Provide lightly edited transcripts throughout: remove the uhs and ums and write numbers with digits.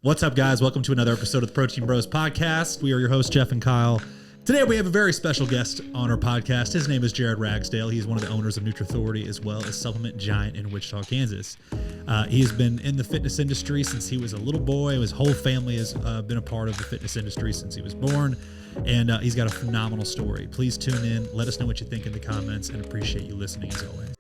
What's up, guys? Welcome to another episode of the Protein Bros podcast. We are your hosts, Jeff and Kyle. Today, we have a very special guest on our podcast. His name is Jared Ragsdale. He's one of the owners of Nutrithority as well as Supplement Giant in Wichita, Kansas. He has been in the fitness industry since he was a little boy. His whole family has been a part of the fitness industry since he was born. And he's got a phenomenal story. Please tune in. Let us know what you think in the comments and appreciate you listening as always.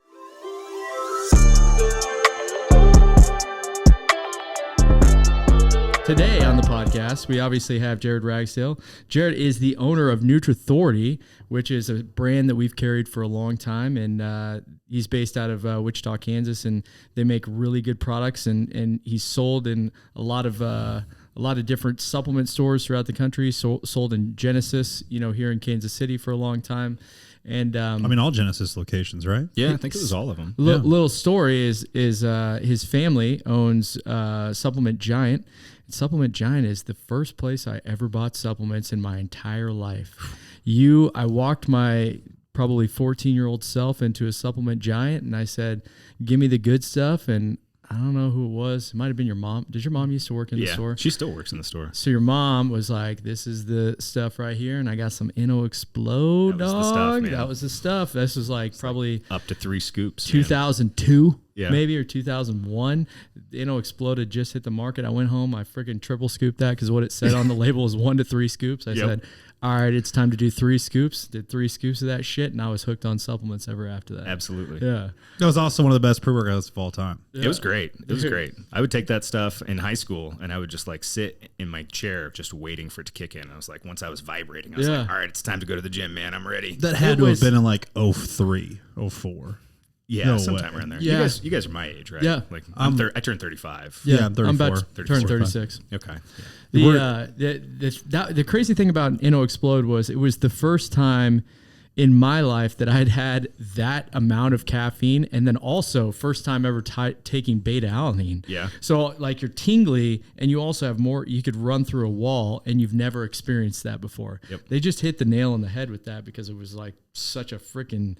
Today on the podcast, we obviously have Jared Ragsdale. Jared is the owner of Nutrithority, which is a brand that we've carried for a long time, and he's based out of Wichita, Kansas, and they make really good products. And he's sold in a lot of different supplement stores throughout the country. Sold in Genesis, here in Kansas City for a long time. And all Genesis locations, right? Yeah, I think it was all of them. Little story is his family owns Supplement Giant. Supplement Giant is the first place I ever bought supplements in my entire life. I walked my probably 14-year-old self into a Supplement Giant, and I said, "Give me the good stuff." And I don't know who it was. It might have been your mom. Did your mom used to work in the store? Yeah, she still works in the store. So your mom was like, "This is the stuff right here," and I got some Inno Explode, that was dog. the stuff, man. That was the stuff. This was probably up to 3 scoops. 2002. Yeah. Maybe, or 2001. Inno Exploded just hit the market. I went home. I freaking triple scooped that because what it said on the label was 1 to 3 scoops. I said, all right, it's time to do 3 scoops. Did 3 scoops of that shit, and I was hooked on supplements ever after that. Absolutely. Yeah. That was also one of the best pre-workouts of all time. Yeah. It was great. It was great. I would take that stuff in high school, and I would just sit in my chair just waiting for it to kick in. I was like, once I was vibrating, I was like, all right, it's time to go to the gym, man. I'm ready. That had to have been in 03, 04. Yeah, no sometime way. around there. Yeah. You guys are my age, right? Yeah. I turned 35. Yeah, I'm 34. I'm about to turn 36. Okay. The crazy thing about Inno Explode was it was the first time in my life that I'd had that amount of caffeine, and then also first time ever taking beta alanine. Yeah. So you're tingly, and you also have more. You could run through a wall, and you've never experienced that before. Yep. They just hit the nail on the head with that because it was such a freaking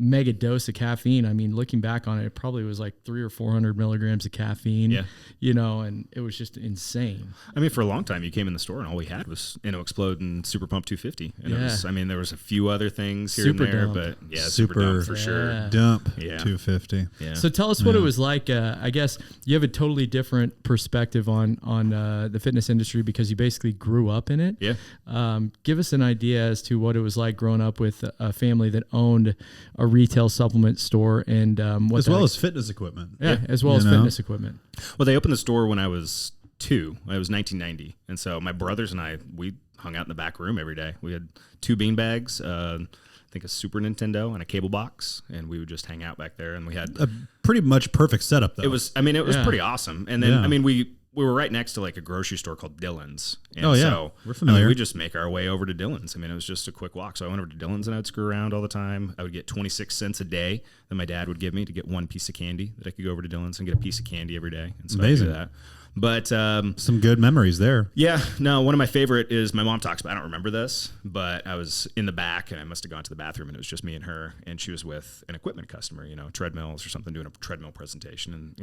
mega dose of caffeine. I mean, looking back on it, it probably was 300 or 400 milligrams of caffeine. Yeah. And it was just insane. I mean, for a long time, you came in the store and all we had was Explode and Super Pump 250. And it was, there was a few other things here Super and there, dump. but yeah, Super Dump for sure. Dump Yeah. 250. Yeah. So tell us what it was like. I guess you have a totally different perspective on the fitness industry because you basically grew up in it. Yeah. Give us an idea as to what it was like growing up with a family that owned a retail supplement store and as well as fitness equipment. Yeah, as well as fitness equipment. Well, they opened the store when I was 2. It was 1990. And so my brothers and I, we hung out in the back room every day. We had 2 bean bags, I think a Super Nintendo and a cable box, and we would just hang out back there. And we had a pretty much perfect setup, though. It was pretty awesome. And then, we were right next to a grocery store called Dillon's. And so, we're familiar. we just make our way over to Dillon's. It was just a quick walk. So I went over to Dillon's and I would screw around all the time. I would get 26 cents a day that my dad would give me to get 1 piece of candy that I could go over to Dillon's and get a piece of candy every day. And so amazing. I do that. But some good memories there. Yeah, no, one of my favorite is my mom talks about, I don't remember this, but I was in the back and I must have gone to the bathroom and it was just me and her, and she was with an equipment customer, treadmills or something, doing a treadmill presentation, and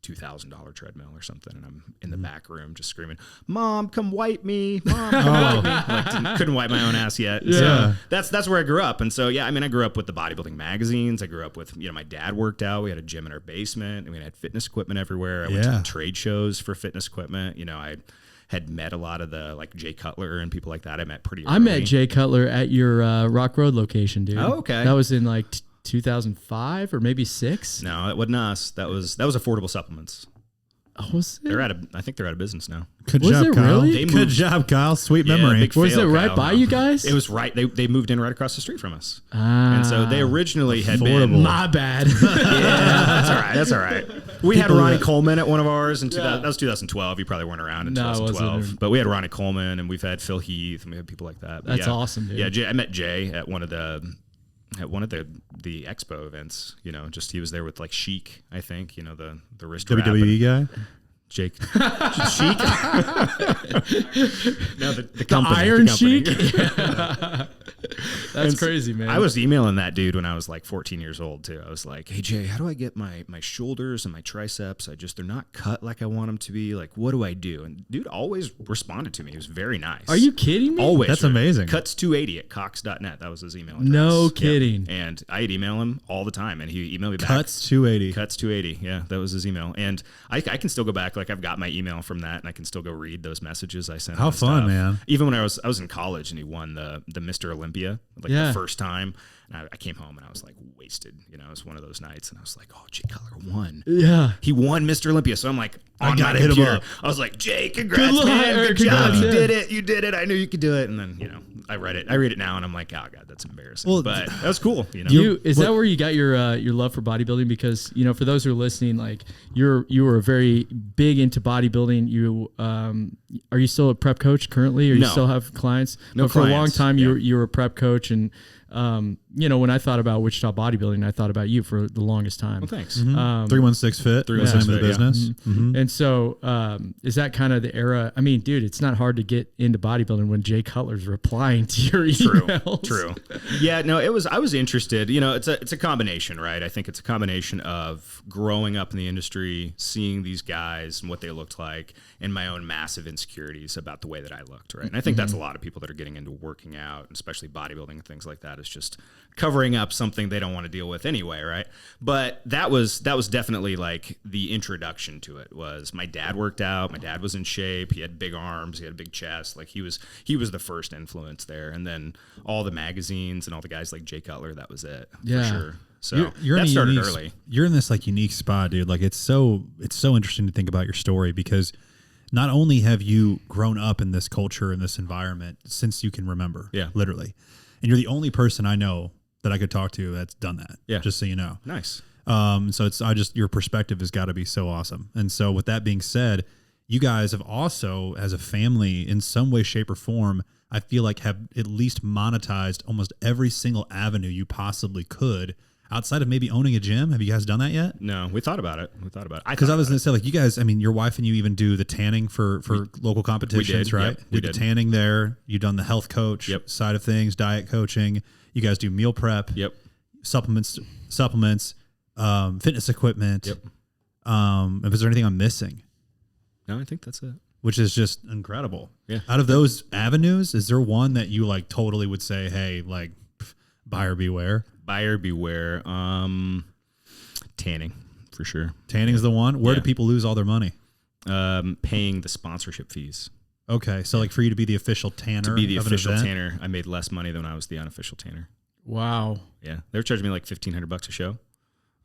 $2,000 treadmill or something, and I'm in the back room just screaming, "Mom, come wipe me! Mom, come wipe me!" Couldn't wipe my own ass yet. Yeah. So that's where I grew up, and so I grew up with the bodybuilding magazines. I grew up with my dad worked out. We had a gym in our basement, and we had fitness equipment everywhere. I went to trade shows for fitness equipment. I had met a lot of the Jay Cutler and people like that. I met pretty early. I met Jay Cutler at your Rock Road location, dude. Oh, okay. That was in 2005 or maybe 6. No, it wasn't us. That was Affordable Supplements. Oh, was it? I think they're out of business now. Good Was job, it Kyle. really? Good job, Kyle. Sweet memory. big Was it fail, right Kyle. by you guys? It was right. They moved in right across the street from us. And so they originally had been. My bad. Yeah, that's all right. We had Ronnie Coleman at one of ours in 2000, that was 2012. You probably weren't around in No, I 2012. wasn't. But we had Ronnie Coleman, and we've had Phil Heath, and we had people like that. But That's awesome, dude. Yeah, I met Jay at one of the expo events. He was there with Chic, I think. The wrist wrap. WWE guy. Jake Sheik. No, the Iron company. Sheik. That's crazy, man. I was emailing that dude when I was like 14 years old too. I was like, hey Jay, how do I get my shoulders and my triceps? They're not cut like I want them to be. Like, what do I do? And dude always responded to me. He was very nice. Are you kidding me? Always. That's amazing. Cuts280@cox.net. That was his email address. No kidding. Yeah. And I'd email him all the time, and he emailed me back. Cuts280. Cuts280. Yeah, that was his email. And I can still go back. Like, I've got my email from that, and I can still go read those messages I sent. How fun, man. Even when I was in college and he won the Mr. Olympia, like the first time. And I came home and I was like wasted. You know, it was one of those nights, and I was like, oh, Jay Cutler won. Yeah. He won Mr. Olympia. So I'm like, I gotta hit him up. I was like, Jay, congrats, man. Good job. You did it. You did it. I knew you could do it. And then, you know, I read it now, and I'm like, oh God, that's embarrassing. Well, but that was cool. You know, Is that where you got your love for bodybuilding? Because, you know, for those who are listening, like you were very big into bodybuilding. You are you still a prep coach currently, or you still have clients? No, but for a long clients. time you were a prep coach, and you know, when I thought about Wichita bodybuilding, I thought about you for the longest time. well, thanks. 316 Fit. 316 Name of the Fit, business. Mm-hmm. And so, is that kind of the era? I mean, dude, it's not hard to get into bodybuilding when Jay Cutler's replying to your emails. True. Yeah, no, I was interested. You know, it's a combination, right? I think it's a combination of growing up in the industry, seeing these guys and what they looked like, and my own massive insecurities about the way that I looked, right? And I think that's a lot of people that are getting into working out, especially bodybuilding and things like that, is just covering up something they don't want to deal with anyway, right? But that was definitely like the introduction to it. Was my dad worked out, my dad was in shape, he had big arms, he had a big chest, like he was the first influence there. And then all the magazines and all the guys like Jay Cutler, that was it. Yeah. For sure. So you're that in a started unique, early. You're in this like unique spot, dude. Like it's so interesting to think about your story, because not only have you grown up in this culture, in this environment since you can remember, literally, and you're the only person I know that I could talk to that's done that. Yeah. Just so you know. Nice. So your perspective has got to be so awesome. And so with that being said, you guys have also, as a family, in some way, shape, or form, I feel like have at least monetized almost every single avenue you possibly could outside of maybe owning a gym. Have you guys done that yet? No, we thought about it. Because I was going to say, like, you guys, I mean, your wife and you even do the tanning for local competitions, right? Yep, we did did. the tanning there. You've done the health coach side of things, diet coaching. You guys do meal prep. Yep. Supplements, fitness equipment. Yep. Is there anything I'm missing? No, I think that's it. Which is just incredible. Yeah. Out of those avenues, is there one that you like totally would say, hey, like, buyer beware? Buyer beware. Tanning, for sure. Tanning is the one. Where do people lose all their money? Paying the sponsorship fees. Okay, so like for you to be the official tanner, To be the of an official event? tanner, I made less money than when I was the unofficial tanner. Wow. Yeah, they were charging me like $1,500 a show.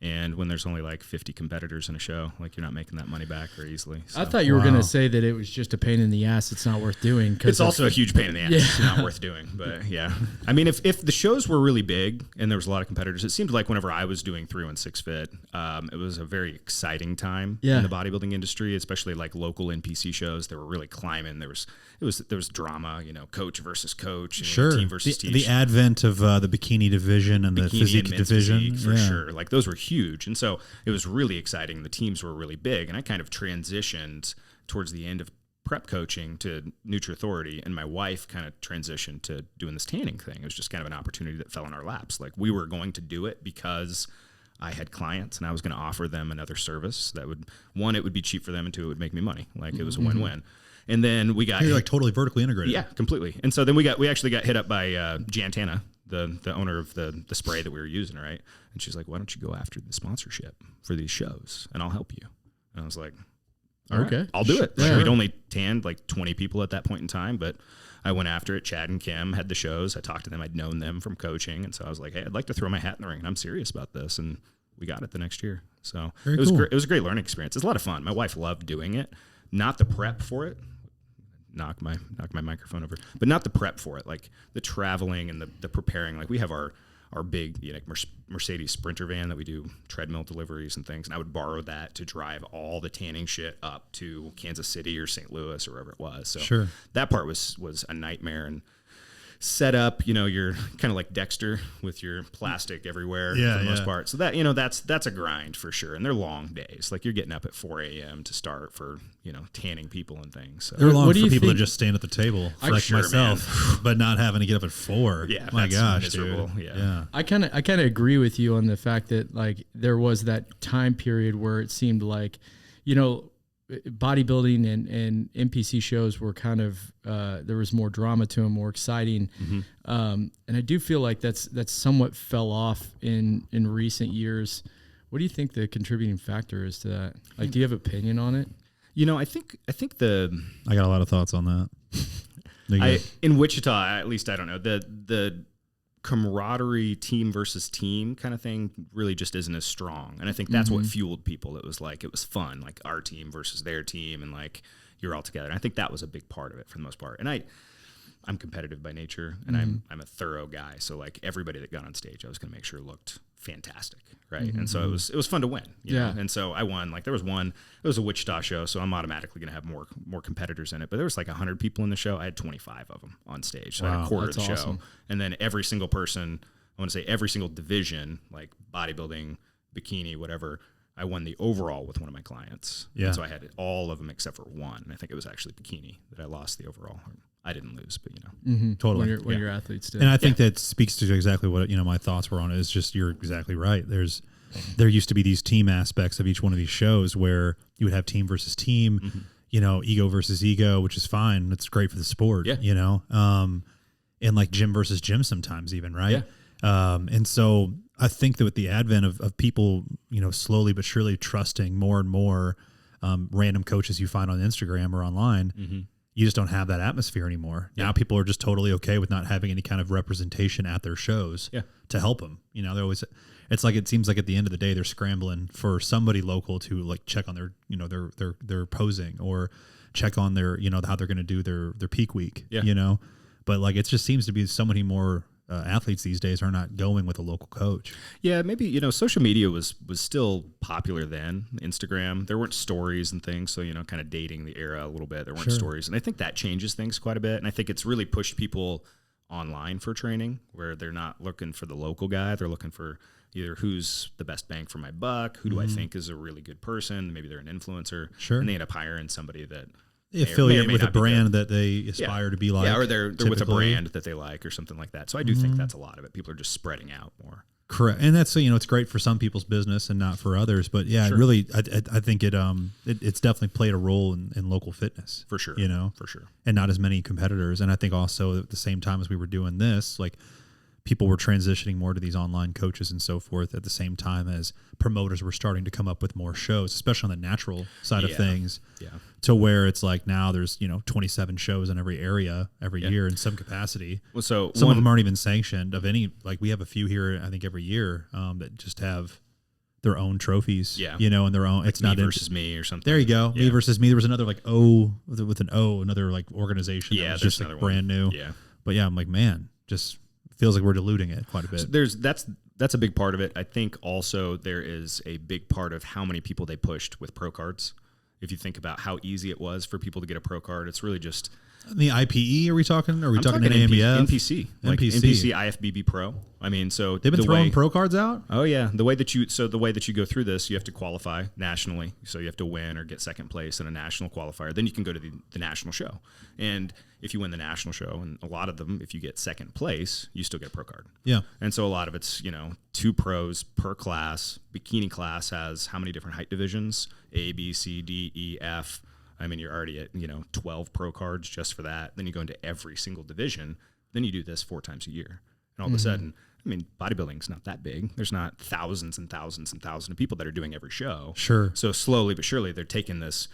And when there's only like 50 competitors in a show, like you're not making that money back very easily. So. I thought you were going to say that it was just a pain in the ass. It's not worth doing. It's also a huge pain in the ass. It's not worth doing. But yeah, I mean, if the shows were really big and there was a lot of competitors, it seemed like whenever I was doing 316 Fit, it was a very exciting time in the bodybuilding industry, especially like local NPC shows. They were really climbing. There was drama, you know, coach versus coach, and team versus team. The advent of the bikini division and the physique division, physique, for sure. Like those were huge, and so it was really exciting. The teams were really big, and I kind of transitioned towards the end of prep coaching to Nutrithority, and my wife kind of transitioned to doing this tanning thing. It was just kind of an opportunity that fell in our laps. Like we were going to do it because I had clients and I was going to offer them another service that would, one, it would be cheap for them, and two, it would make me money. Like it was a win-win. And then we got you're like totally vertically integrated. Yeah, completely. And so then we actually got hit up by Jan Tana, the owner of the spray that we were using, right? And she's like, why don't you go after the sponsorship for these shows and I'll help you. And I was like, all right, I'll do it. Sure. We'd only tanned like 20 people at that point in time, but I went after it. Chad and Kim had the shows. I talked to them. I'd known them from coaching. And so I was like, hey, I'd like to throw my hat in the ring, and I'm serious about this. And we got it the next year. So it was great. It was a great learning experience. It's a lot of fun. My wife loved doing it. Not the prep for it. Knock my microphone over, but not the prep for it, like the traveling and the preparing. Like we have our big, you know, Mercedes Sprinter van that we do treadmill deliveries and things, and I would borrow that to drive all the tanning shit up to Kansas City or St. Louis or wherever it was. So that part was a nightmare, and set up, you're kind of like Dexter with your plastic everywhere for the most part. So that, that's a grind for sure. And they're long days. Like you're getting up at 4 a.m. to start for, tanning people and things. So. They're long for people to just stand at the table, like sure, myself, but not having to get up at 4. Yeah. My gosh, miserable. dude. Yeah. I kind of agree with you on the fact that like there was that time period where it seemed like, bodybuilding and NPC shows were kind of there was more drama to them, more exciting, and I do feel like that's somewhat fell off in recent years. What do you think the contributing factor is to that? Like, do you have an opinion on it? I think I got a lot of thoughts on that. In Wichita, at least I don't know, the camaraderie, team versus team kind of thing really just isn't as strong. And I think that's what fueled people. It was fun, like our team versus their team, and like you're all together. And I think that was a big part of it for the most part. And I'm competitive by nature, and I'm a thorough guy. So like everybody that got on stage, I was going to make sure looked fantastic, right? And so it was fun to win, you know? And so I won. Like it was a Wichita show, so I'm automatically going to have more competitors in it. But there was like 100 people in the show. I had 25 of them on stage, so I had a quarter of the show. And then every single person, I want to say every single division, like bodybuilding, bikini, whatever, I won the overall with one of my clients. Yeah. And so I had all of them except for one. And I think it was actually bikini that I lost the overall. I didn't lose, but Totally. When your athletes did. And I think that speaks to exactly what my thoughts were on it. Is just you're exactly right. There used to be these team aspects of each one of these shows where you would have team versus team, ego versus ego, which is fine. It's great for the sport, and like gym versus gym sometimes even, right? Yeah. And so I think that with the advent of people, slowly but surely trusting more and more random coaches you find on Instagram or online, you just don't have that atmosphere anymore. Now people are just totally okay with not having any kind of representation at their shows to help them. They're always, it seems like at the end of the day, they're scrambling for somebody local to like check on their, their posing or check on their, how they're going to do their peak week, but like, it just seems to be so many more athletes these days are not going with a local coach. Yeah, maybe, social media was still popular then. Instagram, there weren't stories and things. So, kind of dating the era a little bit. There weren't stories. And I think that changes things quite a bit. And I think it's really pushed people online for training where they're not looking for the local guy. They're looking for either who's the best bang for my buck, who do I think is a really good person. Maybe they're an influencer. Sure. And they end up hiring somebody that affiliate with a brand that they aspire to be like. Yeah, or they're with a brand that they like or something like that. So I do think that's a lot of it. People are just spreading out more. Correct. And that's, it's great for some people's business and not for others. But yeah, really, I think it's definitely played a role in local fitness. For sure. For sure. And not as many competitors. And I think also at the same time as we were doing this, like people were transitioning more to these online coaches and so forth at the same time as promoters were starting to come up with more shows, especially on the natural side of things. Yeah. To where it's like now there's, 27 shows in every area every year in some capacity. Well, so some of them aren't even sanctioned of any, like we have a few here, I think every year that just have their own trophies, and their own, like it's me not versus me or something. There you go. Me versus me. There was another like with an O, another like organization. Yeah. That was just like brand new. Yeah. But yeah, I'm like, man, just feels like we're diluting it quite a bit. So that's a big part of it. I think also there is a big part of how many people they pushed with pro cards. If you think about how easy it was for people to get a pro card, it's really just the IPE. Are we talking? Are we talking NPC, NPC? NPC, IFBB Pro. I mean, so they've been throwing pro cards out. Oh yeah, the way that you go through this, you have to qualify nationally. So you have to win or get second place in a national qualifier. Then you can go to the national show. And if you win the national show, and a lot of them, if you get second place, you still get a pro card. Yeah. And so a lot of it's 2 pros per class. Bikini class has how many different height divisions? A, B, C, D, E, F. I mean, you're already at 12 pro cards just for that. Then you go into every single division. Then you do this 4 times a year, and all of a sudden, I mean, bodybuilding's not that big. There's not thousands and thousands and thousands of people that are doing every show. Sure. So slowly but surely, they're taking this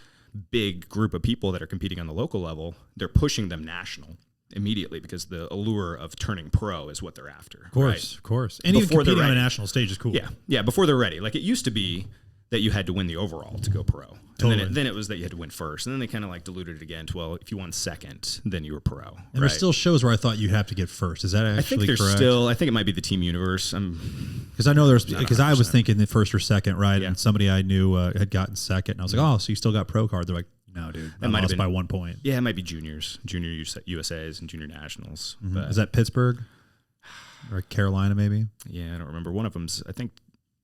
big group of people that are competing on the local level. They're pushing them national immediately because the allure of turning pro is what they're after. Of course, right? Of course. And even competing on a national stage is cool. Yeah. Before they're ready, like it used to be that you had to win the overall to go pro. Totally. And then it was that you had to win first. And then they kind of like diluted it again to, well, if you won second, then you were pro. And there's still shows where I thought you have to get first. Is that actually correct? I think it might be the Team Universe. Because I know because I was thinking the first or second, right? Yeah. And somebody I knew had gotten second. And I was like, oh, so you still got pro card. They're like, No, dude. That might have lost been by 1 point. Yeah, it might be juniors, junior USAs and junior nationals. Mm-hmm. But Is that Pittsburgh or Carolina? Maybe. yeah, I don't remember. One of them's I think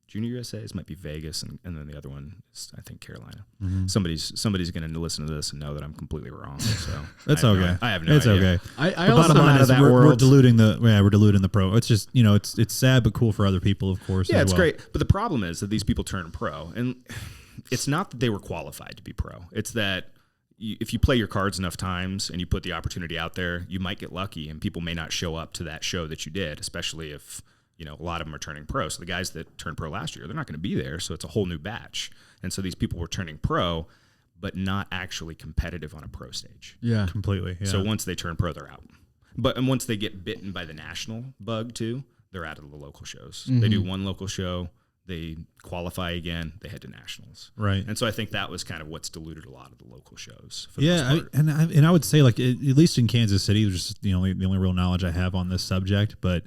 junior USAs might be Vegas, and then the other one is I think Carolina. Mm-hmm. Somebody's going to listen to this and know that I'm completely wrong. So That's I have okay. I have no It's idea. okay. I The also bottom line out is of that we're world. diluting the pro. It's just it's sad but cool for other people, of course. Yeah, as it's well. great. But the problem is that these people turn pro, and it's not that they were qualified to be pro. It's that if you play your cards enough times and you put the opportunity out there, you might get lucky, and people may not show up to that show that you did, especially if a lot of them are turning pro. So the guys that turned pro last year, they're not going to be there. So it's a whole new batch. And so these people were turning pro, but not actually competitive on a pro stage. Yeah. Completely. Yeah. So once they turn pro, they're out. And once they get bitten by the national bug too, they're out of the local shows. Mm-hmm. They do one local show, they qualify again, they head to nationals. Right. And so I think that was kind of what's diluted a lot of the local shows. For the most part. and I would say at least in Kansas City, which is the only real knowledge I have on this subject, but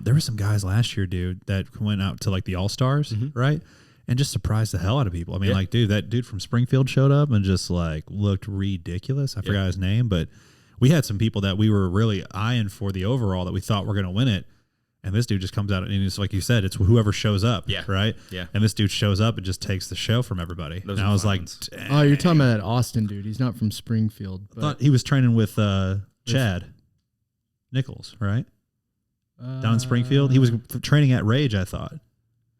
there were some guys last year, dude, that went out to like the All-Stars, right? And just surprised the hell out of people. I mean, like, dude, that dude from Springfield showed up and just like looked ridiculous. I forgot his name, but we had some people that we were really eyeing for the overall that we thought were going to win it. And this dude just comes out and it's like you said, it's whoever shows up, right? Yeah. And this dude shows up and just takes the show from everybody. Those and are I was fun like, ones. Oh, you're talking about that Austin dude. He's not from Springfield. I thought he was training with Chad Nichols, right? Down in Springfield. He was training at Rage, I thought.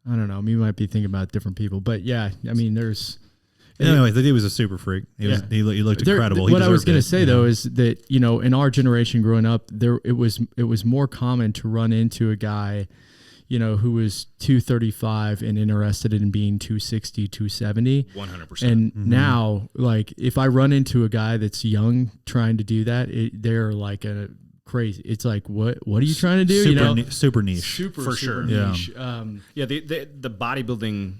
I don't know. You might be thinking about different people, but yeah, I mean, there's. Anyway, the dude was a super freak. He looked incredible. What I was going to say though is that in our generation growing up, it was more common to run into a guy, who was 235 and interested in being 260, 270. 100%. And now, like, if I run into a guy that's young trying to do that, they're like a crazy. It's like, what are you trying to do? Super niche. Super sure. niche. The bodybuilding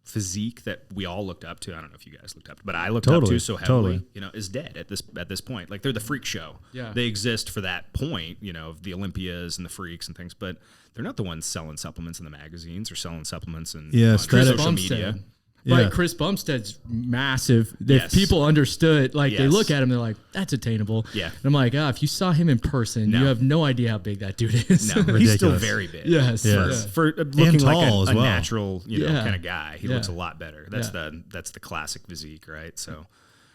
physique that we all looked up to. I don't know if you guys looked up to, but I looked up to so heavily, is dead at this point. Like, they're the freak show. Yeah. They exist for that point, of the Olympias and the freaks and things, but they're not the ones selling supplements in the magazines or selling supplements on social media. Yeah. Right, Chris Bumstead's massive. If people understood, like they look at him, they're like, "That's attainable." Yeah, and I'm like, if you saw him in person, you have no idea how big that dude is. No, he's still very big. Yes, for looking like a well. natural, kind of guy, he looks a lot better. That's the classic physique, right? So,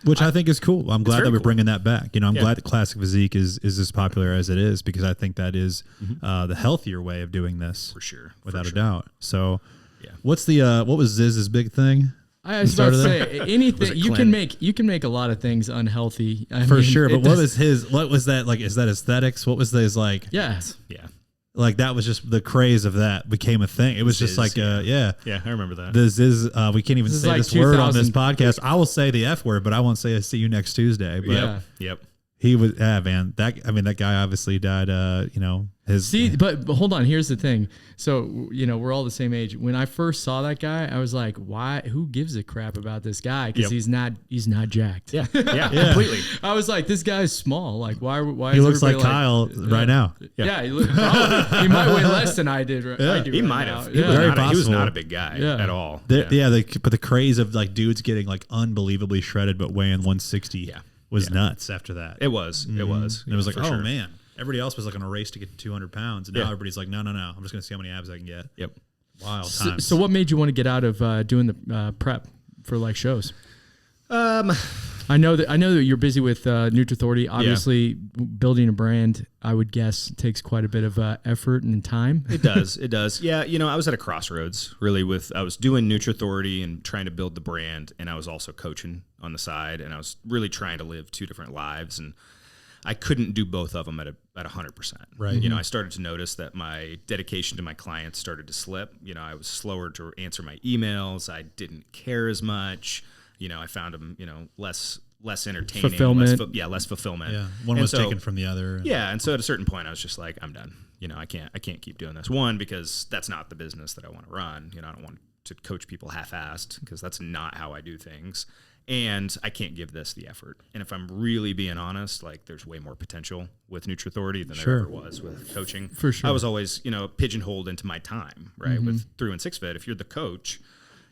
which I think is cool. I'm glad that we're bringing that back. I'm glad that classic physique is as popular as it is because I think that is the healthier way of doing this for sure, without a doubt. So. What's what was Ziz's big thing? I was about to say anything you can make a lot of things unhealthy. For sure, but what was that like? Is that aesthetics? What was his like? Yeah. Like that was just the craze of that became a thing. It was just like I remember that. The Ziz, we can't even say this word on this podcast. I will say the F word, but I won't say see you next Tuesday. But Yep. He was man. That guy obviously died. But hold on. Here's the thing. So we're all the same age. When I first saw that guy, I was like, why? Who gives a crap about this guy? Because he's not jacked. Yeah, completely. I was like, this guy's small. Like, why? He looks like Kyle right now. Yeah, he might weigh less than I did. He might have. He was not a big guy at all. But the craze of like dudes getting like unbelievably shredded, but weighing 160. Yeah. Was nuts after that. It was. And it was like, oh man. Everybody else was like on a race to get to 200 pounds. And now everybody's like, no. I'm just going to see how many abs I can get. Yep. Wild times. So what made you want to get out of doing the prep for like shows? I know that you're busy with Nutrithority. Obviously, building a brand, I would guess, takes quite a bit of effort and time. It does. Yeah, I was at a crossroads, really, I was doing Nutrithority and trying to build the brand, and I was also coaching on the side, and I was really trying to live two different lives, and I couldn't do both of them at 100%. Right. I started to notice that my dedication to my clients started to slip. I was slower to answer my emails. I didn't care as much. I found them, less entertaining. Fulfillment. Less fulfillment. Yeah. One was taken from the other. Yeah. And so at a certain point I was just like, I'm done. I can't keep doing this. One, because that's not the business that I want to run. I don't want to coach people half-assed because that's not how I do things. And I can't give this the effort. And if I'm really being honest, like there's way more potential with Nutrithority than there ever was with coaching. For sure. I was always, pigeonholed into my time, right? With through and 6 Fit. If you're the coach,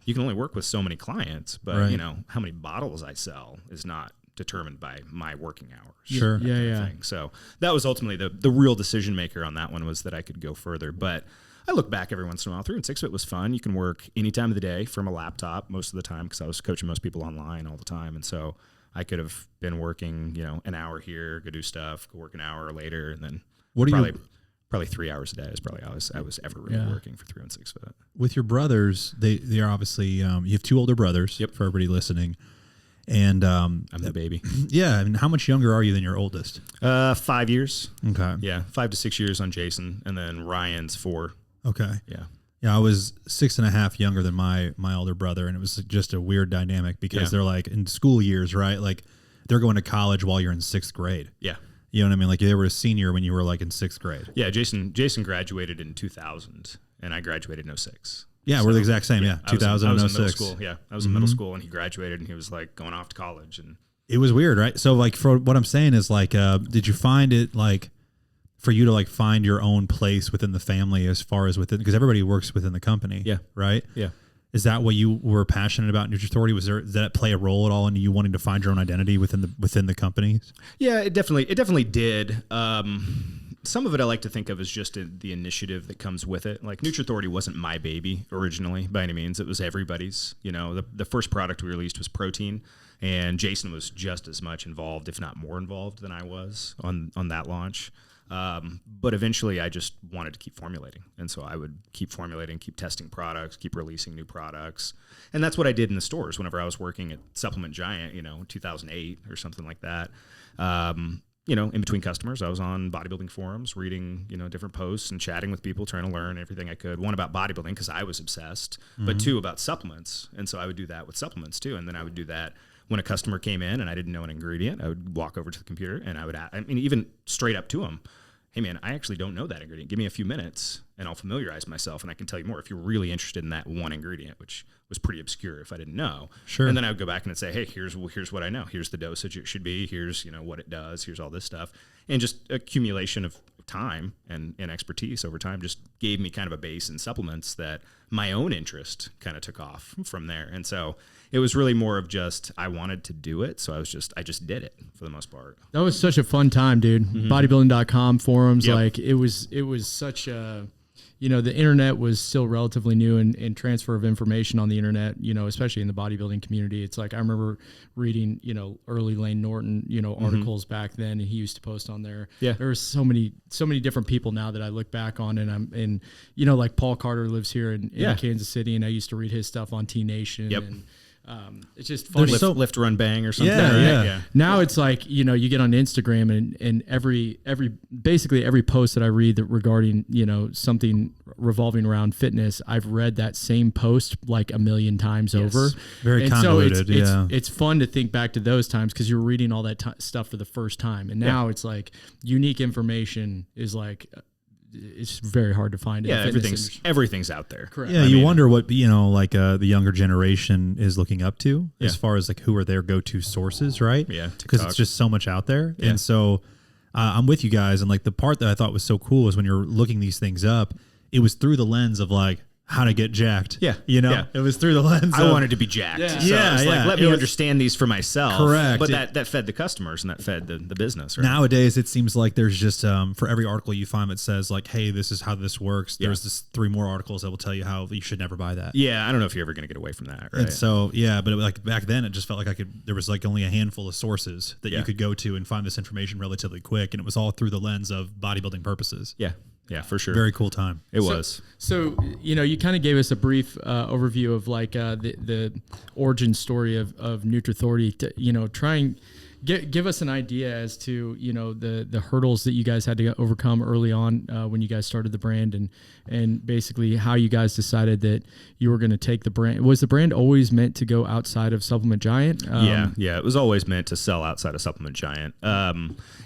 you can only work with so many clients, but Right. you know, how many bottles I sell is not determined by my working hours. Sure. that Yeah, kind of yeah. thing. So that was ultimately the real decision maker on that one, was that I could go further. But I look back every once in a while. 3 and 6 Foot was fun. You can work any time of the day from a laptop most of the time, because I was coaching most people online all the time. And so I could have been working, you know, an hour here, go do stuff, go work an hour later, and then What are probably 3 hours a day is probably all I was ever really working for 3 and 6 Foot. with your brothers? They are obviously you have 2 older brothers. Yep. For everybody listening, and I'm the baby. yeah. I mean, how much younger are you than your oldest? 5 years. Okay. Yeah, 5 to 6 years on Jason, and then Ryan's 4. Okay. Yeah. Yeah, I was 6.5 younger than my older brother, and it was just a weird dynamic because they're like in school years, right? Like they're going to college while you're in 6th grade. Yeah. You know what I mean? Like they were a senior when you were like in 6th grade. Yeah, Jason graduated in 2000, and I graduated in 06. Yeah, we're the exact same. Yeah, 2000 I was and in middle 06. school. Yeah, I was in middle school, and he graduated, and he was like going off to college. And It was weird, right? So like for what I'm saying is like, did you find it like for you to like find your own place within the family as far as within, because everybody works within the company. Yeah. Right. yeah, Is that what you were passionate about in Nutrithority? Did that play a role at all in you wanting to find your own identity within the companies? yeah, it definitely did. Some of it I like to think of as just the initiative that comes with it. Like Nutrithority wasn't my baby originally by any means. It was everybody's. You know, the first product we released was protein, and Jason was just as much involved, if not more involved, than I was on that launch. But eventually I just wanted to keep formulating. And so I would keep formulating, keep testing products, keep releasing new products. And that's what I did in the stores whenever I was working at Supplement Giant, you know, 2008 or something like that. You know, in between customers, I was on bodybuilding forums, reading, you know, different posts and chatting with people, trying to learn everything I could. One, about bodybuilding, because I was obsessed, but 2, about supplements. And so I would do that with supplements too. And then I would do that when a customer came in and I didn't know an ingredient. I would walk over to the computer and even straight up to them, hey man, I actually don't know that ingredient. Give me a few minutes and I'll familiarize myself and I can tell you more if you're really interested in that one ingredient, which was pretty obscure if I didn't know. Sure. And then I would go back and I'd say, hey, here's what I know. Here's the dosage it should be. Here's, you know, what it does. Here's all this stuff. And just accumulation of time and expertise over time just gave me kind of a base in supplements that my own interest kind of took off from there. And so it was really more of just, I wanted to do it. So I just did it for the most part. That was such a fun time, dude. Bodybuilding.com forums. Yep. Like it was such a, you know, the internet was still relatively new and transfer of information on the internet, you know, especially in the bodybuilding community. It's like, I remember reading, you know, early Lane Norton, you know, articles back then, and he used to post on there. Yeah. There were so many different people now that I look back on, and you know, like Paul Carter lives here in Kansas City, and I used to read his stuff on T Nation. Yep. And, it's just funny. Lift, run, bang or something. Yeah. Now it's like, you know, you get on Instagram and basically every post that I read that regarding, you know, something revolving around fitness, I've read that same post like a million times over. Very and convoluted. So it's fun to think back to those times because you're reading all that stuff for the first time. And now it's like unique information is like, it's very hard to find. Yeah, everything's out there. Correct. Yeah, you wonder what, you know, like the younger generation is looking up to as Yeah. far as like who are their go-to sources, right? Yeah, because TikTok. it's just so much out there. Yeah. And so I'm with you guys. And like the part that I thought was so cool is when you're looking these things up, it was through the lens of like how to get jacked. Yeah, you know, yeah. it was through the lens. I of, wanted to be jacked. Yeah. So Yeah, it's like, yeah. let It me was- understand these for myself. Correct. But that fed the customers and that fed the business. Right? Nowadays, it seems like there's just for every article you find that says like, "Hey, this is how this works." Yeah. There's this 3 more articles that will tell you how you should never buy that. Yeah, I don't know if you're ever going to get away from that. Right? And so, yeah, but like back then, it just felt like there was like only a handful of sources that you Yeah. could go to and find this information relatively quick, and it was all through the lens of bodybuilding purposes. yeah, for sure. Very cool time. It was. So, you know, you kind of gave us a brief overview of like the origin story of Nutrithority. To, you know, give us an idea as to, you know, the hurdles that you guys had to overcome early on when you guys started the brand, and basically how you guys decided that you were going to take the brand. Was the brand always meant to go outside of Supplement Giant? Yeah, it was always meant to sell outside of Supplement Giant.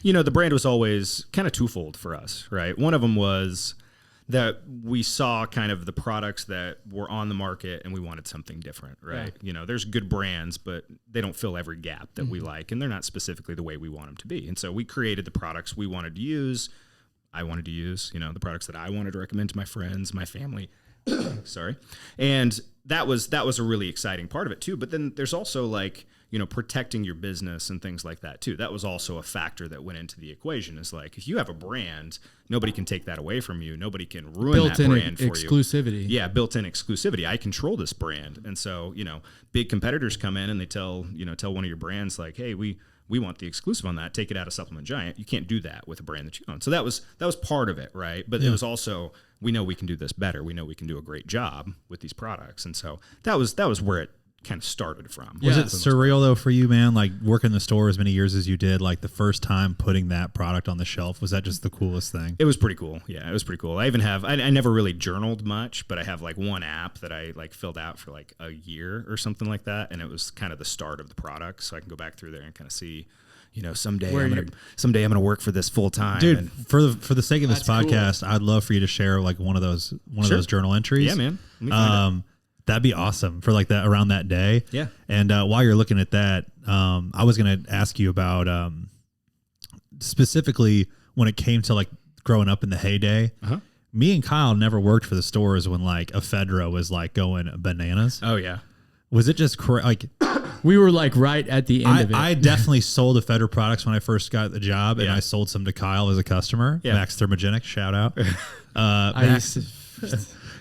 You know, the brand was always kind of twofold for us, right? One of them was that we saw kind of the products that were on the market and we wanted something different, right? Yeah. You know, there's good brands, but they don't fill every gap that we like, and they're not specifically the way we want them to be. And so we created the products we wanted to use. I wanted to use, you know, the products that I wanted to recommend to my friends, my family, Sorry. And that was a really exciting part of it too. But then there's also like, you know, protecting your business and things like that too. That was also a factor that went into the equation. Is like, if you have a brand, nobody can take that away from you. Nobody can ruin that brand for you. Exclusivity. Yeah, built-in exclusivity. I control this brand. And so, you know, big competitors come in and they tell one of your brands like, hey, we want the exclusive on that. Take it out of Supplement Giant. You can't do that with a brand that you own. So that was part of it, right? But it was also, we know we can do this better. We know we can do a great job with these products. And so that was where it kind of started from. Was it surreal though for you, man? Like working the store as many years as you did, like the first time putting that product on the shelf, was that just the coolest thing? It was pretty cool. Yeah, it was pretty cool. I even have, I never really journaled much, but I have like one app that I like filled out for like a year or something like that. And it was kind of the start of the product. So I can go back through there and kind of see, you know, someday I'm gonna work for this full time. Dude, and for the sake of this podcast, I'd love for you to share like one of those journal entries. Yeah, man. Let me find it. That'd be awesome for like that around that day. Yeah. And while you're looking at that, I was going to ask you about specifically when it came to like growing up in the heyday. Uh-huh. Me and Kyle never worked for the stores when like ephedra was like going bananas. Oh yeah. Was it just like we were like right at the end of it? I definitely sold ephedra products when I first got the job, and I sold some to Kyle as a customer. Yeah. Max Thermogenic, shout out.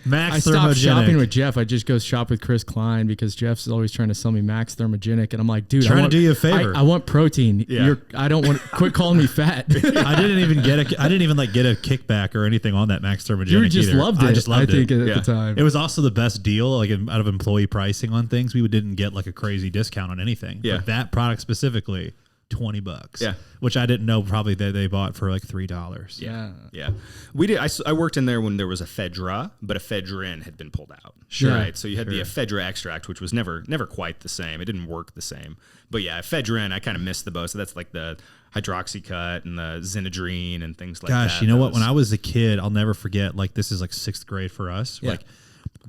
I stopped shopping with Jeff. I just go shop with Chris Klein because Jeff's always trying to sell me Max Thermogenic, and I'm like, dude, to do you a favor. I want protein. Yeah. I don't want. Quit calling me fat. I didn't even get a kickback or anything on that Max Thermogenic. You just either. loved it. I just loved it. it At the time. It was also the best deal, like out of employee pricing on things. We didn't get like a crazy discount on anything. Yeah. But that product specifically, $20. Yeah. Which I didn't know probably they bought for like $3. Yeah. Yeah. We did. I worked in there when there was ephedra, but ephedrine had been pulled out. Sure. Right. So you had the ephedra extract, which was never quite the same. It didn't work the same. But yeah, ephedrine, I kind of missed the boat. So that's like the hydroxycut and the Zinedrine and things like that. Gosh, you know what? When I was a kid, I'll never forget, like this is like 6th grade for us. Yeah. Like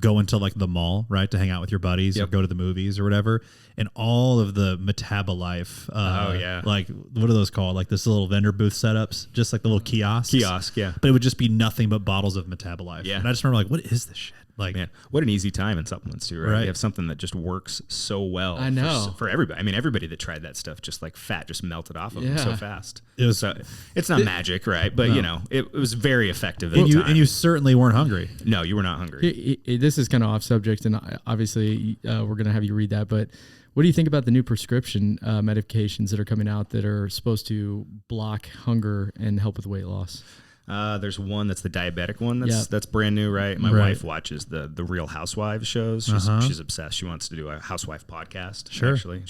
going to like the mall, right, to hang out with your buddies or go to the movies or whatever, and all of the Metabolife, like what are those called? Like this little vendor booth setups, just like the little kiosks. Yeah. But it would just be nothing but bottles of Metabolife. Yeah. And I just remember like, what is this shit? Like, Man, what an easy time in supplements too, right? You have something that just works so well. I know. For everybody. I mean, everybody that tried that stuff, just like fat just melted off of them so fast. It was. So it's not magic, right? But you know, it was very effective. And you certainly weren't hungry. No, you were not hungry. This is kind of off subject, and obviously we're going to have you read that. But what do you think about the new prescription medications that are coming out that are supposed to block hunger and help with weight loss? There's one that's the diabetic one that's brand new, right? My wife watches the Real Housewives shows. She's obsessed. She wants to do a housewife podcast. Sure. Actually,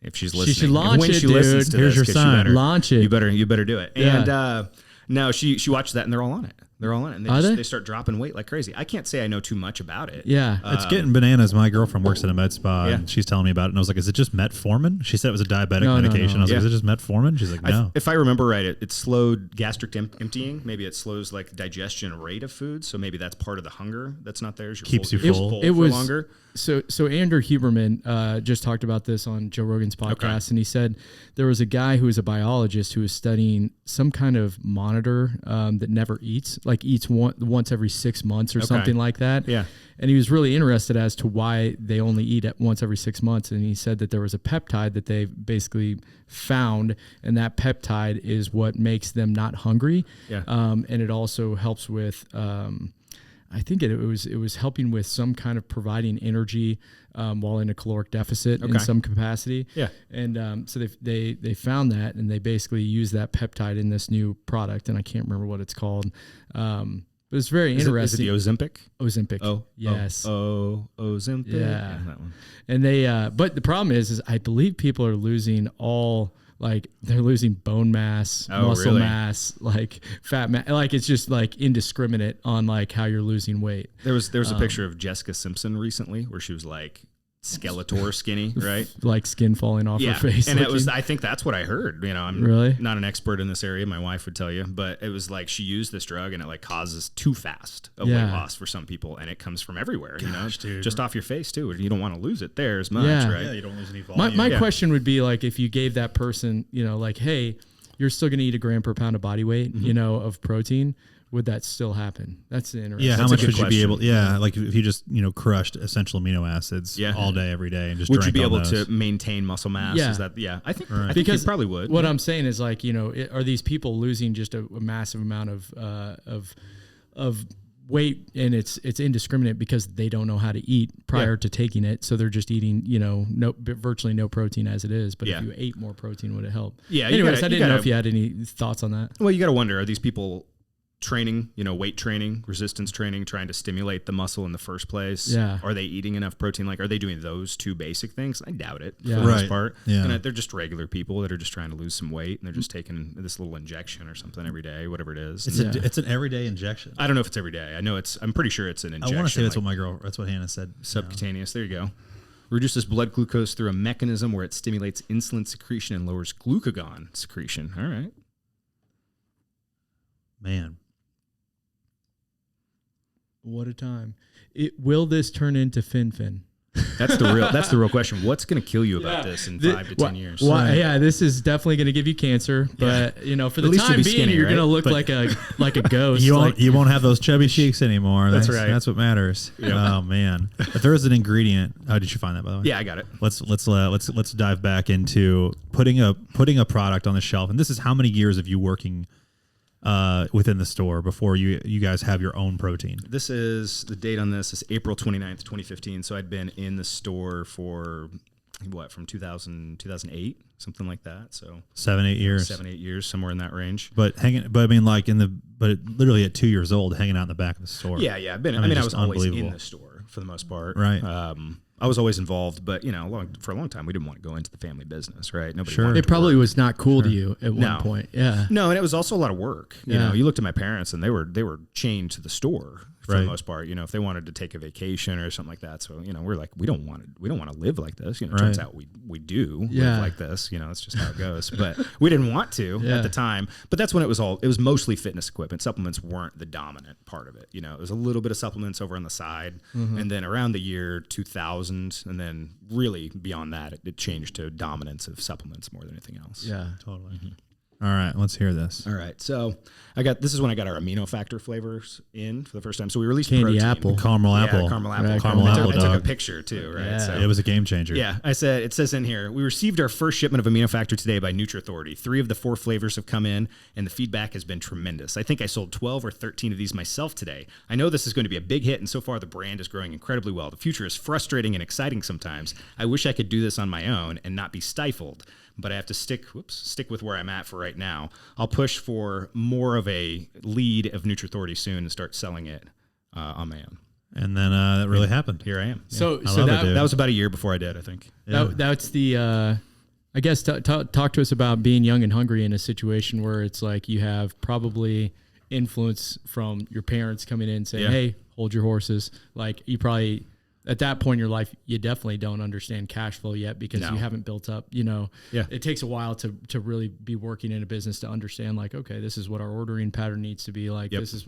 if she's listening, she should launch when it, she dude. listens to Here's this, your sign. Launch it. You better do it. Yeah. And no, she watches that and they're all on it. They're all on it. And they start dropping weight like crazy. I can't say I know too much about it. Yeah. It's getting bananas. My girlfriend works at a med spa, and she's telling me about it. And I was like, is it just metformin? She said it was a diabetic medication. No. I was like, is it just metformin? She's like, no. If I remember right, it slowed gastric emptying. Maybe it slows like digestion rate of food. So maybe that's part of the hunger that's not there. Keeps you full. It was longer. So Andrew Huberman just talked about this on Joe Rogan's podcast, and he said there was a guy who was a biologist who was studying some kind of monitor that never eats, like eats once every 6 months or something like that. Yeah. And he was really interested as to why they only eat at once every 6 months. And he said that there was a peptide that they basically found, and that peptide is what makes them not hungry. Yeah. And it also helps with, I think it was helping with some kind of providing energy while in a caloric deficit in some capacity. Yeah. And so they found that, and they basically use that peptide in this new product, and I can't remember what it's called. But it's very interesting. Is it the Ozempic? Ozempic. Oh, yes. Ozempic. Yeah. That one. And they, but the problem is I believe people are losing they're losing bone mass, muscle mass, like fat mass, like it's just like indiscriminate on like how you're losing weight. There was a picture of Jessica Simpson recently where she was like Skeletor skinny, right? Like skin falling off her face. And I think that's what I heard. You know, I'm really not an expert in this area. My wife would tell you, but it was like she used this drug and it like causes too fast a weight loss for some people, and it comes from everywhere. Dude. Just off your face too. You don't want to lose it there as much, right? Yeah, you don't lose any volume. My question would be like, if you gave that person, like, hey, you're still going to eat 1 gram per pound of body weight, of protein. would that still happen? That's the interesting. Yeah, how That's a much good would you be question. able? Yeah, like if you just crushed essential amino acids all day, every day, and just Would you drank be on able those. to maintain muscle mass? Yeah. Is that I think I think Because you probably would. What I'm saying is like, are these people losing just a massive amount of weight, and it's indiscriminate because they don't know how to eat prior to taking it, so they're just eating virtually no protein as it is. But if you ate more protein, would it help? Yeah. Anyways, I didn't know if you had any thoughts on that. Well, you got to wonder: are these people training, weight training, resistance training, trying to stimulate the muscle in the first place? Yeah. Are they eating enough protein? Like, are they doing those two basic things? I doubt it, Yeah. for the most Right. part. Yeah. And they're just regular people that are just trying to lose some weight, and they're just taking this little injection or something every day, whatever it is. It's an everyday injection. I don't know if it's every day. I'm pretty sure it's an injection. I want to say that's like that's what Hannah said. subcutaneous. There you go. Reduces blood glucose through a mechanism where it stimulates insulin secretion and lowers glucagon secretion. All right. Man. What a time! Will this turn into fin? That's the real question. What's going to kill you about this in 5 to 10 years? Well, yeah, this is definitely going to give you cancer, but for the least time you'll be being, skinny, you're right? going to look like a ghost. You won't have those chubby cheeks anymore. That's right. That's what matters. Oh man. If there is an ingredient, did you find that by the way? Yeah, I got it. Let's dive back into putting a product on the shelf. And this is how many years of you working within the store before you guys have your own protein? This is the date on this is April 29th, 2015. So I'd been in the store for from 2008, something like that. So 7-8 years. 7-8 years, somewhere in that range. But literally at 2 years old, hanging out in the back of the store. Yeah. I was always in the store for the most part. Right. I was always involved, but for a long time we didn't want to go into the family business, right? Nobody Sure. wanted It to probably work. was not cool to you at No. one point. Yeah. No, and it was also a lot of work. Yeah. You looked at my parents, and they were chained to the store for Right. the most part. If they wanted to take a vacation or something like that. So we're like, we don't want to live like this. Turns Right. out we do Yeah. live like this. It's just how it goes. But we didn't want to Yeah. at the time. But that's when it was mostly fitness equipment. Supplements weren't the dominant part of it. It was a little bit of supplements over on the side, and then around the year 2000, and then really beyond that, it changed to dominance of supplements more than anything else. Yeah. Totally. All right, let's hear this. All right, so this is when I got our amino factor flavors in for the first time. So we released Candy protein. apple. Caramel Yeah, apple. caramel apple. Right, caramel apple, I took a dog. picture too, right? Yeah. So, It was a game changer. yeah, it says in here, we received our first shipment of amino factor today by Nutrithority. 3 of the 4 flavors have come in, and the feedback has been tremendous. I think I sold 12 or 13 of these myself today. I know this is going to be a big hit, and so far the brand is growing incredibly well. The future is frustrating and exciting sometimes. I wish I could do this on my own and not be stifled, but I have to stick with where I'm at for right now. I'll push for more of a lead of Nutrithority soon and start selling it on my own. And then that really happened. Here I am. So I love it, dude. That was about a year before I did, I think. that's the I guess talk to us about being young and hungry in a situation where it's like you have probably influence from your parents coming in saying, Yeah. hey, hold your horses. Like you probably at that point in your life, you definitely don't understand cash flow yet because No. you haven't built up, Yeah. it takes a while to really be working in a business to understand like, okay, this is what our ordering pattern needs to be like. Yep. This is,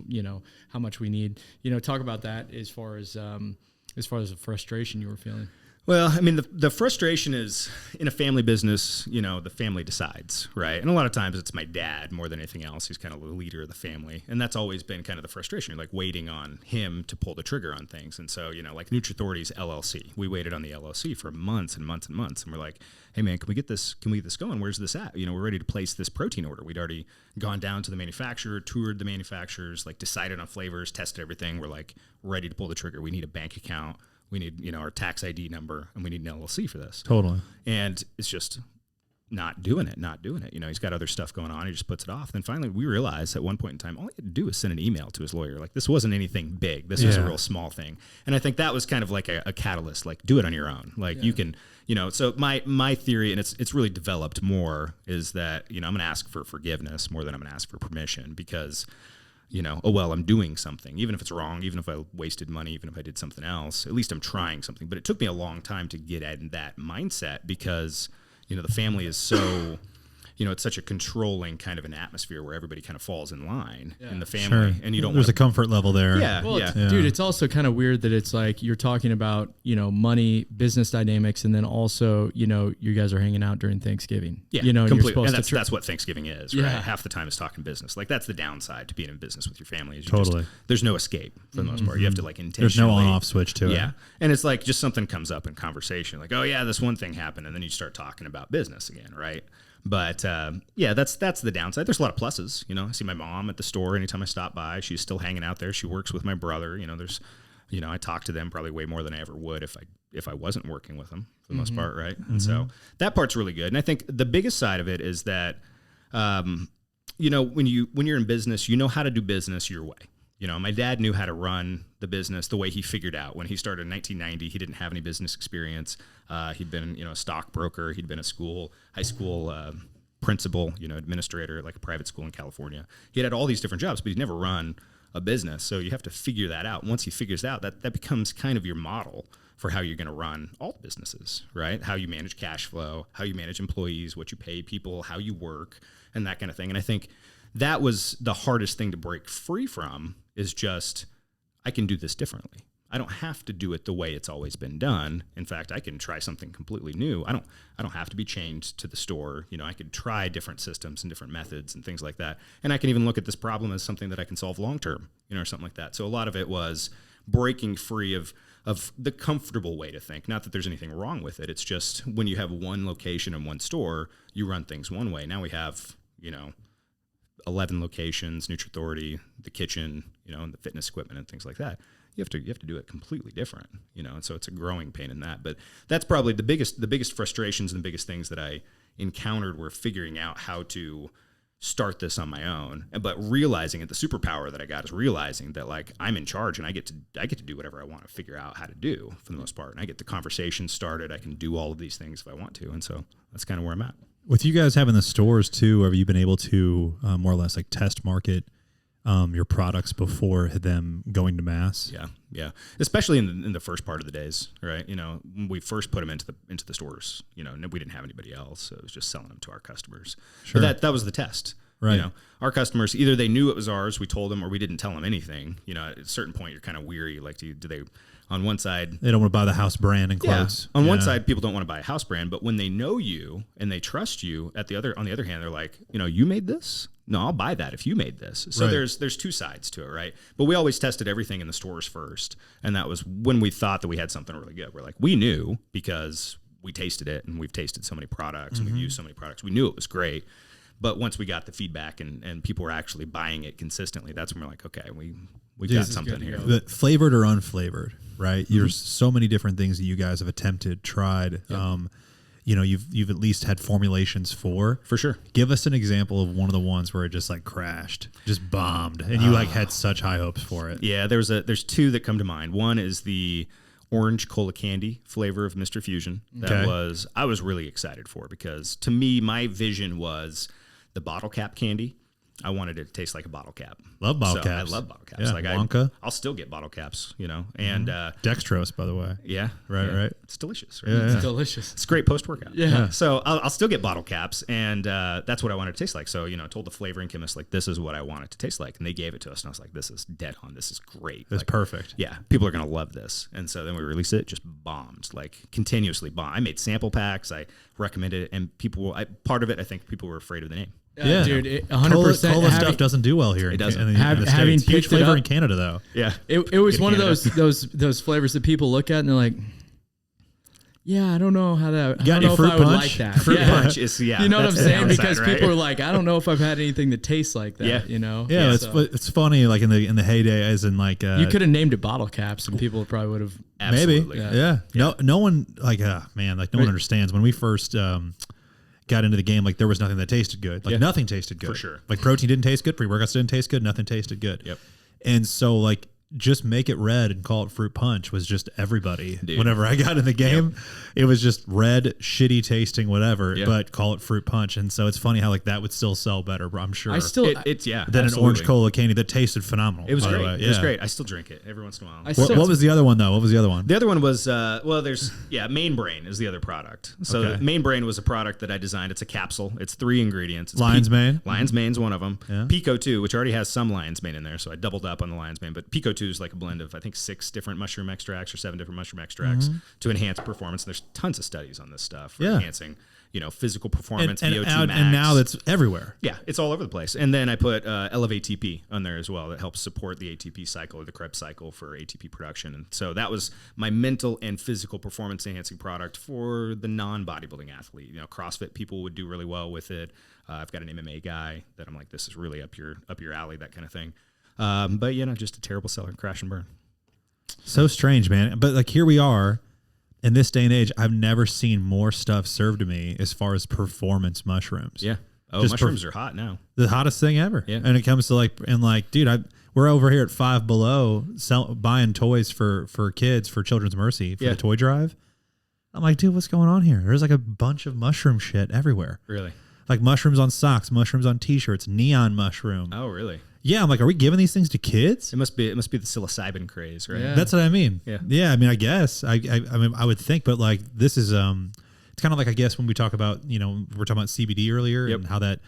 how much we need, talk about that as far as the frustration you were feeling. Well, I mean, the frustration is in a family business, the family decides, right? And a lot of times it's my dad more than anything else. He's kind of the leader of the family. And that's always been kind of the frustration. You're like waiting on him to pull the trigger on things. And so, like Nutrithority's LLC, we waited on the LLC for months and months and months. And we're like, hey man, can we get this going? Where's this at? We're ready to place this protein order. We'd already gone down to the manufacturer, toured the manufacturers, like decided on flavors, tested everything. We're like ready to pull the trigger. We need a bank account. We need, our tax ID number, and we need an LLC for this. Totally. And it's just not doing it. He's got other stuff going on. He just puts it off. Then finally we realized at one point in time, all he had to do was send an email to his lawyer. Like this wasn't anything big. This was a real small thing. And I think that was kind of like a catalyst, like do it on your own. Like you can, so my theory, and it's really developed more, is that, I'm going to ask for forgiveness more than I'm going to ask for permission because I'm doing something, even if it's wrong, even if I wasted money, even if I did something else, at least I'm trying something. But it took me a long time to get in that mindset because, the family is so, it's such a controlling kind of an atmosphere where everybody kind of falls in line in the family, Sure. and you don't. There's a comfort level there. Yeah, Well, yeah. dude, it's also kind of weird that it's like you're talking about, money, business dynamics, and then also, you guys are hanging out during Thanksgiving. Yeah, and you're completely. supposed And to that's what Thanksgiving is, right? Yeah. Half the time is talking business. Like that's the downside to being in business with your family. Is Totally. there's no escape for the most part. You have to like There's intentionally. no on-off switch to it. Yeah, and it's like just something comes up in conversation, like, oh yeah, this one thing happened, and then you start talking about business again, right? But that's the downside. There's a lot of pluses. I see my mom at the store anytime I stop by. She's still hanging out there. She works with my brother. I talk to them probably way more than I ever would if I wasn't working with them for the most part, right? And so that part's really good. And I think the biggest side of it is that, when you're in business, you know how to do business your way. My dad knew how to run the business the way he figured out. When he started in 1990, he didn't have any business experience. He'd been, a stockbroker. He'd been a high school principal, administrator, like a private school in California. He had all these different jobs, but he'd never run a business. So you have to figure that out. Once he figures out that becomes kind of your model for how you're going to run all businesses, right? How you manage cash flow, how you manage employees, what you pay people, how you work, and that kind of thing. And I think that was the hardest thing to break free from, is just, I can do this differently. I don't have to do it the way it's always been done. In fact, I can try something completely new. I don't have to be chained to the store. I could try different systems and different methods and things like that. And I can even look at this problem as something that I can solve long-term, or something like that. So a lot of it was breaking free of the comfortable way to think. Not that there's anything wrong with it. It's just when you have one location and one store, you run things one way. Now we have, 11 locations, Nutrithority, the kitchen, and the fitness equipment and things like that. You have to do it completely different, and so it's a growing pain in that. But that's probably the biggest frustrations and the biggest things that I encountered were figuring out how to start this on my own. But realizing it, the superpower that I got is realizing that like I'm in charge and I get to do whatever I want to figure out how to do for the most part. And I get the conversation started. I can do all of these things if I want to. And so that's kind of where I'm at. With you guys having the stores too, have you been able to more or less like test market your products before them going to mass? Yeah. Especially in the first part of the days, right? When we first put them into the stores, we didn't have anybody else, so it was just selling them to our customers. Sure. But that was the test. Right. Our customers, either they knew it was ours, we told them, or we didn't tell them anything. At a certain point, you're kind of weary. Like, do they? On one side, they don't want to buy the house brand and clothes. On one side, people don't want to buy a house brand, but when they know you and they trust you, on the other hand, they're like, you made this? No, I'll buy that if you made this. So there's two sides to it, right? But we always tested everything in the stores first, and that was when we thought that we had something really good. We're like, we knew because we tasted it, and we've tasted so many products, and we've used so many products. We knew it was great. But once we got the feedback and people were actually buying it consistently, that's when we're like, okay, we got something here. Flavored or unflavored, right? There's so many different things that you guys have attempted, tried. Yep. You've at least had formulations for sure. Give us an example of one of the ones where it just like crashed, just bombed, and you had such high hopes for it. Yeah, there's two that come to mind. One is the orange cola candy flavor of Mr. Fusion. I was really excited for, because to me, my vision was the bottle cap candy. I wanted it to taste like a bottle cap. Love bottle caps. I love bottle caps. Yeah, like Wonka. I'll still get bottle caps, and dextrose, by the way. Yeah, right. It's delicious. Right? It's delicious. It's great post workout. Yeah. So I'll still get bottle caps, and that's what I wanted to taste like. So I told the flavoring chemist, like, this is what I want it to taste like, and they gave it to us, and I was like, this is dead on. This is great. It's perfect. Yeah, people are gonna love this. And so then we released it, just bombed, like continuously bombed. I made sample packs. I recommended it, and part of it, I think people were afraid of the name. Dude, 100%. Cola stuff doesn't do well here. It doesn't. Having huge picked flavor it up, in Canada, though. Yeah, it was one of those flavors that people look at and they're like, yeah, I don't know how that. I don't know if I would like that. Fruit punch is you know what I'm saying? Because right? people are like, I don't know if I've had anything that tastes like that. Yeah. It's funny. Like in the heyday, as in like you could have named it bottle caps, and people probably would have. Absolutely. Maybe. Yeah. No one no one understands when we first. Got into the game, like there was nothing that tasted good. Like nothing tasted good. For sure. Like protein didn't taste good, pre-workouts didn't taste good, nothing tasted good. Yep. And so like just make it red and call it fruit punch was just everybody. Dude. Whenever I got in the game, it was just red, shitty tasting, whatever, Yep. but call it fruit punch. And so it's funny how like that would still sell better, I'm sure. I still, It's than absolutely. an orange cola candy that tasted phenomenal. It was by the great. way. It was Yeah. great. I still drink it every once in a while. What was the other one though? What was the other one? The other one was Main Brain is the other product. So Okay. Main Brain was a product that I designed. It's a capsule. It's 3 ingredients. It's Lion's mane? Lion's Mane's one of them. Yeah. Pico 2, which already has some lion's mane in there, so I doubled up on the lion's mane. But Pico 2 is like a blend of I think 6 different mushroom extracts or 7 different mushroom extracts to enhance performance. There's tons of studies on this stuff for Yeah. enhancing physical performance, VO2 max. And now that's everywhere. Yeah, it's all over the place. And then I put Elevate ATP on there as well. That helps support the ATP cycle or the Krebs cycle for ATP production. And so that was my mental and physical performance enhancing product for the non-bodybuilding athlete. CrossFit people would do really well with it. I've got an MMA guy that I'm like, this is really up your alley, that kind of thing. But just a terrible seller, crash and burn. So strange, man. But like here we are. In this day and age, I've never seen more stuff served to me as far as performance mushrooms. Yeah. Oh, Just mushrooms are hot now. The hottest thing ever. Yeah. And it comes to dude, we're over here at Five Below buying toys for kids for Children's Mercy for the toy drive. I'm like, dude, what's going on here? There's like a bunch of mushroom shit everywhere. Really? Like mushrooms on socks, mushrooms on t-shirts, neon mushroom. Oh, really? Yeah, I'm like, are we giving these things to kids? It must be the psilocybin craze, right? Yeah. That's what I mean. Yeah. I mean, I guess. I mean, I would think, but like this is it's kind of like I guess when we talk about we're talking about CBD earlier and how that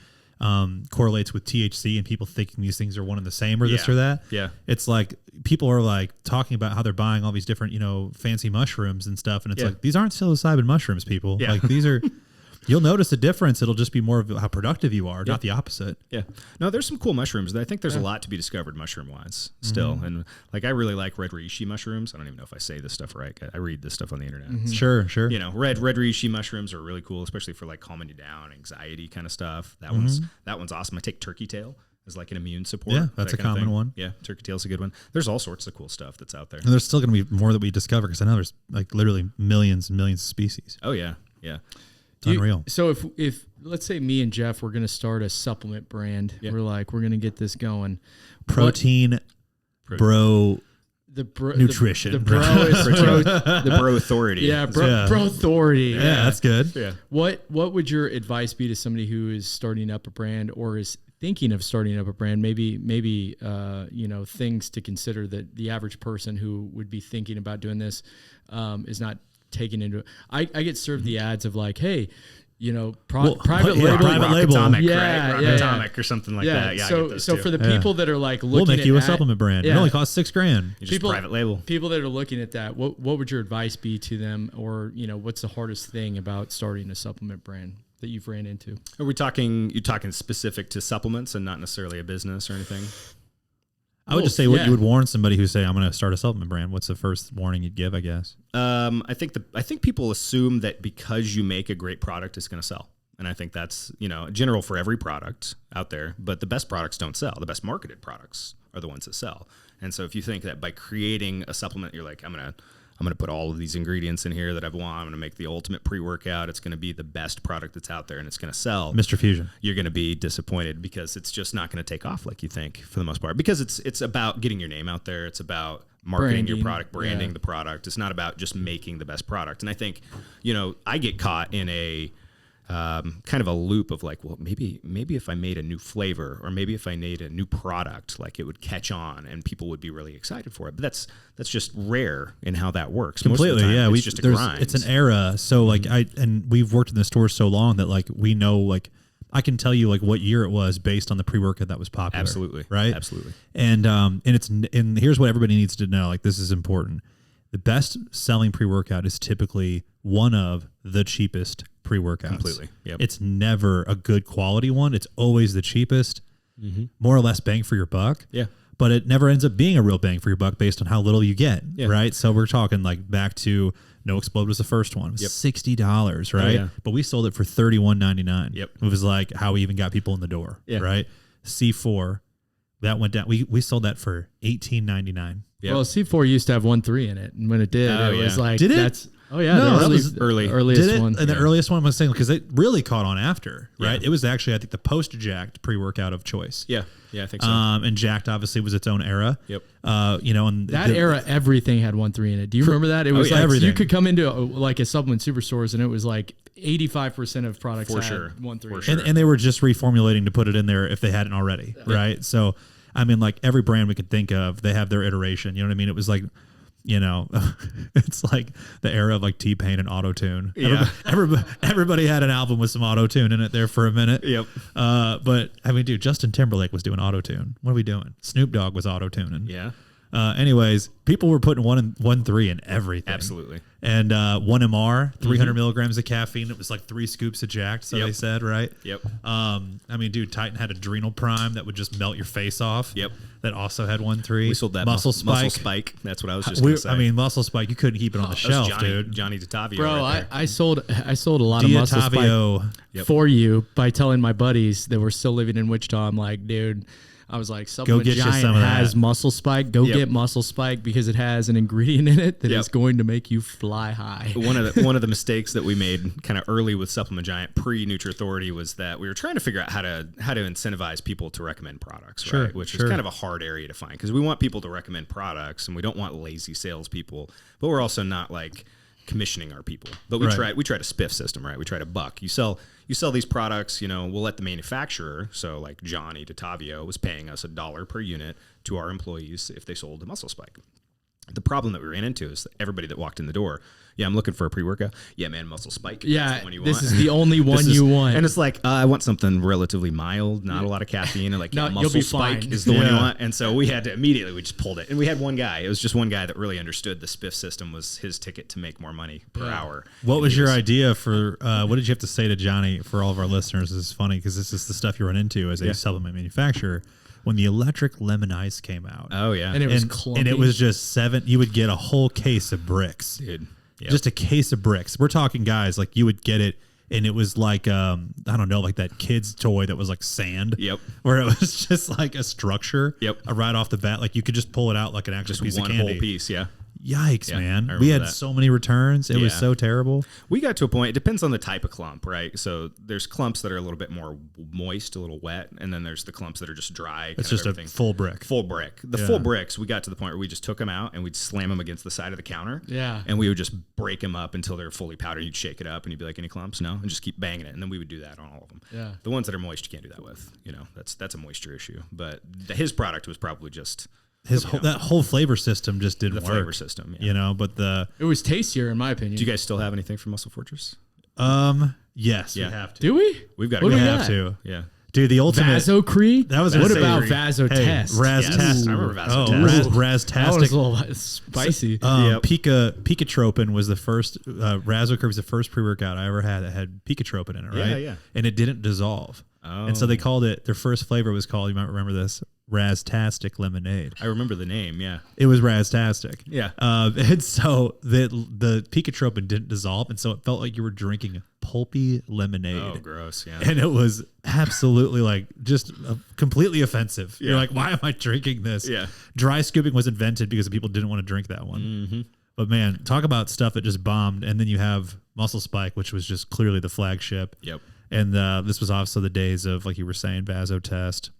correlates with THC and people thinking these things are one and the same or this or that. Yeah. It's like people are like talking about how they're buying all these different fancy mushrooms and stuff, and it's like these aren't psilocybin mushrooms, people. Yeah. Like these are. You'll notice a difference. It'll just be more of how productive you are, not the opposite. Yeah. No, there's some cool mushrooms. I think there's a lot to be discovered mushroom-wise still. And like I really like red reishi mushrooms. I don't even know if I say this stuff right. I read this stuff on the internet. Sure. Red reishi mushrooms are really cool, especially for like calming you down, anxiety kind of stuff. That one's awesome. I take turkey tail as like an immune support. Yeah, that's a common one. Yeah, turkey tail's a good one. There's all sorts of cool stuff that's out there. And there's still going to be more that we discover because I know there's like literally millions and millions of species. Oh yeah. Yeah. Unreal. So if let's say me and Jeff were going to start a supplement brand, we're going to get this going. Protein, bro, nutrition. The bro is The Bro Authority. Yeah, bro authority. Yeah, that's good. Yeah. What would your advice be to somebody who is starting up a brand or is thinking of starting up a brand? Maybe things to consider that the average person who would be thinking about doing this is not taken into it. I get served the ads of like, hey, private label, Atomic, yeah, right? yeah, Atomic or something like that. Yeah, I get those so too. for the people that are like looking We'll make at you a that, supplement brand. It only costs $6,000. You just private label. People that are looking at that, what would your advice be to them, or what's the hardest thing about starting a supplement brand that you've ran into? Are we talking? You talking specific to supplements and not necessarily a business or anything? I would just say what you would warn somebody who say I'm going to start a supplement brand. What's the first warning you'd give? I guess. I think people assume that because you make a great product, it's going to sell. And I think that's, general for every product out there, but the best products don't sell. The best marketed products are the ones that sell. And so if you think that by creating a supplement, you're like, I'm going to put all of these ingredients in here that I want. I'm going to make the ultimate pre-workout. It's going to be the best product that's out there and it's going to sell. Mr. Fusion. You're going to be disappointed because it's just not going to take off like you think for the most part, because it's about getting your name out there. It's about marketing your product, branding the product. It's not about just making the best product. And I think, I get caught in a kind of a loop of like, well, maybe if I made a new flavor or maybe if I made a new product, like it would catch on and people would be really excited for it. But that's just rare in how that works. Completely. Most of the time, Yeah. it's just a grind. It's an era. So like and we've worked in the store so long that like, we know, like I can tell you like what year it was based on the pre-workout that was popular. Absolutely. Right. Absolutely. And here's what everybody needs to know. Like, this is important. The best selling pre-workout is typically one of the cheapest pre-workouts. Completely. Yep. It's never a good quality one. It's always the cheapest, more or less bang for your buck. Yeah. But it never ends up being a real bang for your buck based on how little you get. Yeah. Right. So we're talking like back to No Explode was the first one. It was $60, right? yeah. But we sold it for $31.99. Yep. It was like how we even got people in the door. Yeah. Right. C4, that went down. We sold that for $18.99. Yep. Well, C4 used to have 1.3 in it, and when it did, Oh, it was yeah. like, Did it? that's Oh yeah, No, that the was earliest Did it? one. And the earliest one was saying because it really caught on after, right? Yeah. It was actually I think the post-Jacked pre-workout of choice. Yeah, I think so. And Jacked obviously was its own era. Yep. And That era, everything had 1.3 in it. Do you remember that? It was like everything. you could come into a supplement superstores and it was like 85% of products For had sure. 1.3. For sure. And they were just reformulating to put it in there if they hadn't already, right? So, I mean, like every brand we could think of, they have their iteration. You know what I mean? It was like, it's like the era of like T-Pain and auto-tune. Yeah. Everybody had an album with some auto-tune in it there for a minute. Yep. But I mean, dude, Justin Timberlake was doing auto-tune. What are we doing? Snoop Dogg was auto-tuning. Yeah. Anyways, people were putting 1.3 in everything. Absolutely. And 1MR, 300 milligrams of caffeine. It was like 3 scoops of Jacked, so Yep. they said, right? Yep. I mean, dude, Titan had Adrenal Prime that would just melt your face off. Yep. That also had 1.3. We sold that Muscle Spike. Muscle Spike. That's what I was just going to say. I mean, Muscle Spike, you couldn't keep it on the That was shelf, dude. Johnny DeTavio. Bro, right there. I sold a lot of muscle spike Diatavio. for you by telling my buddies that were still living in Wichita. I'm like, dude, I was like, Supplement get you Giant some of has that. Muscle Spike. Go Yep. get Muscle Spike because it has an ingredient in it that Yep. is going to make you fly high. One of the mistakes that we made kind of early with Supplement Giant pre Nutrithority was that we were trying to figure out how to incentivize people to recommend products, Sure, right? Which sure. is kind of a hard area to find because we want people to recommend products and we don't want lazy salespeople, but we're also not like commissioning our people. But we Right. try to spiff system, right? We try to buck. You sell these products, we'll let the manufacturer, so like Johnny DeTavio was paying us $1 per unit to our employees if they sold a Muscle Spike. The problem that we ran into is that everybody that walked in the door, yeah, I'm looking for a pre-workout. Yeah, man, Muscle Spike. That's Yeah, the one you this want. is the only one you want. And it's like, I want something relatively mild, not a lot of caffeine. And like, No, yeah, you'll Muscle be Spike fine. is the one you Yeah. want. And so we had to we just pulled it. And we had one guy. It was just one guy that really understood the spiff system was his ticket to make more money per hour. What And was he your idea for, what did you have to say to Johnny for all of our listeners? This is funny because this is the stuff you run into as a supplement manufacturer. When the electric lemon ice came out. Oh, yeah. And it was clumpy. And it was just you would get a whole case of bricks. Dude. Yep. Just a case of bricks. We're talking guys, like you would get it and it was like I don't know, like that kid's toy that was like sand. Yep. Where it was just like a structure. Yep. Right off the bat. Like you could just pull it out like an actual just piece one of candy. whole piece, yeah. Yikes, Yeah, I man. remember We had that. so many returns. It was Yeah. so terrible. We got to a point, it depends on the type of clump, right? So there's clumps that are a little bit more moist, a little wet, and then there's the clumps that are just dry. It's just a full brick. Full brick. The full bricks, we got to the point where we just took them out and we'd slam them against the side of the counter. Yeah. And we would just break them up until they're fully powdered. You'd shake it up and you'd be like, any clumps? No. And just keep banging it. And then we would do that on all of them. Yeah. The ones that are moist, you can't do that with. That's a moisture issue. But his product was probably just That whole flavor system just didn't the work. flavor system. Yeah. But It was tastier in my opinion. Do you guys still have anything from Muscle Fortress? yes, Yeah. we have to. Do we? We've got What to do We we have got? to. Yeah. Dude, the ultimate. Vasocrete? That was what gonna say- about Hey, Vasotest? Raztastic. Yes, I remember Vasotest. Oh, That was Raztastic. a little spicy. Yep. Picatropin was the first. Razocurve was the first pre-workout I ever had that had Picatropin in it, right? Yeah, yeah. And it didn't dissolve. And so they called it. Their first flavor was called. You might remember this. Raztastic lemonade. I remember the name. Yeah. It was Raztastic. Yeah. And so the Picatropin didn't dissolve, and so it felt like you were drinking pulpy lemonade. Oh, gross. Yeah. And it was absolutely like just completely offensive. You're Yeah. like, why am I drinking this? Yeah. Dry scooping was invented because people didn't want to drink that one. Mm-hmm. But man, talk about stuff that just bombed. And then you have Muscle Spike, which was just clearly the flagship. Yep. And this was also the days of, like you were saying, Vasotest,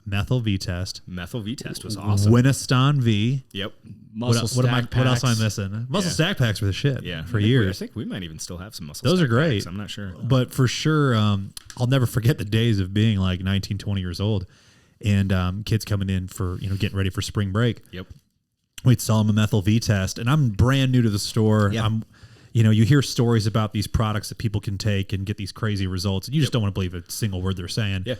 Methyl V Test, Methyl V test was awesome. Winiston V. Yep. Muscle what stack else am I packs. missing? Muscle Yeah. stack packs were the shit Yeah. for I years. think we might even still have some muscle. Those are stack great. packs. I'm not sure. But for sure, I'll never forget the days of being like 19, 20 years old and kids coming in for, getting ready for spring break. Yep. We'd sell them a Methyl V test, and I'm brand new to the store. Yeah. You hear stories about these products that people can take and get these crazy results, and you just don't want to believe a single word they're saying. Yeah.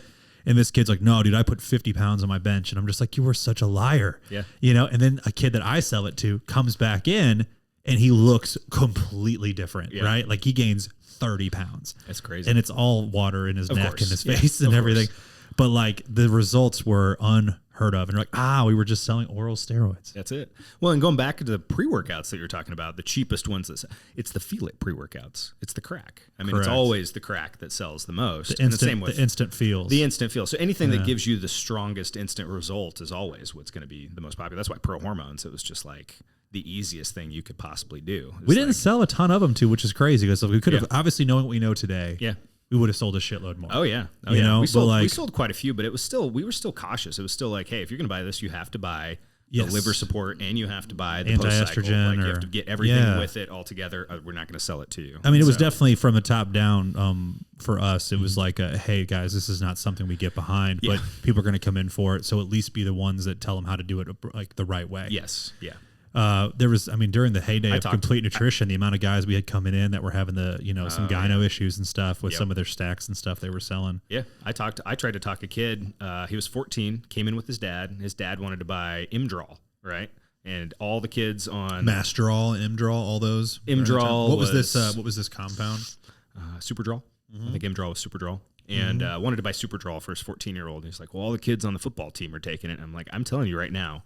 And this kid's like, no, dude, I put 50 pounds on my bench. And I'm just like, you were such a liar. Yeah. And then a kid that I sell it to comes back in and he looks completely different, Yeah. right? Like he gains 30 pounds. That's crazy. And it's all water in his Of neck course. and his Yeah, face and of everything. course. But like the results were unheard of. And you're like, we were just selling oral steroids. That's it. Well, and going back to the pre-workouts that you're talking about, the cheapest ones, it's the Feel It pre-workouts. It's the crack. I mean, Correct. it's always the crack that sells the most. The And the same with the instant feels. the instant feel. So anything that gives you the strongest instant result is always what's going to be the most popular. That's why pro hormones, it was just like the easiest thing you could possibly do. We didn't sell a ton of them too, which is crazy because we could have obviously, knowing what we know today. Yeah. We would have sold a shitload more. Oh yeah. You know, we sold quite a few, but we were still cautious. It was still like, hey, if you're going to buy this, you have to buy the liver support and you have to buy the anti-estrogen. Like you have to get everything with it all together. We're not going to sell it to you. I mean, it was definitely from the top down for us. It was like, hey guys, this is not something we get behind, but people are going to come in for it. So at least be the ones that tell them how to do it like the right way. Yes. Yeah. There was, I mean, during the heyday of complete nutrition, the amount of guys we had coming in that were having the, some gyno issues and stuff with some of their stacks and stuff they were selling. Yeah. I tried to talk a kid. He was 14, came in with his dad. His dad wanted to buy Imdrol, right? And all the kids on Masterol, Imdrol, all those. Imdrol. What was this compound? Superdrol. I think Imdrol was Superdrol. And wanted to buy Superdrol for his 14-year-old. And he's like, well, all the kids on the football team are taking it. And I'm like, I'm telling you right now,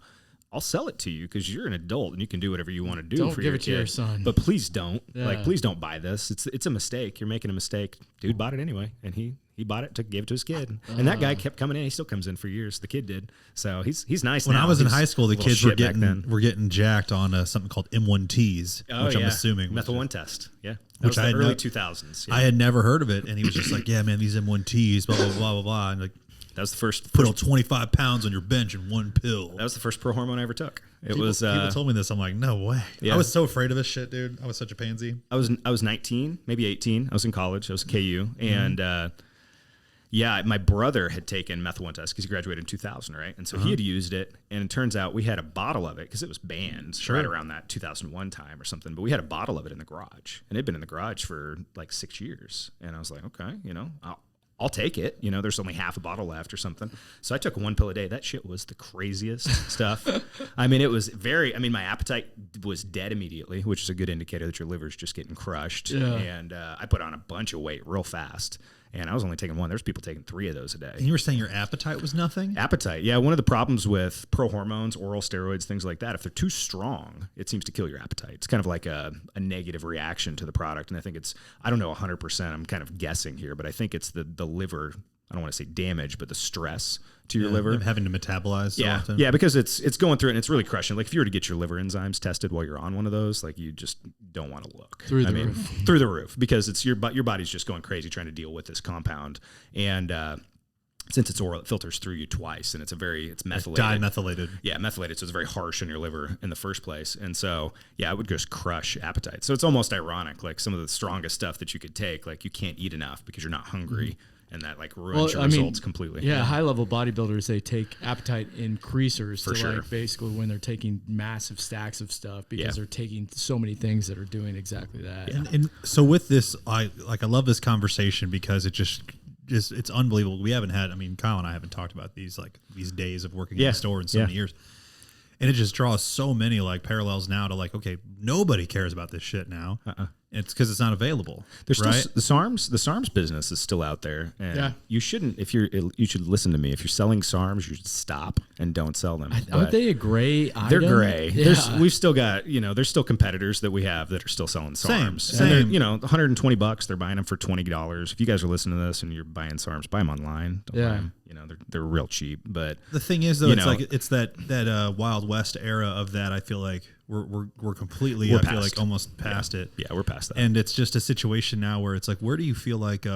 I'll sell it to you because you're an adult and you can do whatever you want to do for your kid. Don't give it to your son. But please don't. Yeah. Like, please don't buy this. It's a mistake. You're making a mistake. Dude bought it anyway, and he bought it, gave it to his kid. And that guy kept coming in. He still comes in for years. The kid did. So he's nice. When now. I was in high school, the kids were getting jacked on something called M1Ts, which I'm assuming methyl 1 test. Yeah. Which I early 2000s. Yeah. I had never heard of it, and he was just like, "Yeah, man, these M1Ts, blah blah blah blah blah." And like, that was the first. Put on 25 pounds on your bench in one pill. That was the first pro hormone I ever took. People told me this. I'm like, no way. Yeah. I was so afraid of this shit, dude. I was such a pansy. I was 19, maybe 18. I was in college. I was KU, and my brother had taken methyl 1 test because he graduated in 2000, right? And so he had used it, and it turns out we had a bottle of it because it was banned right around that 2001 time or something. But we had a bottle of it in the garage, and it had been in the garage for like 6 years. And I was like, okay, I'll take it. There's only half a bottle left or something. So I took 1 pill a day. That shit was the craziest stuff. I mean, it was my appetite was dead immediately, which is a good indicator that your liver's just getting crushed. Yeah. And I put on a bunch of weight real fast. And I was only taking 1. There's people taking 3 of those a day. And you were saying your appetite was nothing? Appetite, yeah. One of the problems with pro hormones, oral steroids, things like that, if they're too strong, it seems to kill your appetite. It's kind of like a negative reaction to the product. And I think I don't know 100%, I'm kind of guessing here, but I think it's the liver, I don't want to say damage, but the stress to your liver. Having to metabolize so often. Yeah, because it's going through it and it's really crushing. Like if you were to get your liver enzymes tested while you're on one of those, like you just don't want to look. Through the roof. Because it's your body's just going crazy trying to deal with this compound. And since it's oral, it filters through you twice, and it's methylated. Dimethylated. Yeah, methylated, so it's very harsh on your liver in the first place. And so, it would just crush appetite. So it's almost ironic, like some of the strongest stuff that you could take, like you can't eat enough because you're not hungry. And that like ruins your results completely. Yeah, high level bodybuilders, they take appetite increasers for sure. Like basically when they're taking massive stacks of stuff because they're taking so many things that are doing exactly that. Yeah. And so with this, I love this conversation because it just it's unbelievable. We haven't had, Kyle and I haven't talked about these days of working in the store in so many years. And it just draws so many like parallels now to like, okay, nobody cares about this shit now. It's because it's not available. There's still the SARMs business is still out there, and you shouldn't. You should listen to me. If you're selling SARMs, you should stop and don't sell them. Aren't they a gray item? They're gray. Yeah. We've still got there's still competitors that we have that are still selling SARMs. Same. And they're, $120. They're buying them for $20. If you guys are listening to this and you're buying SARMs, buy them online. Don't buy them. They're real cheap. But the thing is, though, it's that Wild West era of that. I feel like we're completely almost past it. Yeah, we're past that. And it's just a situation now where it's like, where do you feel like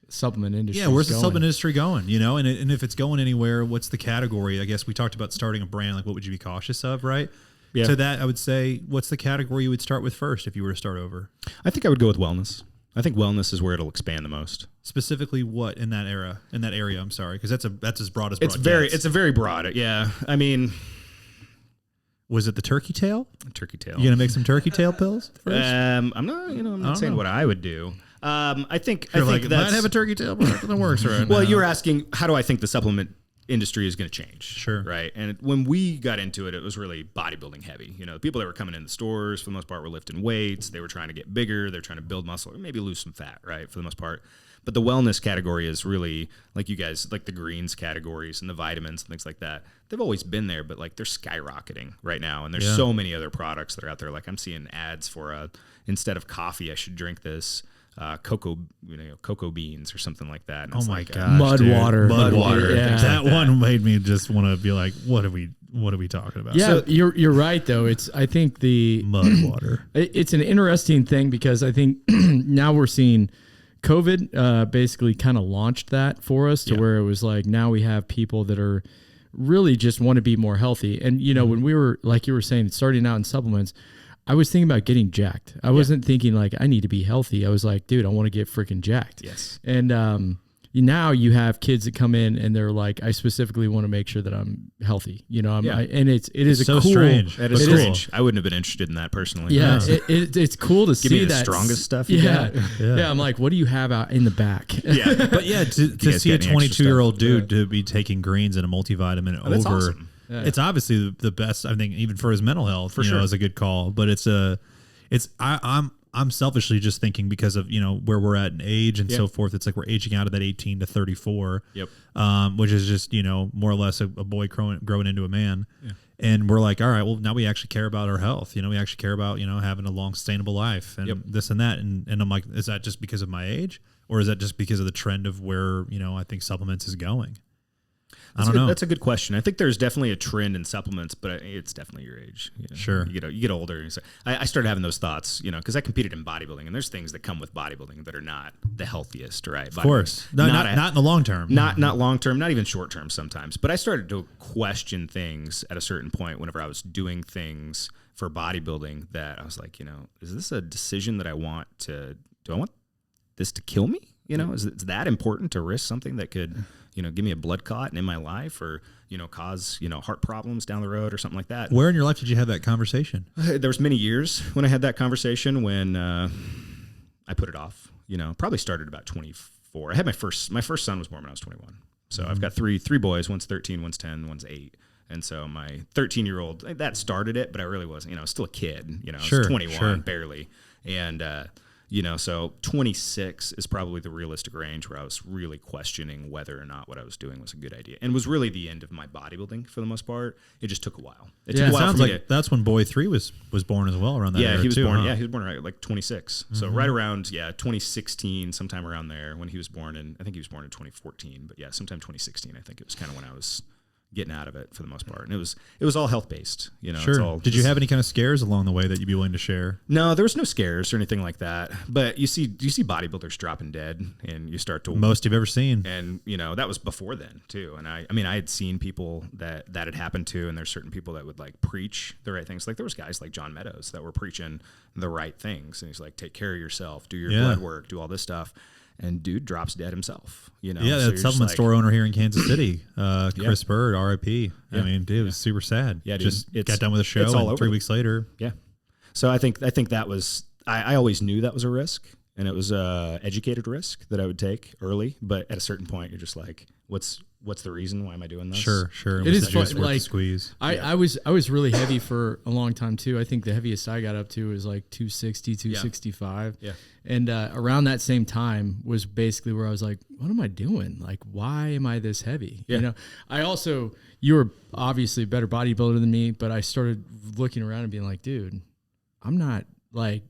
supplement industry? Yeah, where's the supplement industry going? And if it's going anywhere, what's the category? I guess we talked about starting a brand. Like, what would you be cautious of, right? Yeah. To that, I would say, what's the category you would start with first if you were to start over? I think I would go with wellness. I think wellness is where it'll expand the most. Specifically, what in that area? I'm sorry, because that's as broad as it's a very broad. Yeah, was it the turkey tail? Turkey tail. You gonna make some turkey tail pills first? I'm not saying what I would do. I think might have a turkey tail product that works right now. Well, you were asking how do I think the supplement industry is going to change? Sure. Right. And when we got into it, it was really bodybuilding heavy. The people that were coming in the stores for the most part were lifting weights. They were trying to get bigger. They're trying to build muscle or maybe lose some fat, right? For the most part. But the wellness category is really like you guys, like the greens categories and the vitamins and things like that. They've always been there, but like they're skyrocketing right now. And there's so many other products that are out there. Like I'm seeing ads for instead of coffee, I should drink this cocoa beans or something like that. And oh my like, gosh, mud water. Yeah. That one made me just want to be like, what are we talking about? Yeah, so, you're right though. I think the mud water. It's an interesting thing because I think now we're seeing COVID basically kind of launched that for us to where it was like now we have people that are really just want to be more healthy. And when we were, like you were saying, starting out in supplements, I was thinking about getting jacked. I wasn't thinking like I need to be healthy. I was like, dude, I want to get freaking jacked. Yes. And now you have kids that come in and they're like, I specifically want to make sure that I'm healthy. And it is so a cool, strange. That is strange. I wouldn't have been interested in that personally. Yeah, it's cool to see me the that strongest stuff. Yeah. I'm like, what do you have out in the back? Yeah, but to see a 22-year-old dude to be taking greens and a multivitamin over. Awesome. Yeah. It's obviously the best. I think even for his mental health, for sure, is a good call. But I'm selfishly just thinking because of where we're at in age and so forth. It's like we're aging out of that 18 to 34. Yep. Which is just more or less a boy growing into a man. Yeah. And we're like, all right, well now we actually care about our health. We actually care about having a long sustainable life and this and that. And I'm like, is that just because of my age, or is that just because of the trend of where I think supplements is going? I don't know. That's a good question. I think there's definitely a trend in supplements, but it's definitely your age. Sure. You get older. And so I started having those thoughts, because I competed in bodybuilding, and there's things that come with bodybuilding that are not the healthiest, right? Of course. Not in the long term. Not long term, not even short term sometimes. But I started to question things at a certain point whenever I was doing things for bodybuilding that I was like, is this a decision that do I want this to kill me? Is it that important to risk something that could give me a blood clot in my life, or cause heart problems down the road or something like that? Where in your life did you have that conversation? There was many years when I had that conversation when I put it off. Probably started about 24. I had my first son was born when I was 21. So I've got three boys. One's 13, one's 10, one's 8. And so my 13-year-old, that started it, but I really wasn't. I was still a kid. I was 21 barely, and. So 26 is probably the realistic range where I was really questioning whether or not what I was doing was a good idea, and was really the end of my bodybuilding for the most part. It just took a while. It sounds like that's when boy 3 was born as well, around that era he was too, born. huh? Yeah, he was born right like 26. Mm-hmm. So right around 2016, sometime around there when he was born, and I think he was born in 2014. But yeah, sometime 2016, I think it was kind of when I was getting out of it for the most part, and it was all health based. Sure. Did you have any kind of scares along the way that you'd be willing to share? No, there was no scares or anything like that. But you see bodybuilders dropping dead, and you start to most you've ever seen, and that was before then too. And I had seen people that had happened to, and there's certain people that would like preach the right things. Like there was guys like John Meadows that were preaching the right things, and he's like, take care of yourself, do your blood work, do all this stuff. And dude drops dead himself, Yeah, so that supplement store owner here in Kansas City, Chris Bird, R.I.P. I mean, dude, it was super sad. Yeah, dude, just got done with a show, and 3 weeks later. Yeah. So I think that was, I always knew that was a risk, and it was a educated risk that I would take early. But at a certain point, you're just like, what's the reason? Why am I doing this? Sure. It is fun, worth the squeeze. I was really heavy for a long time too. I think the heaviest I got up to was like 260, 265. Yeah. And around that same time was basically where I was like, what am I doing? Like, why am I this heavy? Yeah. You were obviously a better bodybuilder than me, but I started looking around and being like, dude, I'm not like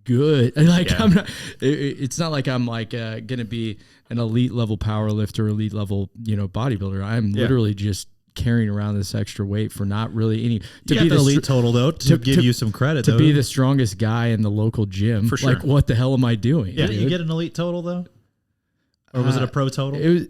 good. I'm not, it's not like I'm like going to be an elite level power lifter, elite level, bodybuilder. I'm literally just carrying around this extra weight for not really any to be the elite total though, to give you some credit to be the strongest guy in the local gym. For sure. Like, what the hell am I doing? Yeah, did you get an elite total though? Or was it a pro total? It was,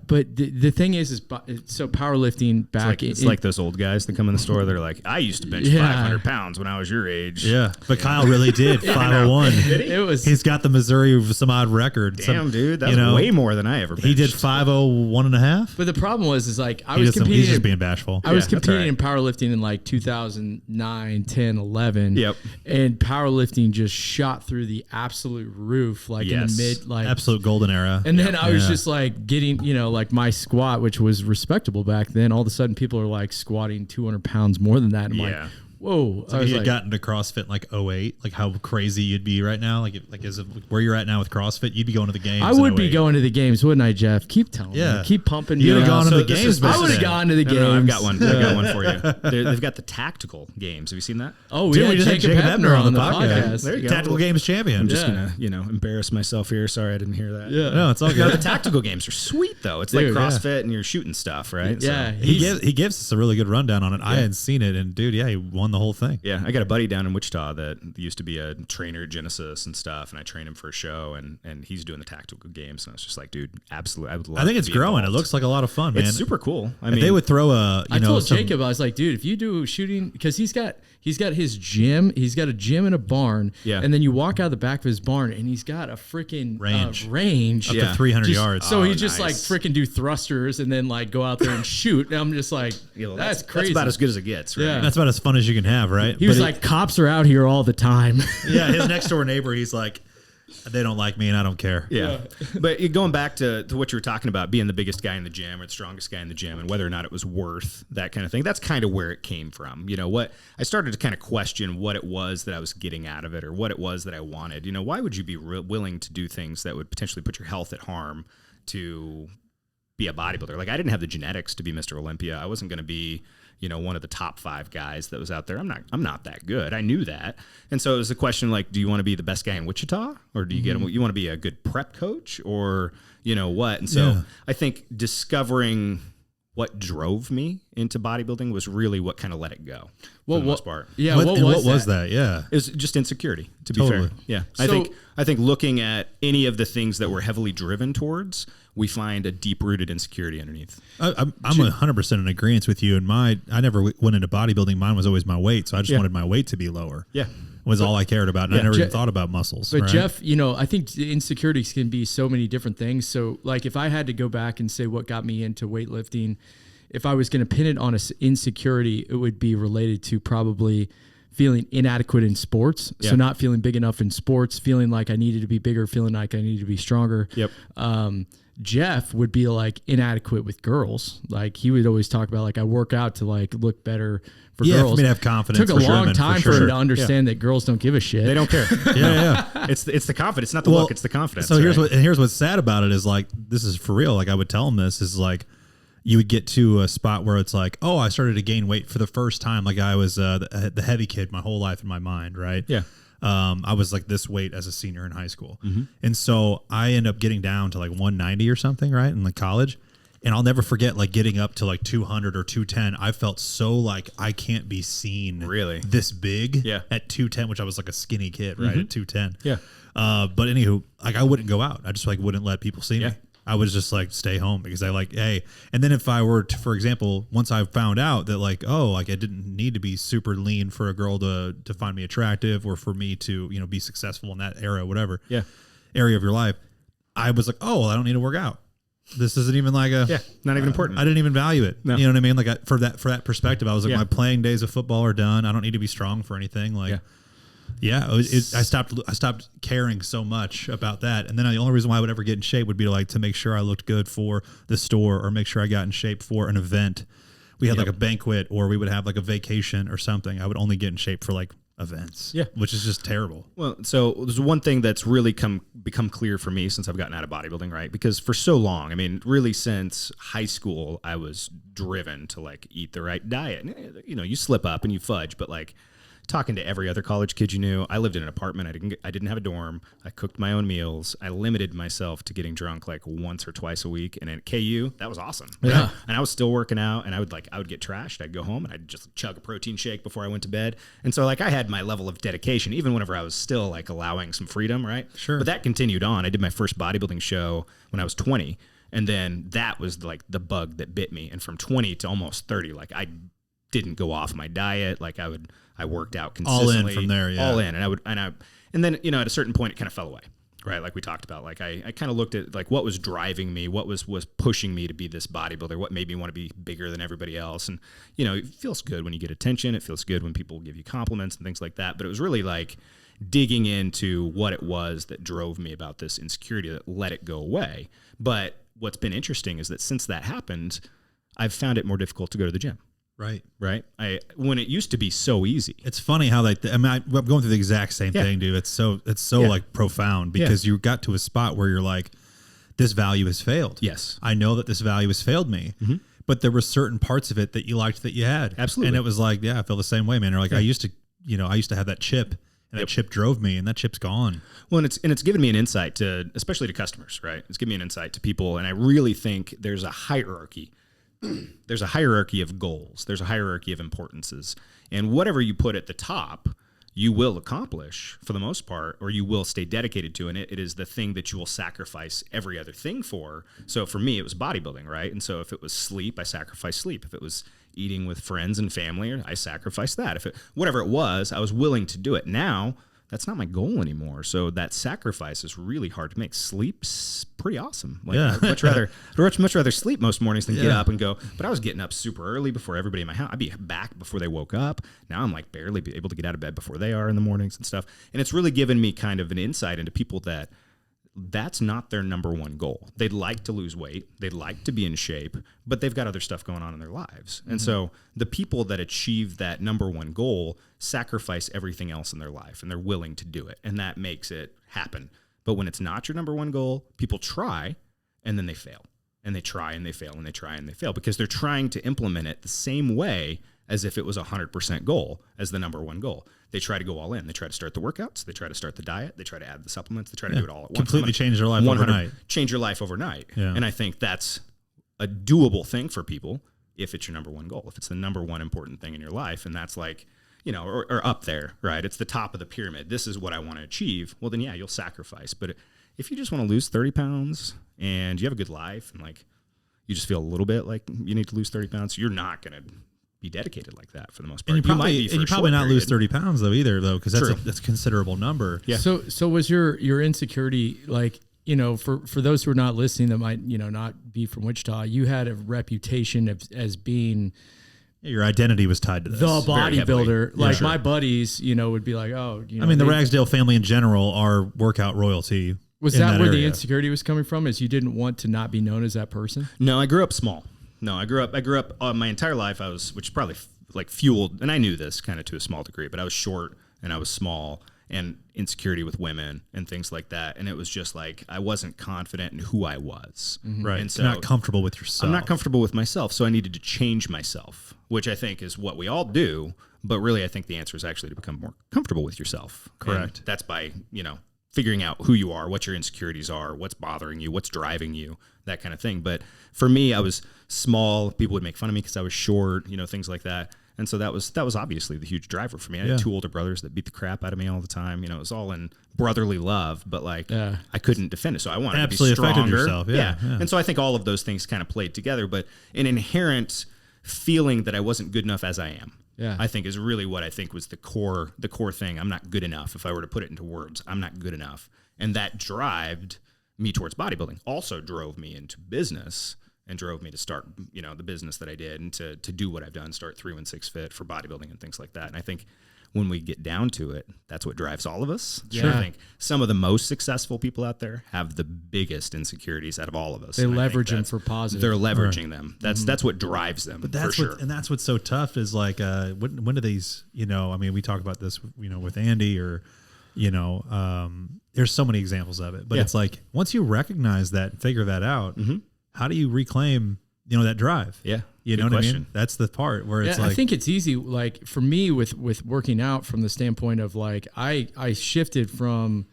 but the thing is so powerlifting back. It's like those old guys that come in the store. They're like, I used to bench 500 pounds when I was your age. Yeah, but Kyle really did 501. He's got the Missouri some odd record. Damn, dude, that's way more than I ever benched. He did 501 and a half. But the problem was like I was competing. He's just being bashful. I was competing in powerlifting in like 2009, 10, 11. Yep. And powerlifting just shot through the absolute roof, like in the mid, like absolute golden era. And then I was just like getting, like my squat, which was respectable back then. All of a sudden, people are like squatting 200 pounds more than that. And I'm like, whoa. So if you had gotten to CrossFit in like 08, like how crazy you'd be right now. Like is it where you're at now with CrossFit, you'd be going to the games. I would be going to the games, wouldn't I, Jeff? Keep telling me. Keep pumping. You'd have gone to the games. I would have gone to the games. No, I've got one. I've got one for you. They've got the tactical games. Have you seen that? Oh, we had Jacob Hebner on the podcast. There you go. Tactical games champion. I'm just gonna, embarrass myself here. Sorry, I didn't hear that. Yeah, no, it's all good. The tactical games are sweet though. It's like CrossFit and you're shooting stuff, right? Yeah, so. he gives us a really good rundown on it. I hadn't seen it, and dude, he won the whole thing. Yeah, I got a buddy down in Wichita that used to be a trainer at Genesis and stuff, and I trained him for a show, and he's doing the tactical games, and I was just like, dude, absolutely, I would love. I think it's to be growing. involved. It looks like a lot of fun, man. It's super cool. I mean, they would throw I told Jacob, I was like, dude, if you do shooting, because he's got his gym, he's got a gym in a barn, and then you walk out the back of his barn, and he's got a freaking range up to 300 yards. So he just like freaking do thrusters and then like go out there and shoot. And I'm just like, that's crazy. That's about as good as it gets, right? Yeah. That's about as fun as you can have, right? He was like, cops are out here all the time. Yeah, his next door neighbor, he's like, they don't like me and I don't care. Yeah. But going back to what you were talking about, being the biggest guy in the gym or the strongest guy in the gym and whether or not it was worth that kind of thing, that's kind of where it came from. What I started to kind of question what it was that I was getting out of it or what it was that I wanted. Why would you be willing to do things that would potentially put your health at harm to be a bodybuilder? Like I didn't have the genetics to be Mr. Olympia. I wasn't going to be one of the top 5 guys that was out there. I'm not that good. I knew that. And so it was a question like, do you want to be the best guy in Wichita or do you you want to be a good prep coach or what? And so I think discovering what drove me into bodybuilding was really what kind of let it go for the most part. Yeah. What was that? Yeah. It was just insecurity, to be fair. Yeah. So, I think looking at any of the things that we're heavily driven towards, we find a deep-rooted insecurity underneath. I'm 100% in agreement with you. And I never went into bodybuilding. Mine was always my weight. So I just wanted my weight to be lower. Yeah. Was all I cared about. And I never even thought about muscles. But Jeff, I think insecurities can be so many different things. So like if I had to go back and say what got me into weightlifting, if I was going to pin it on an insecurity, it would be related to probably feeling inadequate in sports. Yeah. So not feeling big enough in sports, feeling like I needed to be bigger, feeling like I needed to be stronger. Yep. Jeff would be like inadequate with girls. Like he would always talk about like I work out to like look better for girls. For me to have confidence. Took a long time for him to understand that girls don't give a shit. They don't care. Yeah. It's the confidence, not the look. It's the confidence. So here's what's sad about it is like this is for real. Like I would tell him this is like you would get to a spot where it's like, oh, I started to gain weight for the first time. Like I was the heavy kid my whole life in my mind, right? Yeah. I was like this weight as a senior in high school. Mm-hmm. And so I end up getting down to like 190 or something, right? In like college. And I'll never forget like getting up to like 200 or 210. I felt so like I can't be seen really this big at 210, which I was like a skinny kid, right? At 210. Yeah. But anywho, like I wouldn't go out. I just like wouldn't let people see me. I was just like stay home because I like, hey, and then if I were to, for example, once I found out that like, oh, like I didn't need to be super lean for a girl to find me attractive or for me to, be successful in that area of your life, I was like, oh, well, I don't need to work out. This isn't even like not even important. I didn't even value it. No. You know what I mean? Like for that perspective, I was like, my playing days of football are done. I don't need to be strong for anything. Like, I stopped caring so much about that. And then the only reason why I would ever get in shape would be to make sure I looked good for the store or make sure I got in shape for an event. We had like a banquet or we would have like a vacation or something. I would only get in shape for like events, which is just terrible. Well, so there's one thing that's really become clear for me since I've gotten out of bodybuilding, right? Because for so long, I mean, really since high school, I was driven to like eat the right diet. You slip up and you fudge, but like talking to every other college kid you knew, I lived in an apartment. I didn't have a dorm. I cooked my own meals. I limited myself to getting drunk like once or twice a week. And at KU, that was awesome. Yeah. Right? And I was still working out, and I would get trashed. I'd go home and I'd just chug a protein shake before I went to bed. And so like I had my level of dedication, even whenever I was still like allowing some freedom, right? Sure. But that continued on. I did my first bodybuilding show when I was 20. And then that was like the bug that bit me. And from 20 to almost 30, like I didn't go off my diet. Like I worked out consistently. All in from there, yeah. All in. And then, at a certain point it kind of fell away, right? Like we talked about, like I kind of looked at like what was driving me, what was pushing me to be this bodybuilder, what made me want to be bigger than everybody else. And, it feels good when you get attention. It feels good when people give you compliments and things like that. But it was really like digging into what it was that drove me about this insecurity that let it go away. But what's been interesting is that since that happened, I've found it more difficult to go to the gym. Right. Right. When it used to be so easy. It's funny how like I'm going through the exact same thing, dude. It's so like profound because you got to a spot where you're like, this value has failed. Yes. I know that this value has failed me. But there were certain parts of it that you liked that you had. Absolutely. And it was like, I feel the same way, man. Or like I used to have that chip, and that chip drove me, and that chip's gone. Well, and it's given me an insight to, especially to customers, right? It's given me an insight to people, and I really think there's a hierarchy. There's a hierarchy of goals. There's a hierarchy of importances, and whatever you put at the top, you will accomplish for the most part, or you will stay dedicated to, and it is the thing that you will sacrifice every other thing for. So for me, it was bodybuilding, right? And so if it was sleep, I sacrificed sleep. If it was eating with friends and family, I sacrificed that. Whatever it was, I was willing to do it. Now, that's not my goal anymore. So that sacrifice is really hard to make. Sleep's pretty awesome. Like, I'd much rather sleep most mornings than get up and go. But I was getting up super early before everybody in my house. I'd be back before they woke up. Now I'm like barely able to get out of bed before they are in the mornings and stuff. And it's really given me kind of an insight into people that's not their number one goal. They'd like to lose weight. They'd like to be in shape, but they've got other stuff going on in their lives. And so the people that achieve that number one goal sacrifice everything else in their life, and they're willing to do it. And that makes it happen. But when it's not your number one goal, people try and then they fail. And they try and they fail and they try and they fail because they're trying to implement it the same way as if it was 100% goal as the number one goal. They try to go all in. They try to start the workouts. They try to start the diet. They try to add the supplements. They try to do it all at once. Completely change their life overnight. Change your life overnight. Yeah. And I think that's a doable thing for people if it's your number one goal, if it's the number one important thing in your life. And that's like, or up there, right? It's the top of the pyramid. This is what I want to achieve. Well, then, you'll sacrifice. But if you just want to lose 30 pounds and you have a good life and like you just feel a little bit like you need to lose 30 pounds, you're not going to be dedicated like that for the most part. And you probably not lose 30 pounds because that's a considerable number. Yeah. So was your insecurity like, for those who are not listening that might, not be from Wichita, you had a reputation as being your identity was tied to this. The bodybuilder. Like my buddies, would be like, oh, the Ragsdale family in general are workout royalty. Was that where the insecurity was coming from? Is you didn't want to not be known as that person? No, I grew up small. No, I grew up my entire life. Which is probably like fueled, and I knew this kind of to a small degree, but I was short and I was small and insecurity with women and things like that. And it was just like, I wasn't confident in who I was. Right. And so you're not comfortable with yourself. I'm not comfortable with myself. So I needed to change myself, which I think is what we all do. But really, I think the answer is actually to become more comfortable with yourself. Correct. And that's by, figuring out who you are, what your insecurities are, what's bothering you, what's driving you, that kind of thing. But for me, I was small. People would make fun of me because I was short, things like that. And so that was obviously the huge driver for me. I had two older brothers that beat the crap out of me all the time. It was all in brotherly love, but I couldn't defend it. So I wanted to be stronger. Affected yourself. Yeah. And so I think all of those things kind of played together, but an inherent feeling that I wasn't good enough as I am. Yeah. I think is really what I think was the core thing. I'm not good enough. If I were to put it into words, I'm not good enough. And that drove me towards bodybuilding. Also drove me into business and drove me to start, the business that I did and to do what I've done, start 316 Fit for bodybuilding and things like that. And I think when we get down to it, that's what drives all of us. Sure. I think some of the most successful people out there have the biggest insecurities out of all of us. They leverage them for positive. They're leveraging them. That's what drives them. But that's that's what's so tough is like when do these we talk about this with Andy or there's so many examples of it. But it's like once you recognize that and figure that out, how do you reclaim that drive? Yeah. You know what I mean? That's the part where it's like, I think it's easy. Like for me with working out from the standpoint of like, I shifted from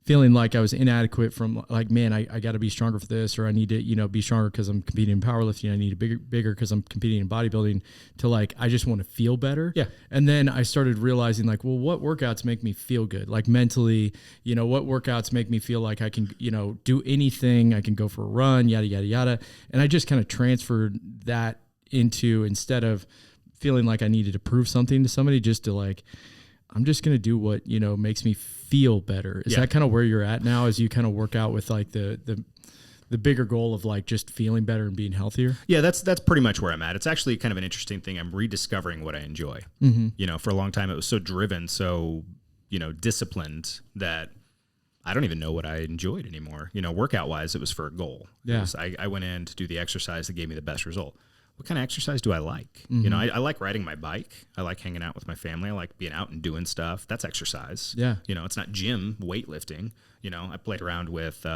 feeling like I was inadequate from like, man, I got to be stronger for this, or I need to, be stronger because I'm competing in powerlifting. I need to be bigger because I'm competing in bodybuilding, to like, I just want to feel better. Yeah. And then I started realizing like, well, what workouts make me feel good? Like mentally, what workouts make me feel like I can, do anything. I can go for a run, yada, yada, yada. And I just kind of transferred that into, instead of feeling like I needed to prove something to somebody, just to like, I'm just going to do what, makes me feel better. Is that kind of where you're at now as you kind of work out with like the bigger goal of like just feeling better and being healthier? Yeah, that's pretty much where I'm at. It's actually kind of an interesting thing. I'm rediscovering what I enjoy. For a long time, it was so driven, so, disciplined that I don't even know what I enjoyed anymore. Workout wise, it was for a goal. Yeah. I went in to do the exercise that gave me the best result. what kind of exercise do I like? You know, I like riding my bike. I like hanging out with my family. I like being out and doing stuff. That's exercise. Yeah. You know, it's not gym weightlifting. You know, I played around with,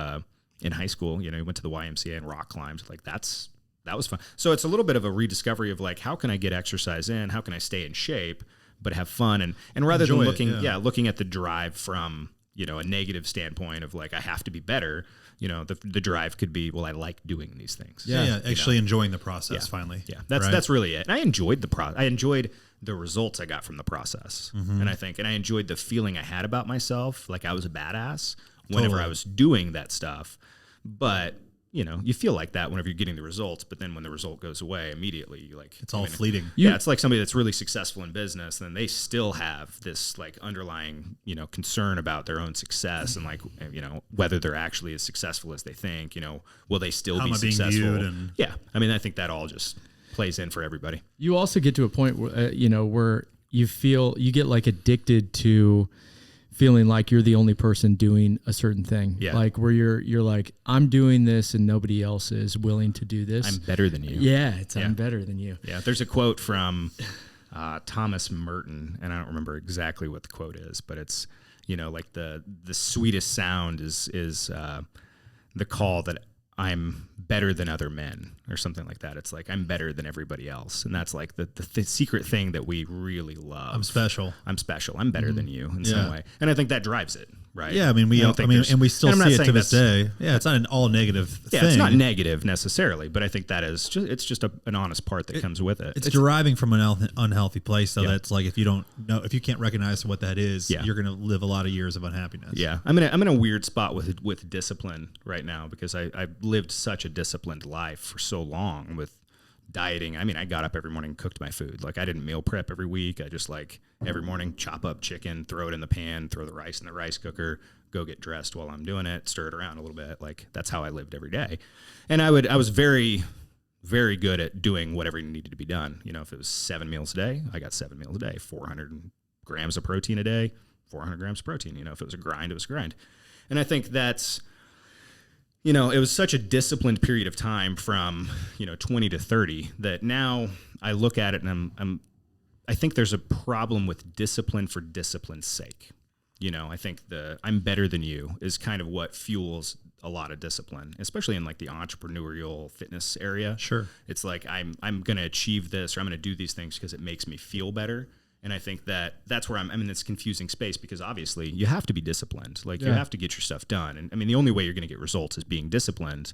in high school, you know, went to the YMCA and rock climbed. Like that was fun. So it's a little bit of a rediscovery of like, how can I get exercise in? How can I stay in shape, but have fun? And rather Enjoy than looking at the drive from, you know, a negative standpoint of like, I have to be better, you know, the drive could be, well, I like doing these things. Yeah. Actually enjoying the process finally. Yeah. That's really it. And I enjoyed I enjoyed the results I got from the process. And I enjoyed the feeling I had about myself. Like I was a badass whenever I was doing that stuff. But, you know, you feel like that whenever you're getting the results, but then when the result goes away immediately, you like, it's all fleeting. Yeah. It's like somebody that's really successful in business, and they still have this like underlying, you know, concern about their own success and like, you know, whether they're actually as successful as they think, you know, will they still be successful? Yeah. I mean, I think that all just plays in for everybody. You also get to a point where, you know, where you get like addicted to feeling like you're the only person doing a certain thing. Yeah. Like where you're like, I'm doing this and nobody else is willing to do this. I'm better than you. Yeah. I'm better than you. Yeah. There's a quote from Thomas Merton, and I don't remember exactly what the quote is, but it's, you know, like the sweetest sound is the call that I'm better than other men or something like that. It's like, I'm better than everybody else. And that's like the secret thing that we really love. I'm special. I'm better than you in some way. And I think that drives it, right? Yeah. I mean, and we still see it to this day. Yeah. It's not an all negative thing. Yeah. It's not negative necessarily, but I think that is it's just an honest part that comes with it. It's deriving from an unhealthy place. So that's like, if you can't recognize what that is, you're going to live a lot of years of unhappiness. Yeah. I'm in a weird spot with discipline right now, because I've lived such a disciplined life for so long with dieting. I mean, I got up every morning and cooked my food. Like I didn't meal prep every week. I just like every morning chop up chicken, throw it in the pan, throw the rice in the rice cooker, go get dressed while I'm doing it, stir it around a little bit. Like that's how I lived every day. And I was very, very good at doing whatever needed to be done. You know, if it was 7 meals a day, I got 7 meals a day, 400 grams of protein a day, 400 grams of protein. You know, if it was a grind, it was a grind. And I think that's, you know, it was such a disciplined period of time from, you know, 20 to 30 that now I look at it and I think there's a problem with discipline for discipline's sake. You know, I think I'm better than you is kind of what fuels a lot of discipline, especially in like the entrepreneurial fitness area. Sure. It's like, I'm going to achieve this, or I'm going to do these things because it makes me feel better. And I think that's where I'm in this confusing space, because obviously you have to be disciplined. Like you have to get your stuff done. And I mean, the only way you're going to get results is being disciplined.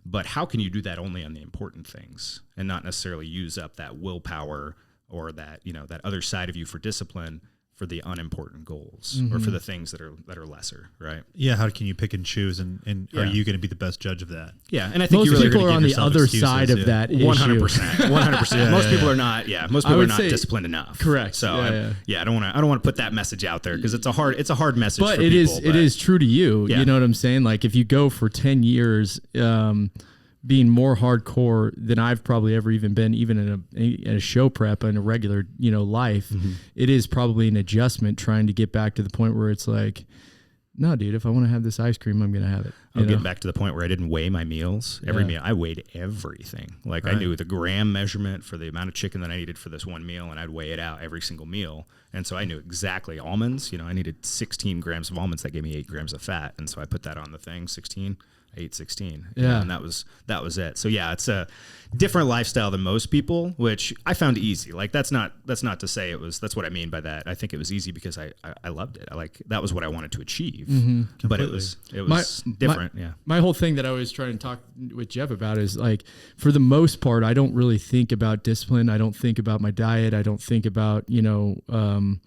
But how can you do that only on the important things and not necessarily use up that willpower or that, you know, that other side of you for discipline for the unimportant goals or for the things that are lesser, right? Yeah. How can you pick and choose, and are you going to be the best judge of that? Yeah, and I think most people are on the other side of that issue. 100%. 100%. Most people are not. Yeah, most people are not disciplined enough. Correct. So I don't want to put that message out there, because it's a hard message. But for it people, is it is true to you. Yeah. You know what I'm saying? Like if you go for 10 years. Being more hardcore than I've probably ever even been, even in a show prep and a regular, you know, life, it is probably an adjustment trying to get back to the point where it's like, no, dude, if I want to have this ice cream, I'm going to have it. I'll get back to the point where I didn't weigh my meals. Every meal, I weighed everything. Like I knew the gram measurement for the amount of chicken that I needed for this one meal, and I'd weigh it out every single meal. And so I knew exactly almonds. You know, I needed 16 grams of almonds. That gave me 8 grams of fat. And so I put that on the thing, 16. I ate 16. Yeah. And that was it. So yeah, it's a different lifestyle than most people, which I found easy. Like that's not to say that's what I mean by that. I think it was easy because I loved it. That was what I wanted to achieve, but it was different. My whole thing that I was trying to talk with Jeff about is like, for the most part, I don't really think about discipline. I don't think about my diet. I don't think about, you know, I'm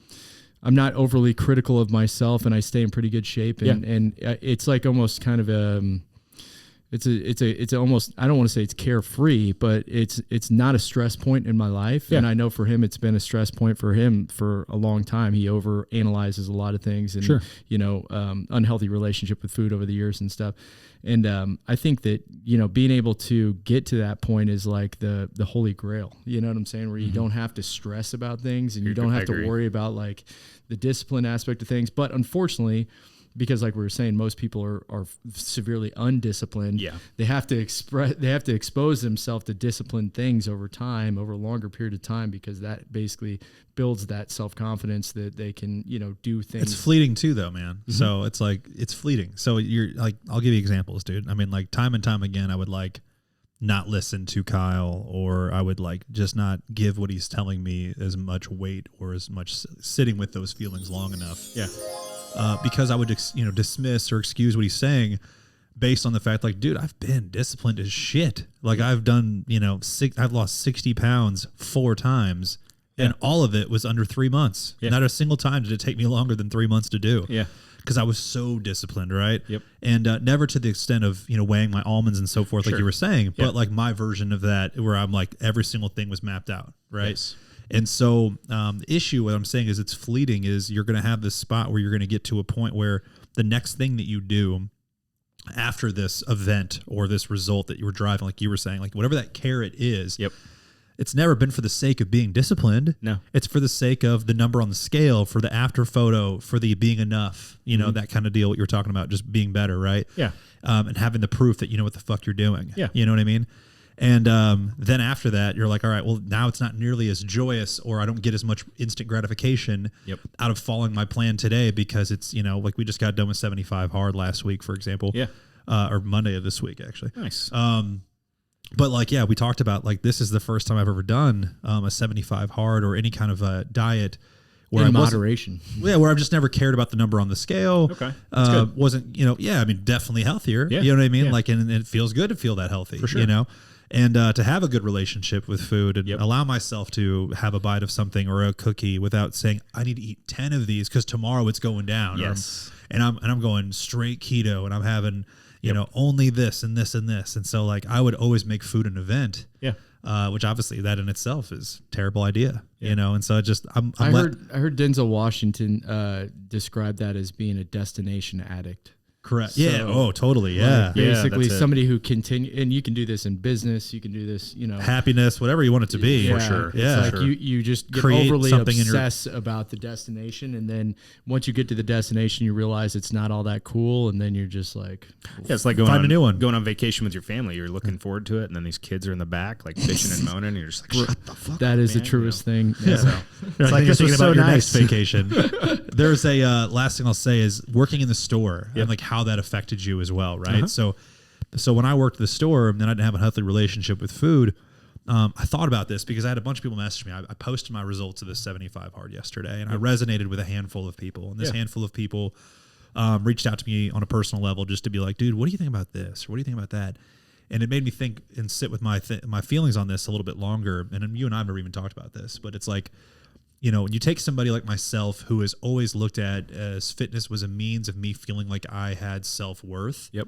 not overly critical of myself, and I stay in pretty good shape. And it's like almost kind of it's almost, I don't want to say it's carefree, but it's not a stress point in my life. Yeah. And I know for him, it's been a stress point for him for a long time. He over analyzes a lot of things, and, you know, unhealthy relationship with food over the years and stuff. And I think that, you know, being able to get to that point is like the holy grail, you know what I'm saying? Where you don't have to stress about things, and you don't have to worry about like the discipline aspect of things. But unfortunately, because like we were saying, most people are severely undisciplined. Yeah. They have to expose themselves to disciplined things over time, over a longer period of time, because that basically builds that self-confidence that they can, do things. It's fleeting too though, man. So it's like, it's fleeting. So you're like, I'll give you examples, dude. I mean, like time and time again, I would like not listen to Kyle, or I would like just not give what he's telling me as much weight or as much sitting with those feelings long enough. Yeah. Because I would, dismiss or excuse what he's saying based on the fact, like, dude, I've been disciplined as shit. Like I've done, I've lost 60 pounds 4 times, and all of it was under 3 months. Not a single time did it take me longer than 3 months to do. Yeah. Because I was so disciplined, right? Yep. And never to the extent of, weighing my almonds and so forth, like you were saying, but like my version of that, where I'm like, every single thing was mapped out, right? Yes. And so the issue, what I'm saying is it's fleeting, is you're going to have this spot where you're going to get to a point where the next thing that you do after this event or this result that you were driving, like you were saying, like whatever that carrot is, it's never been for the sake of being disciplined. No. It's for the sake of the number on the scale, for the after photo, for the being enough, that kind of deal, what you're talking about, just being better, right? Yeah. And having the proof that you know what the fuck you're doing. Yeah. You know what I mean? And then after that, you're like, all right, well, now it's not nearly as joyous, or I don't get as much instant gratification out of following my plan today, because it's, like we just got done with 75 hard last week, for example. Yeah. Or Monday of this week, actually. Nice. But like, yeah, we talked about like, this is the first time I've ever done a 75 hard or any kind of a diet where in moderation. Yeah, where I've just never cared about the number on the scale. Okay. That's good. Wasn't, I mean, definitely healthier. Yeah. You know what I mean? Yeah. Like, and it feels good to feel that healthy, for sure. And to have a good relationship with food and allow myself to have a bite of something or a cookie without saying, I need to eat 10 of these because tomorrow it's going down. Yes. And I'm going straight keto, and I'm having, only this and this and this. And so like, I would always make food an event. Yeah. Which obviously that in itself is a terrible idea, and so I just, I heard Denzel Washington describe that as being a destination addict. Correct. So, yeah. Oh, totally. Yeah. Like basically, somebody who continue, and you can do this in business. You can do this, happiness, whatever you want it to be. For sure. It's like you just get Create overly something obsessed about the destination, and then once you get to the destination, you realize it's not all that cool, and then you're just like, it's like going on vacation with your family. You're looking forward to it, and then these kids are in the back, like bitching and moaning, and you're just like, shut the fuck up. That is the truest thing. Yeah. So, it's like this was so nice. Next vacation. There's a last thing I'll say is working in the store and like how that affected you as well, right? So when I worked at the store and then I didn't have a healthy relationship with food, I thought about this because I had a bunch of people message me. I posted my results of this 75 hard yesterday, and I resonated with a handful of people. And this handful of people reached out to me on a personal level just to be like, dude, what do you think about this? Or what do you think about that? And it made me think and sit with my feelings on this a little bit longer. And you and I have never even talked about this, but it's like, you take somebody like myself who has always looked at as fitness was a means of me feeling like I had self-worth. Yep.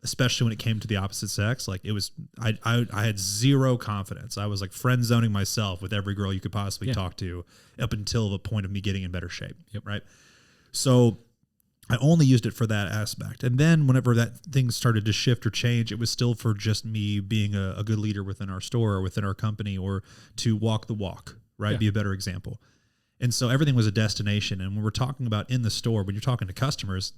Especially when it came to the opposite sex. Like it was, I had zero confidence. I was like friend zoning myself with every girl you could possibly talk to up until the point of me getting in better shape. Right. So I only used it for that aspect. And then whenever that thing started to shift or change, it was still for just me being a good leader within our store or within our company, or to walk the walk. Right. Be a better example. And so everything was a destination. And when we're talking about in the store, when you're talking to customers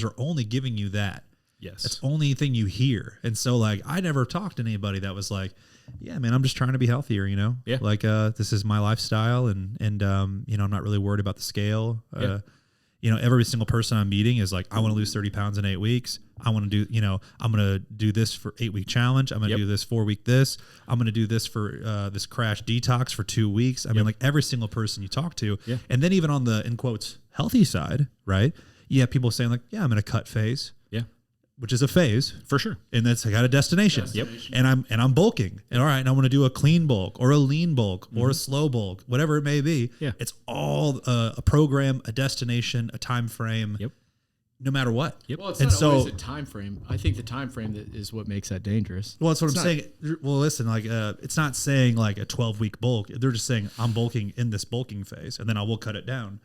are only giving you that. Yes. That's the only thing you hear. And so like, I never talked to anybody that was like, yeah, man, I'm just trying to be healthier, Yeah. Like, this is my lifestyle and I'm not really worried about the scale. Every single person I'm meeting is like, I want to lose 30 pounds in 8 weeks. I want to do, I'm going to do this for 8-week challenge. I'm going to do this 4-week this. I'm going to do this for this crash detox for 2 weeks. I mean, like every single person you talk to. Yeah. And then even on the, in quotes, healthy side, right? You have people saying like, yeah, I'm in a cut phase. Yeah. Which is a phase. For sure. And that's, I got a destination. Yep. And I'm bulking. And all right, and I want to do a clean bulk or a lean bulk or a slow bulk, whatever it may be. Yeah. It's all a program, a destination, a time frame. Yep. No matter what. Yep. Well, it's not always a time frame. I think the time frame is what makes that dangerous. Well, that's what I'm saying. Well, listen, like it's not saying like a 12-week bulk. They're just saying I'm bulking in this bulking phase, and then I will cut it down.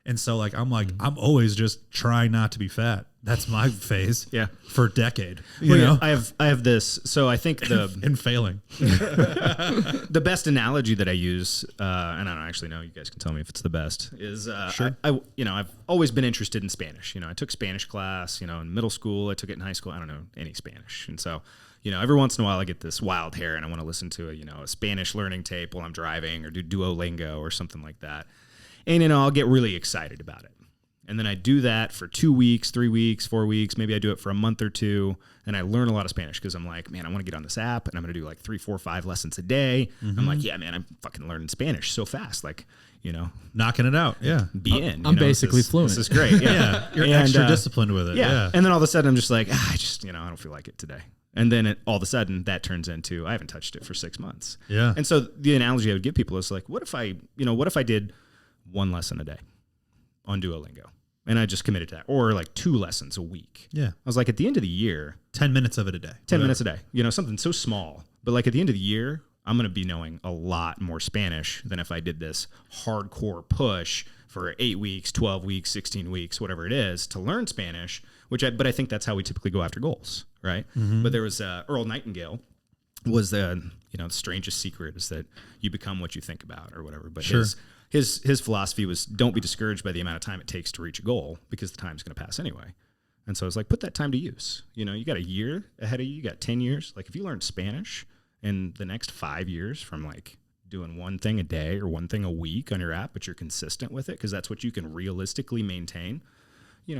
And so like I'm always just trying not to be fat. That's my phase. Yeah. For a decade. You Well, know? yeah, I have this. So I think and failing. the best analogy that I use, and I don't actually know, you guys can tell me if it's the best, is Sure. I've always been interested in Spanish. I took Spanish class, in middle school. I took it in high school. I don't know any Spanish. And so, every once in a while I get this wild hair and I want to listen to a Spanish learning tape while I'm driving or do Duolingo or something like that. And, I'll get really excited about it. And then I do that for 2 weeks, 3 weeks, 4 weeks. Maybe I do it for a month or two. And I learn a lot of Spanish because I'm like, man, I want to get on this app and I'm going to do like 3, 4, 5 lessons a day. I'm like, yeah, man, I'm fucking learning Spanish so fast. Like, knocking it out. Yeah. I'm basically fluent. This is great. Yeah. Yeah. You're extra disciplined with it. Yeah. And then all of a sudden I'm just like, I don't feel like it today. And then all of a sudden that turns into, I haven't touched it for 6 months. Yeah. And so the analogy I would give people is like, what if I did 1 lesson a day on Duolingo? And I just committed to that. Or like 2 lessons a week. Yeah. I was like, at the end of the year, 10 minutes of it a day. 10 minutes a day, something so small. But like at the end of the year, I'm going to be knowing a lot more Spanish than if I did this hardcore push for 8 weeks, 12 weeks, 16 weeks, whatever it is to learn Spanish, but I think that's how we typically go after goals. Right. Mm-hmm. But there was Earl Nightingale was the strangest secret is that you become what you think about or whatever. But sure. His philosophy was don't be discouraged by the amount of time it takes to reach a goal because the time's going to pass anyway. And so I was like, put that time to use. You got a year ahead of you. You got 10 years. Like if you learn Spanish in the next 5 years from like doing one thing a day or one thing a week on your app, but you're consistent with it because that's what you can realistically maintain.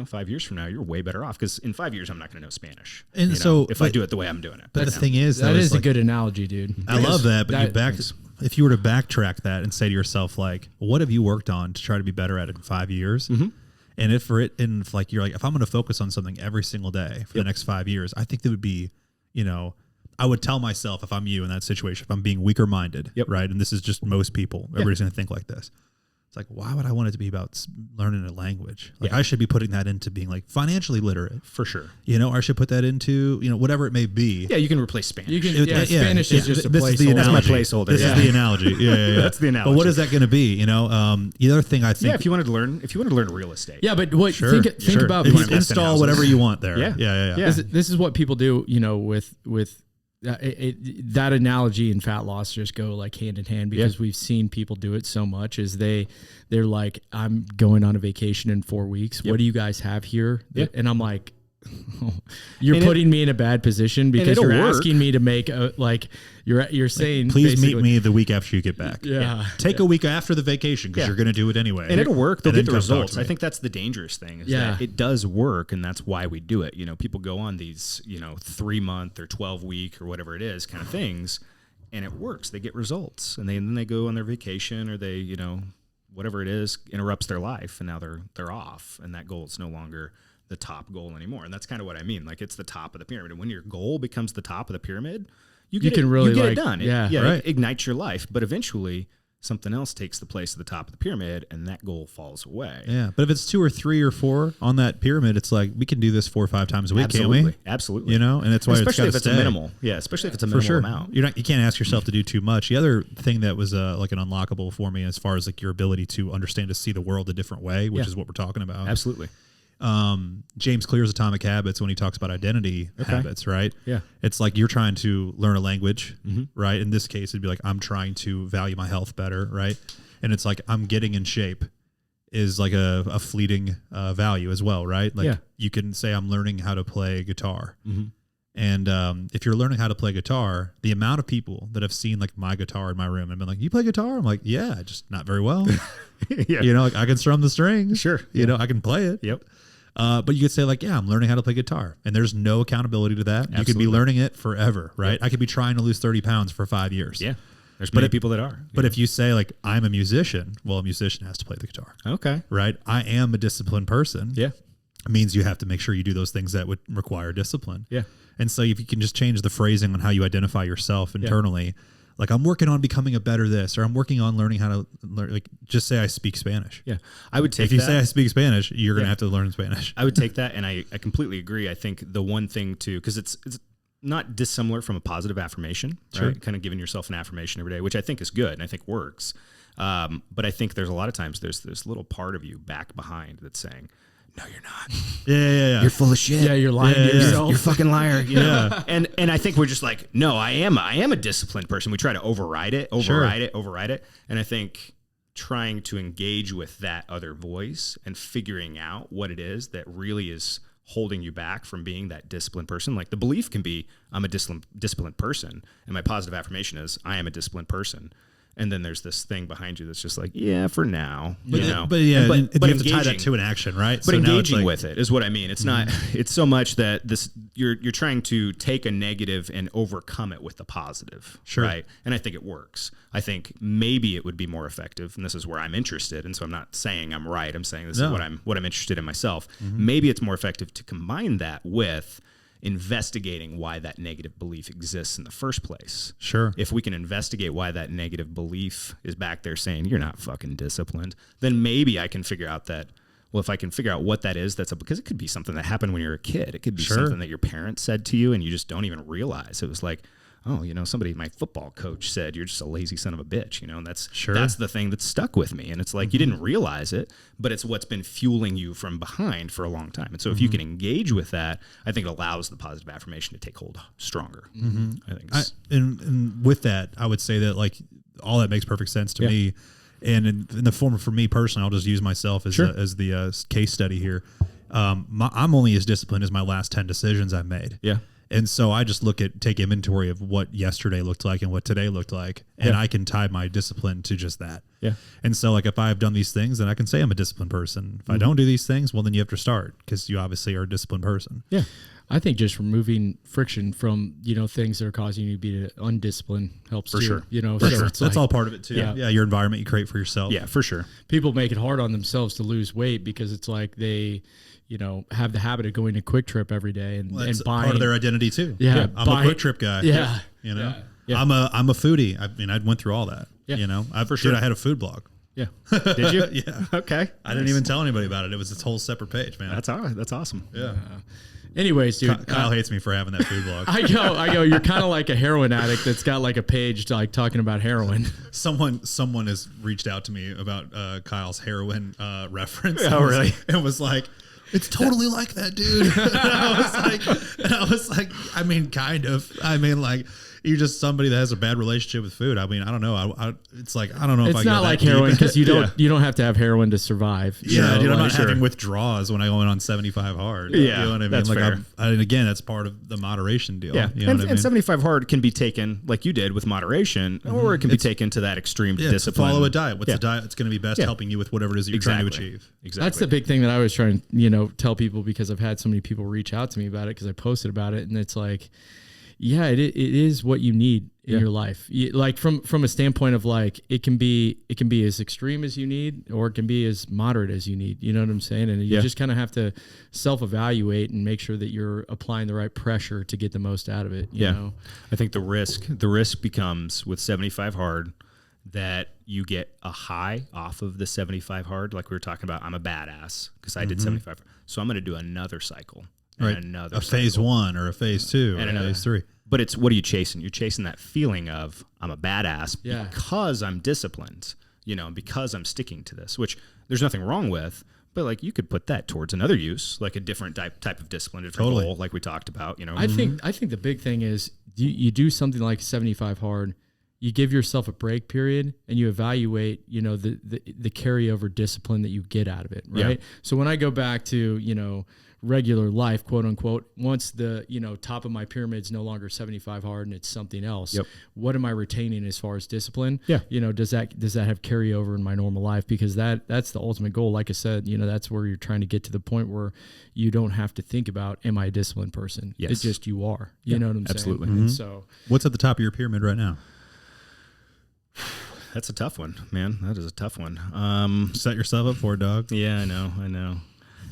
5 years from now, you're way better off because in 5 years, I'm not going to know Spanish. And so if I do it the way I'm doing it. But the thing is, that is a good analogy, dude. I love that. But if you were to backtrack that and say to yourself, like, what have you worked on to try to be better at it in 5 years? Mm-hmm. And if you're like, if I'm going to focus on something every single day for the next 5 years, I think that would be, I would tell myself if I'm you in that situation, if I'm being weaker minded, right? And this is just most people, everybody's going to think like this. It's like, why would I want it to be about learning a language? Like I should be putting that into being like financially literate. For sure. Or I should put that into, whatever it may be. Yeah, you can replace Spanish. Spanish is just a placeholder. This is the analogy. That's my placeholder. This is the analogy. Yeah. That's the analogy. But what is that going to be? The other thing I think. Yeah, if you wanted to learn real estate. Yeah, but what sure, think about install whatever you want there. Yeah. This is what people do, with that analogy and fat loss just go like hand in hand because we've seen people do it so much is they're like, I'm going on a vacation in 4 weeks. What do you guys have here? And I'm like, you're putting me in a bad position because you're asking me to make you're saying, please meet me the week after you get back. Take a week after the vacation because you're going to do it anyway. And it'll work. They'll get the results. I think that's the dangerous thing is that it does work. And that's why we do it. People go on these, 3 month or 12 week or whatever it is kind of things. And it works. They get results and then they go on their vacation or they, whatever it is interrupts their life and now they're off. And that goal is no longer the top goal anymore. And that's kind of what I mean. Like it's the top of the pyramid. And when your goal becomes the top of the pyramid, you get it done. It ignites your life. But eventually something else takes the place of the top of the pyramid and that goal falls away. Yeah. But if it's 2 or 3 or 4 on that pyramid, it's like we can do this 4 or 5 times a week, can't we? Absolutely. And that's why especially it's if it's a minimal. Yeah, especially if it's a minimal amount. You can't ask yourself to do too much. The other thing that was like an unlockable for me as far as like your ability to understand to see the world a different way, which is what we're talking about. Absolutely. James Clear's Atomic Habits when he talks about identity habits, right? Yeah. It's like you're trying to learn a language, right? In this case, it'd be like, I'm trying to value my health better, right? And it's like, I'm getting in shape is like a fleeting value as well, right? Like you can say, I'm learning how to play guitar. Mm-hmm. And if you're learning how to play guitar, the amount of people that have seen like my guitar in my room and been like, you play guitar? I'm like, yeah, just not very well. Like I can strum the strings. Sure. I can play it. Yep. But you could say like, yeah, I'm learning how to play guitar and there's no accountability to that. Absolutely. You could be learning it forever, right? Yep. I could be trying to lose 30 pounds for 5 years. Yeah. There's many people that are. But if you say like, I'm a musician, well, a musician has to play the guitar. Okay. Right? I am a disciplined person. Yeah. It means you have to make sure you do those things that would require discipline. Yeah. And so if you can just change the phrasing on how you identify yourself internally, like I'm working on becoming a better this, or I'm working on learning how to learn, like just say I speak Spanish. Yeah. I would take if you say I speak Spanish, you're going to have to learn Spanish. I would take that. And I completely agree. I think the one thing too, cause it's not dissimilar from a positive affirmation, right? Kind of giving yourself an affirmation every day, which I think is good and I think works. But I think there's a lot of times there's this little part of you back behind that's saying, no, you're not. Yeah. You're full of shit. Yeah, you're lying to yourself. You're a fucking liar. You know? And I think we're just like, no, I am a disciplined person. We try to override it. And I think trying to engage with that other voice and figuring out what it is that really is holding you back from being that disciplined person. Like the belief can be, I'm a disciplined person. And my positive affirmation is, I am a disciplined person. And then there's this thing behind you that's just like, yeah, for now, but you know. But you have to tie that to an action, right? But engaging with it is what I mean. It's not. It's so much that you're trying to take a negative and overcome it with the positive, right? And I think it works. I think maybe it would be more effective, and this is where I'm interested. And so I'm not saying I'm right. I'm saying this is what I'm interested in myself. Maybe it's more effective to combine that with investigating why that negative belief exists in the first place. Sure. If we can investigate why that negative belief is back there saying you're not fucking disciplined, then maybe I can figure out that, well, if I can figure out what that is, because it could be something that happened when you were a kid. It could be something that your parents said to you and you just don't even realize. It was like, oh, you know, my football coach said, you're just a lazy son of a bitch, you know, and that's the thing that stuck with me. And it's like, you didn't realize it, but it's what's been fueling you from behind for a long time. And so if you can engage with that, I think it allows the positive affirmation to take hold stronger. I think and with that, I would say that like all that makes perfect sense to me. And in the form of, for me personally, I'll just use myself as the case study here. I'm only as disciplined as my last 10 decisions I've made. Yeah. And so I just take inventory of what yesterday looked like and what today looked like. And I can tie my discipline to just that. Yeah. And so like, if I've done these things, then I can say I'm a disciplined person. If I don't do these things, well, then you have to start, because you obviously are a disciplined person. Yeah. I think just removing friction from, you know, things that are causing you to be undisciplined helps for too. Sure. You know, That's all part of it too. Yeah. Your environment you create for yourself. Yeah, for sure. People make it hard on themselves to lose weight because it's like they, you know, have the habit of going to Quick Trip every day and buying. Part of their identity too. Yeah. I'm a Quick Trip guy. Yeah. You know, Yeah. I'm a foodie. I mean, I went through all that. Yeah. You know, I had a food blog. Yeah. Did you? Yeah. Okay. I didn't even tell anybody about it. It was this whole separate page, man. That's awesome. Yeah. Anyways, dude, Kyle hates me for having that food blog. I go. You're kind of like a heroin addict that's got like a page like talking about heroin. Someone has reached out to me about Kyle's heroin reference. Oh, really? And was like, it's totally like that, dude. And I was like, I mean, kind of. I mean, like, you're just somebody that has a bad relationship with food. I mean, I don't know. It's like, I don't know if I It's not like heroin because you don't have to have heroin to survive. Yeah, dude, I'm not having withdrawals when I go on 75 hard. Yeah, you know what I mean? that's like, fair. And again, that's part of the moderation deal. Yeah, you know what I mean? And 75 hard can be taken like you did with moderation, or it can be taken to that extreme discipline. Follow a diet. What's the diet that's going to be best helping you with whatever it is you're trying to achieve? Exactly. That's the big thing that I was trying to, tell people, because I've had so many people reach out to me about it because I posted about it, and it's like, yeah, it is what you need in your life. Like from a standpoint of like, it can be as extreme as you need, or it can be as moderate as you need. You know what I'm saying? And you just kind of have to self-evaluate and make sure that you're applying the right pressure to get the most out of it. You know? I think the risk becomes with 75 hard that you get a high off of the 75 hard. Like we were talking about, I'm a badass because I did 75. So I'm going to do another cycle. Right. A phase 1 or a phase 2 or a phase 3. But it's, what are you chasing? You're chasing that feeling of I'm a badass because I'm disciplined, because I'm sticking to this, which there's nothing wrong with. But like, you could put that towards another use, like a different type of discipline, different goal, like we talked about. I think the big thing is you do something like 75 hard. You give yourself a break period and you evaluate, the carryover discipline that you get out of it. Right. Yeah. So when I go back to, regular life, quote unquote, once the, top of my pyramid is no longer 75 hard and it's something else, what am I retaining as far as discipline? Yeah. Does that have carryover in my normal life? Because that's the ultimate goal. Like I said, that's where you're trying to get to the point where you don't have to think about, am I a disciplined person? Yes. It's just, you are, you know what I'm saying? Absolutely. Mm-hmm. So what's at the top of your pyramid right now? That's a tough one, man. That is a tough one. Set yourself up for it, dog. Yeah, I know.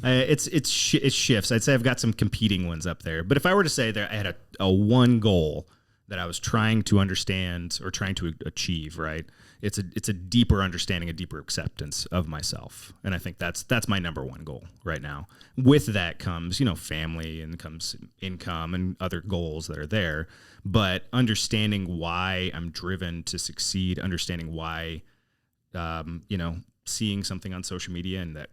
It shifts. I'd say I've got some competing ones up there. But if I were to say that I had a one goal that I was trying to understand or trying to achieve, right? It's a deeper understanding, a deeper acceptance of myself. And I think that's my number one goal right now. With that comes, family, and comes income and other goals that are there. But understanding why I'm driven to succeed, understanding why seeing something on social media and that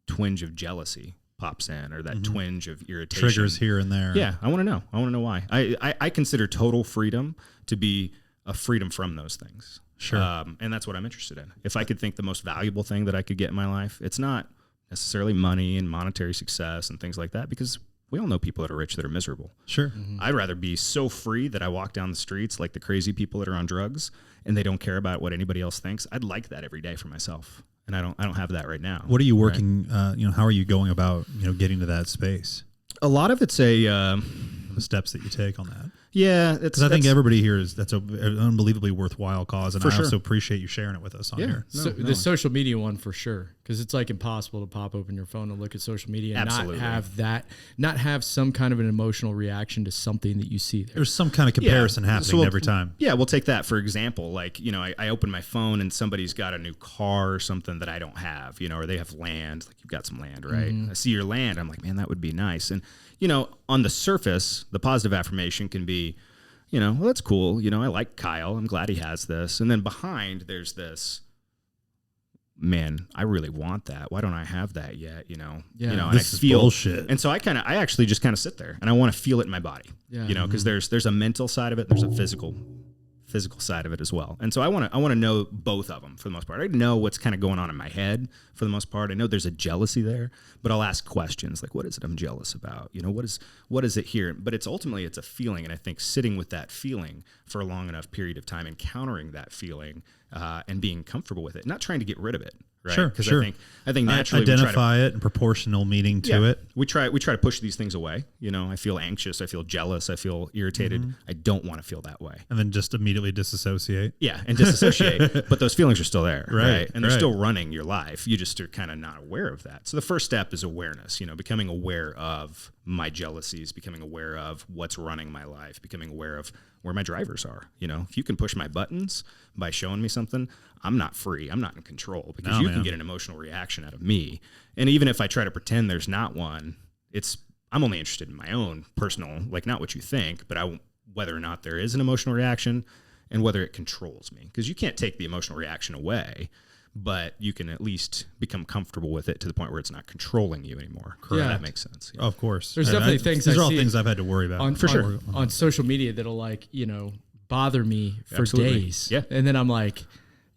twinge of jealousy pops in, or that twinge of irritation. Triggers here and there. Yeah, I want to know. I want to know why. I consider total freedom to be a freedom from those things. Sure. And that's what I'm interested in. If I could think the most valuable thing that I could get in my life, it's not necessarily money and monetary success and things like that, because we all know people that are rich that are miserable. Sure. I'd rather be so free that I walk down the streets like the crazy people that are on drugs and they don't care about what anybody else thinks. I'd like that every day for myself. And I don't have that right now. What are you working, how are you going about, getting to that space? A lot of it's The steps that you take on that. Yeah. Because I think everybody here that's an unbelievably worthwhile cause. And I sure. also appreciate you sharing it with us on here. The social media one for sure. Because it's like impossible to pop open your phone and look at social media and not have some kind of an emotional reaction to something that you see there. There's some kind of comparison happening every time. Yeah, we'll take that for example. Like, I open my phone and somebody's got a new car or something that I don't have, or they have land. Like, you've got some land, right? I see your land. I'm like, man, that would be nice. And, on the surface, the positive affirmation can be, well, that's cool. I like Kyle. I'm glad he has this. And then behind, there's this, man, I really want that. Why don't I have that yet? And this is bullshit. And so I actually just kind of sit there and I want to feel it in my body, because there's a mental side of it. There's a physical side of it as well. And so I want to know both of them for the most part. I know what's kind of going on in my head for the most part. I know there's a jealousy there, but I'll ask questions like, what is it I'm jealous about? What is it here? But it's a feeling. And I think sitting with that feeling for a long enough period of time, encountering that feeling, and being comfortable with it, not trying to get rid of it. Right. Sure. Because I think naturally identify it and proportional meaning to it. We try to push these things away. I feel anxious. I feel jealous. I feel irritated. I don't want to feel that way. And then just immediately disassociate. Yeah. And disassociate. But those feelings are still there. Right. And they're still running your life. You just are kind of not aware of that. So the first step is awareness, becoming aware of my jealousies, becoming aware of what's running my life, becoming aware of where my drivers are. If you can push my buttons by showing me something, I'm not free. I'm not in control, because you can get an emotional reaction out of me. And even if I try to pretend there's not one, I'm only interested in my own personal, like, not what you think, but whether or not there is an emotional reaction and whether it controls me. Because you can't take the emotional reaction away, but you can at least become comfortable with it to the point where it's not controlling you anymore. Correct. Yeah. That makes sense. Of course. There's definitely things these are all see things I've had to worry about. On social media that'll bother me for Absolutely. days. Yeah. And then I'm like,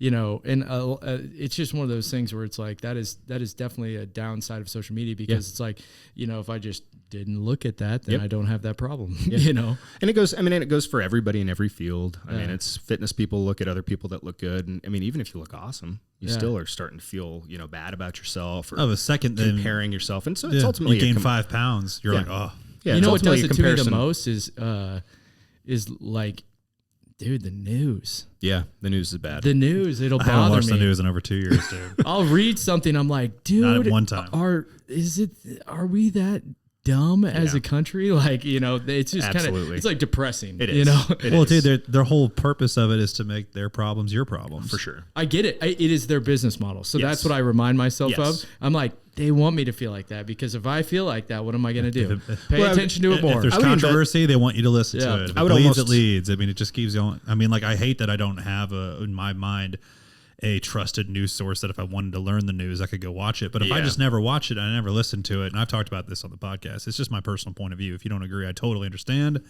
it's just one of those things where it's like, that is definitely a downside of social media, because it's like, if I just didn't look at that, then I don't have that problem, And it goes for everybody in every field. I mean, it's fitness people look at other people that look good. And even if you look awesome, you still are starting to feel, bad about yourself, or a second comparing yourself. And so it's ultimately you gain 5 pounds. You're like, oh. Yeah, what does it to me the most is like, dude, the news. Yeah, the news is bad. The news, it'll I haven't bother watched me. the news in over 2 years, dude. I'll read something, I'm like, dude, Not at one time. Are we that dumb as a country? Like, it's just kind of, it's like depressing. It is. Well, dude, their whole purpose of it is to make their problems your problems. For sure. I get it. It is their business model. So that's what I remind myself of. I'm like, they want me to feel like that, because if I feel like that, what am I going to do? Pay attention to it more. If there's controversy, they want you to listen to it. If it leads. I mean, it just keeps going. I mean, like, I hate that I don't have in my mind a trusted news source that if I wanted to learn the news, I could go watch it. But if I just never watch it, I never listen to it. And I've talked about this on the podcast. It's just my personal point of view. If you don't agree, I totally understand.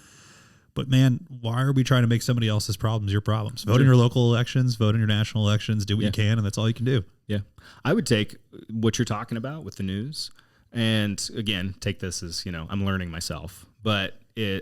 But man, why are we trying to make somebody else's problems your problems? Vote in your local elections, vote in your national elections, do what you can, and that's all you can do. Yeah. I would take what you're talking about with the news, and again, take this as, I'm learning myself, but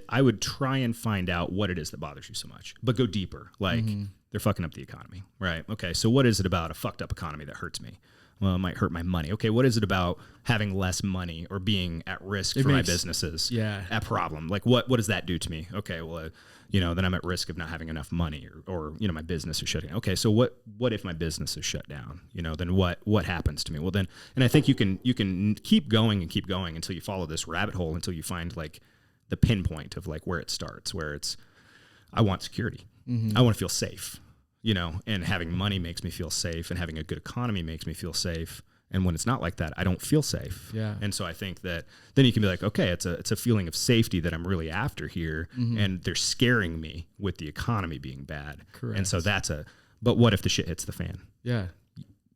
I would try and find out what it is that bothers you so much, but go deeper. Like, they're fucking up the economy, right? Okay, so what is it about a fucked up economy that hurts me? Well, it might hurt my money. Okay, what is it about having less money or being at risk for my businesses? Yeah. A problem. Like, what does that do to me? Okay, well, then I'm at risk of not having enough money, or my business is shutting down. Okay, so what if my business is shut down? Then what happens to me? Well, then, and I think you can keep going until you follow this rabbit hole, until you find like the pinpoint of like where it starts, where it's, I want security. I want to feel safe. And having money makes me feel safe, and having a good economy makes me feel safe. And when it's not like that, I don't feel safe. Yeah. And so I think that then you can be like, okay, it's a feeling of safety that I'm really after here. And they're scaring me with the economy being bad. Correct. And so but what if the shit hits the fan? Yeah.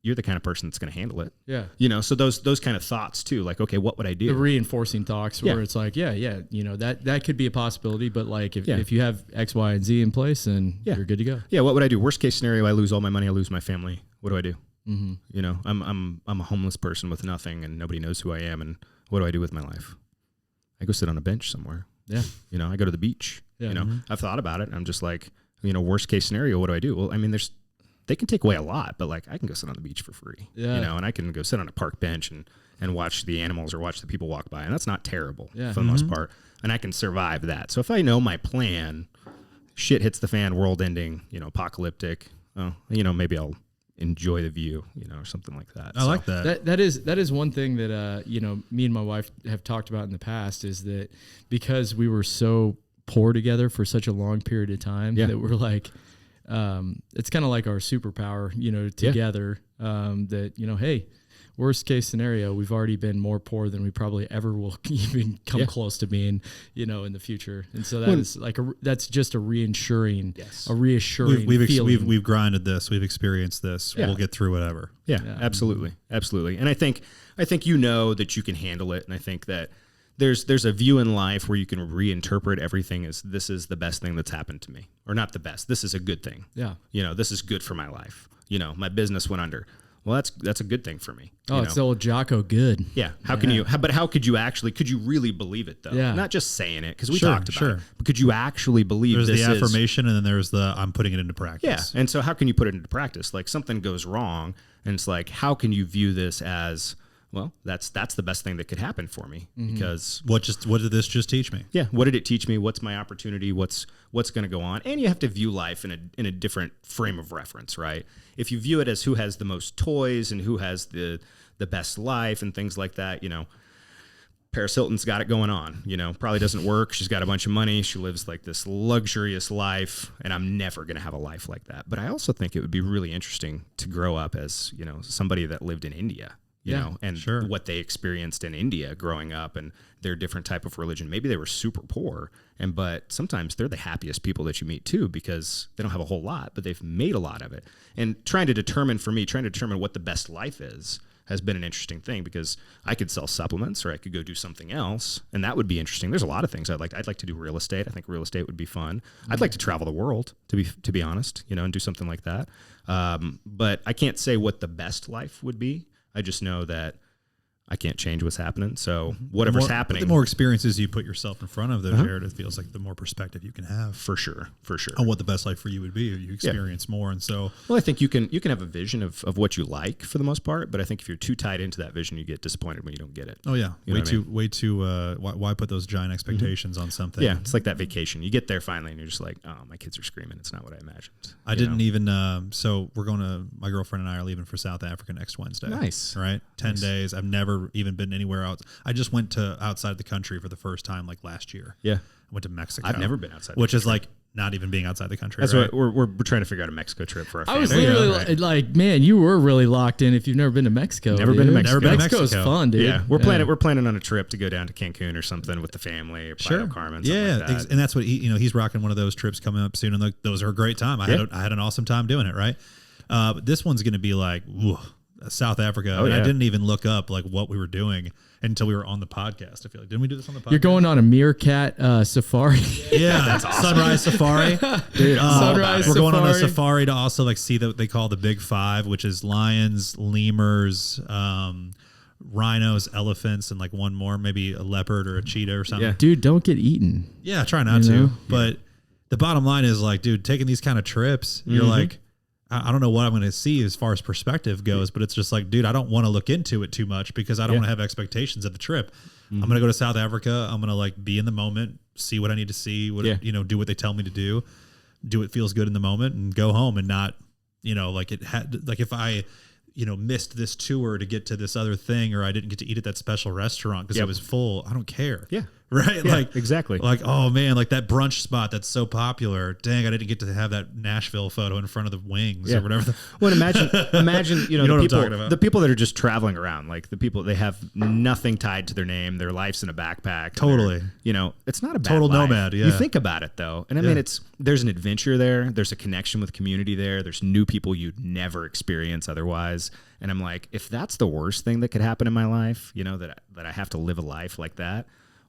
you're the kind of person that's going to handle it. Yeah. You know, so those kind of thoughts too, like, okay, what would I do? The reinforcing thoughts where Yeah. it's like, yeah, you know, that could be a possibility, but like if you have X, Y, and Z in place, then Yeah. you're good to go. Yeah. What would I do? Worst case scenario, I lose all my money. I lose my family. What do I do? You know, I'm a homeless person with nothing and nobody knows who I am. And what do I do with my life? I go sit on a bench somewhere. Yeah. You know, I go to the beach. Yeah. You know, I've thought about it. I'm just like, you know, worst case scenario, what do I do? Well, I mean, they can take away a lot, but like I can go sit on the beach for free. Yeah. You know, and I can go sit on a park bench and watch the animals or watch the people walk by. And that's not terrible for the most part. And I can survive that. So if I know my plan, shit hits the fan, world ending, you know, apocalyptic, you know, maybe I'll enjoy the view, you know, or something like that. I like that. That is one thing that you know, me and my wife have talked about in the past, is that because we were so poor together for such a long period of time, that we're like, it's kind of like our superpower, you know, together. That, you know, hey, worst case scenario, we've already been more poor than we probably ever will even come close to being, you know, in the future. And so that is like that's just a reassuring feeling. We've grinded this, we've experienced this. We'll get through whatever. Yeah, absolutely. And I think you know that you can handle it, and I think that there's a view in life where you can reinterpret everything as this is the best thing that's happened to me, or not the best. This is a good thing. Yeah. You know, this is good for my life. You know, my business went under. Well, that's a good thing for me. Oh, it's the old Jocko good. Yeah. How could you really believe it though? Yeah. Not just saying it, because we Sure, talked about sure. it, but could you actually believe There's this the is- affirmation, and then there's the I'm putting it into practice. Yeah. And so how can you put it into practice? Like something goes wrong and it's like, how can you view this as, well, that's the best thing that could happen for me, because What did this just teach me? yeah, what did it teach me? What's my opportunity? What's going to go on? And you have to view life in a different frame of reference, right? If you view it as who has the most toys and who has the best life and things like that, you know, Paris Hilton's got it going on, you know, probably doesn't work. She's got a bunch of money. She lives like this luxurious life, and I'm never going to have a life like that. But I also think it would be really interesting to grow up as, you know, somebody that lived in India. You know, and what they experienced in India growing up and their different type of religion. Maybe they were super poor, but sometimes they're the happiest people that you meet too, because they don't have a whole lot, but they've made a lot of it. And trying to determine what the best life is has been an interesting thing, because I could sell supplements or I could go do something else, and that would be interesting. There's a lot of things I'd like to do real estate. I think real estate would be fun. I'd like to travel the world, to be honest, you know, and do something like that. But I can't say what the best life would be. I just know that I can't change what's happening. So whatever's happening. The more experiences you put yourself in front of, though, Jared, it feels like the more perspective you can have. For sure. On what the best life for you would be. You experience more. And so, well, I think you can have a vision of what you like for the most part, but I think if you're too tied into that vision, you get disappointed when you don't get it. oh yeah, You know way too. Why put those giant expectations on something? Yeah, it's like that vacation. You get there finally, and you're just like, oh, my kids are screaming. It's not what I imagined. I didn't even. So we're going to. My girlfriend and I are leaving for South Africa next Wednesday. Nice. Right. 10 days. I've never even been anywhere else. I just went to outside the country for the first time like last year. Yeah. I went to Mexico. I've never been outside the which is country. like not even being outside the country. That's right? what we're trying to figure out a Mexico trip for our I family. was There you go, literally right. like, man, you were really locked in if you've never been to Mexico. Never been to dude. Mexico. Never been to Mexico's Mexico. fun, dude. Yeah, we're planning on a trip to go down to Cancun or something with the family, or Playa del Carmen. Something like that. And that's what he's rocking one of those trips coming up soon, and those are a great time. I had an awesome time doing it. Right, but this one's going to be like South Africa. Oh, and yeah. I didn't even look up like what we were doing until we were on the podcast. I feel like didn't we do this on the podcast? You're going on a meerkat safari. Yeah, that's awesome. Sunrise safari. Dude, Sunrise we're going on a safari. safari to also like see what they call the big five, which is lions, lemurs, rhinos, elephants, and like one more, maybe a leopard or a cheetah or something. Yeah. Dude, don't get eaten. Yeah, try not You to. know? But the bottom line is like, dude, taking these kind of trips, you're like, I don't know what I'm going to see as far as perspective goes, but it's just like, dude, I don't want to look into it too much because I don't want to have expectations of the trip. I'm going to go to South Africa. I'm going to like be in the moment, see what I need to see, do what they tell me to do what feels good in the moment, and go home and not, like it had, like if I, missed this tour to get to this other thing, or I didn't get to eat at that special restaurant because it was full. I don't care. Yeah. right? Yeah, Like exactly. Like, oh man, like that brunch spot that's so popular. Dang, I didn't get to have that Nashville photo in front of the Wings or whatever. Well, imagine, You know what I'm talking about. the people that are just traveling around, like the people, they have nothing tied to their name. Their life's in a backpack. Totally. It's not a bad Total life. nomad, yeah. You think about it though. And I mean, there's an adventure there. There's a connection with community there. There's new people you'd never experience otherwise. And I'm like, if that's the worst thing that could happen in my life, that I have to live a life like that,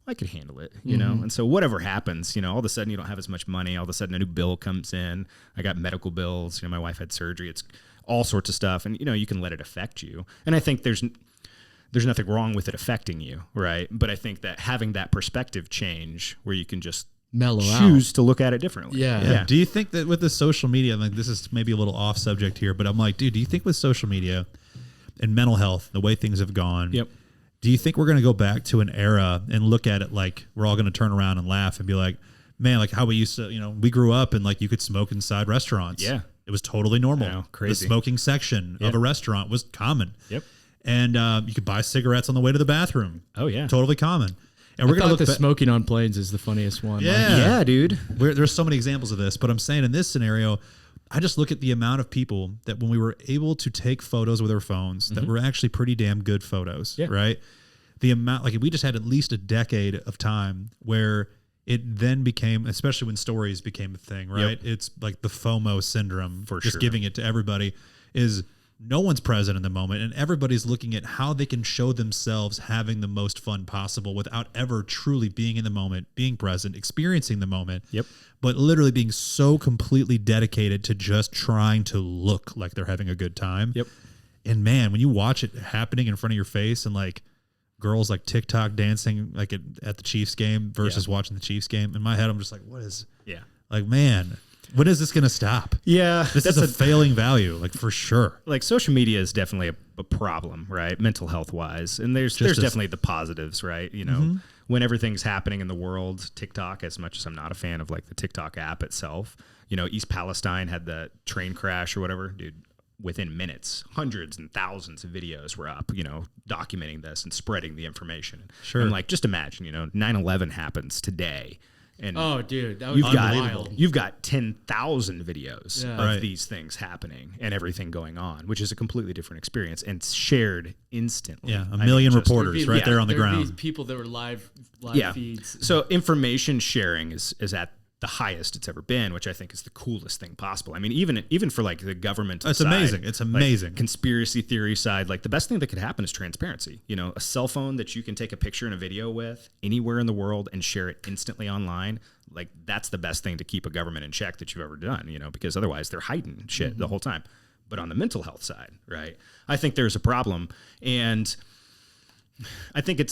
I could handle it, know? And so whatever happens, all of a sudden you don't have as much money. All of a sudden a new bill comes in. I got medical bills. My wife had surgery. It's all sorts of stuff. And, you can let it affect you. And I think there's nothing wrong with it affecting you, right? But I think that having that perspective change where you can just mellow choose to look at it differently. Yeah. Do you think that with the social media, like this is maybe a little off subject here, but I'm like, dude, do you think with social media and mental health, the way things have gone, Yep. do you think we're going to go back to an era and look at it like we're all going to turn around and laugh and be like, man, like how we used to, we grew up and like you could smoke inside restaurants. Yeah. It was totally normal. I know, crazy. The smoking section of a restaurant was common. Yep. And you could buy cigarettes on the way to the bathroom. Oh, yeah. Totally common. And I we're going to thought the smoking on planes is the funniest one. Yeah. Yeah, dude. There's so many examples of this, but I'm saying in this scenario, I just look at the amount of people that when we were able to take photos with our phones that were actually pretty damn good photos, right? The amount, like we just had at least a decade of time where it then became, especially when stories became a thing, right? It's like the FOMO syndrome for just giving it to everybody is no one's present in the moment and everybody's looking at how they can show themselves having the most fun possible without ever truly being in the moment, being present, experiencing the moment. But literally being so completely dedicated to just trying to look like they're having a good time. And man, when you watch it happening in front of your face and like girls like TikTok dancing like at the Chiefs game versus watching the Chiefs game, in my head I'm just like, what is like, man, when is this going to stop? Yeah. This is a failing value, like for sure. Like social media is definitely a problem, right? Mental health wise. And there's definitely the positives, right? When everything's happening in the world, TikTok, as much as I'm not a fan of like the TikTok app itself, East Palestine had the train crash or whatever, dude, within minutes, hundreds and thousands of videos were up, documenting this and spreading the information. Sure. And like, just imagine, 9/11 happens today. And Oh, dude, that was wild. you've got 10,000 videos of Right. these things happening and everything going on, which is a completely different experience and shared instantly. Yeah, I a mean, million just- reporters right there on the There'd be ground. people that were live Yeah. feeds. So information sharing is at the highest it's ever been, which I think is the coolest thing possible. I mean, even for like the government, It's amazing. It's amazing. Conspiracy theory side, like the best thing that could happen is transparency. A cell phone that you can take a picture and a video with anywhere in the world and share it instantly online. Like that's the best thing to keep a government in check that you've ever done. Because otherwise they're hiding shit the whole time. But on the mental health side, right? I think there's a problem, and I think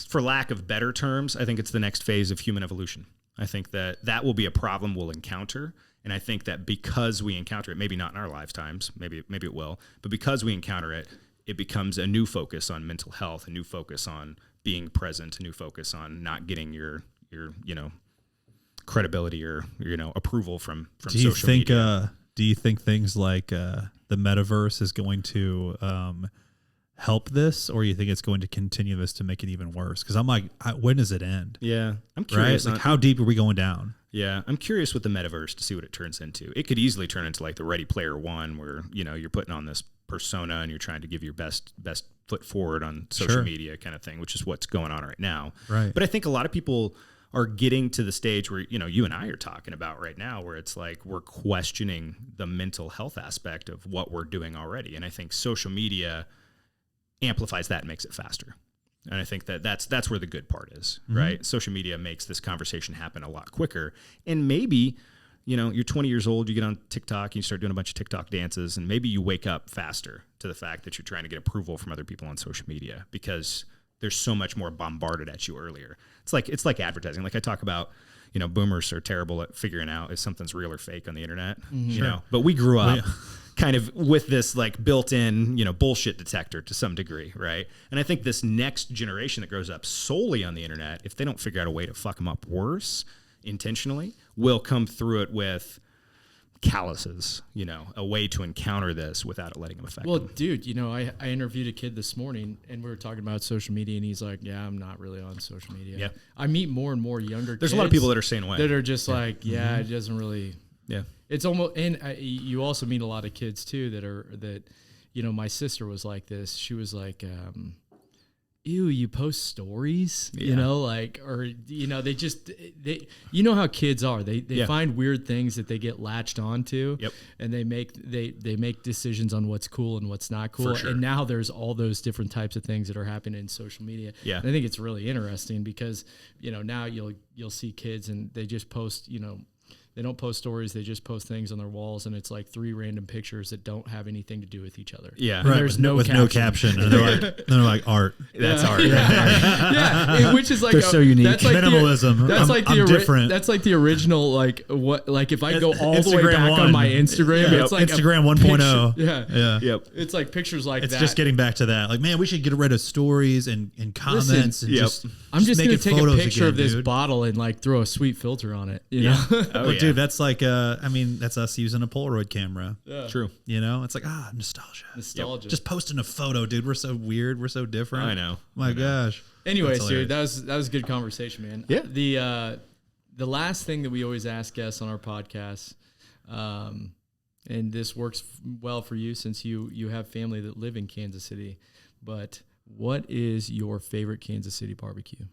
for lack of better terms, I think it's the next phase of human evolution. I think that will be a problem we'll encounter. And I think that because we encounter it, maybe not in our lifetimes, maybe it will, but because we encounter it, it becomes a new focus on mental health, a new focus on being present, a new focus on not getting your credibility or, approval from social media. Do you think things like the metaverse is going to help this, or you think it's going to continue this to make it even worse? Because I'm like, when does it end? Yeah, I'm curious. Right? Like, how deep are we going down? Yeah, I'm curious with the metaverse to see what it turns into. It could easily turn into like the Ready Player One, where you're putting on this persona and you're trying to give your best foot forward on social media, kind of thing, which is what's going on right now. Right. But I think a lot of people are getting to the stage where you and I are talking about right now, where it's like we're questioning the mental health aspect of what we're doing already, and I think social media amplifies that and makes it faster. And I think that's where the good part is, right? Social media makes this conversation happen a lot quicker. And maybe, you're 20 years old, you get on TikTok, you start doing a bunch of TikTok dances, and maybe you wake up faster to the fact that you're trying to get approval from other people on social media because there's so much more bombarded at you earlier. It's like advertising. Like I talk about, boomers are terrible at figuring out if something's real or fake on the internet, but we grew up kind of with this like built-in, bullshit detector to some degree, right? And I think this next generation that grows up solely on the internet, if they don't figure out a way to fuck them up worse intentionally, will come through it with calluses, a way to encounter this without it letting them affect Well, them. dude, I interviewed a kid this morning, and we were talking about social media, and he's like, "Yeah, I'm not really on social media." Yeah. I meet more and more younger. There's kids a lot of people that are staying away. that are just like, "Yeah, it doesn't really." Yeah. It's almost, and you also meet a lot of kids too that, my sister was like this. She was like, ew, you post stories, Yeah. they just, how kids are, they find weird things that they get latched onto. Yep. And they make decisions on what's cool and what's not cool. For sure. And now there's all those different types of things that are happening in social media. Yeah. And I think it's really interesting because, now you'll see kids and they just post, they don't post stories. They just post things on their walls, and it's like 3 random pictures that don't have anything to do with each other. Yeah. And there's no caption. And they're like art. That's art. Yeah, which is like They're so unique. That's like Minimalism. I'm different. That's like the original. If I go all the way Instagram back 1. on my Instagram, it's like Instagram 1.0. Yeah. Yep. It's like pictures like It's that. just getting back to that. Like, man, we should get rid of stories and comments. Yep. I'm just making gonna take a photos picture of again, this dude. bottle and like throw a sweet filter on it. You know? Oh, But yeah. dude, that's like that's us using a Polaroid camera. Yeah. True. It's like nostalgia. Nostalgia. Just posting a photo, dude. We're so weird. We're so different. I know. My gosh. Anyways, That's dude, that was a good conversation, man. Yeah. The last thing that we always ask guests on our podcast, and this works well for you since you have family that live in Kansas City, but what is your favorite Kansas City barbecue?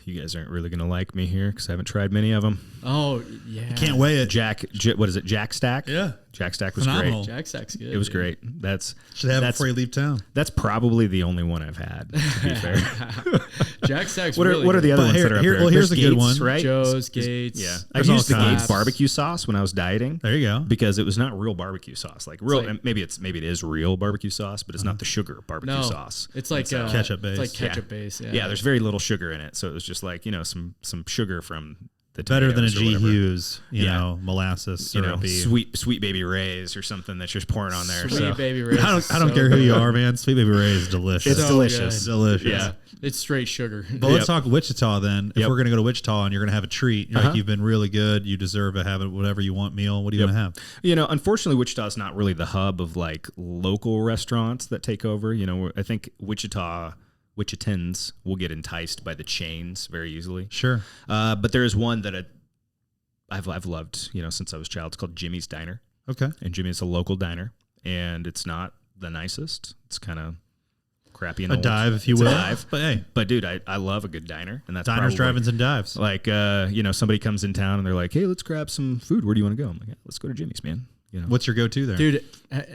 You guys aren't really going to like me here because I haven't tried many of them. Oh, yeah. Can't weigh it. What is it? Jack Stack? Yeah. Jack Stack was Phenomenal. great. Jack Stack's good. It was dude. great. Should have it before you leave town. That's probably the only one I've had, to be fair. Jack Stack's What really are the good. other But ones here- that are up here- there? well, here's There's a good Gates, one. right? Joe's, Gates. Yeah. There's I all used the kinds. Gates barbecue sauce when I was dieting. There you go. Because it was not real barbecue sauce. Like real, like- maybe it is real barbecue sauce, but it's not the sugar barbecue No, sauce. it's like Ketchup base. It's like ketchup base. Yeah, there's very little sugar in it, so it was just like some sugar from the Better than a tomatoes or G whatever. Hughes, Yeah. molasses, You know, syrupy. sweet baby Ray's or something that's just pouring on there. Sweet So baby Ray's. I don't care who you are, man. Sweet Baby Ray is delicious. it's So delicious. good. delicious. Yeah. It's straight sugar. But let's talk Wichita then. If Yep. we're going to go to Wichita and you're going to have a treat, you're like, you've been really good. You deserve to have it, whatever you want meal. What are you going to have? Unfortunately, Wichita's not really the hub of like local restaurants that take over. I think Wichitans will get enticed by the chains very easily. Sure. But there is one that I've loved, since I was a child. It's called Jimmy's Diner. Okay. And Jimmy's a local diner, and it's not the nicest. It's kind of crappy and A old. dive, if you It's a will. dive. But hey, But dude, I love a good diner, and that's diners, probably, drive-ins, and dives. like somebody comes in town and they're like, "Hey, let's grab some food. Where do you want to go?" I'm like, yeah, "Let's go to Jimmy's, man." What's your go-to there? Dude,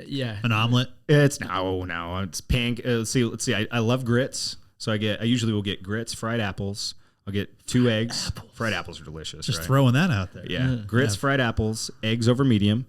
yeah. An omelet? It's it's let's see. I love grits, so I usually will get grits, fried apples. I'll get 2 eggs. Fried apples are delicious. Just right? throwing that out there. Yeah, grits, fried apples, eggs over medium,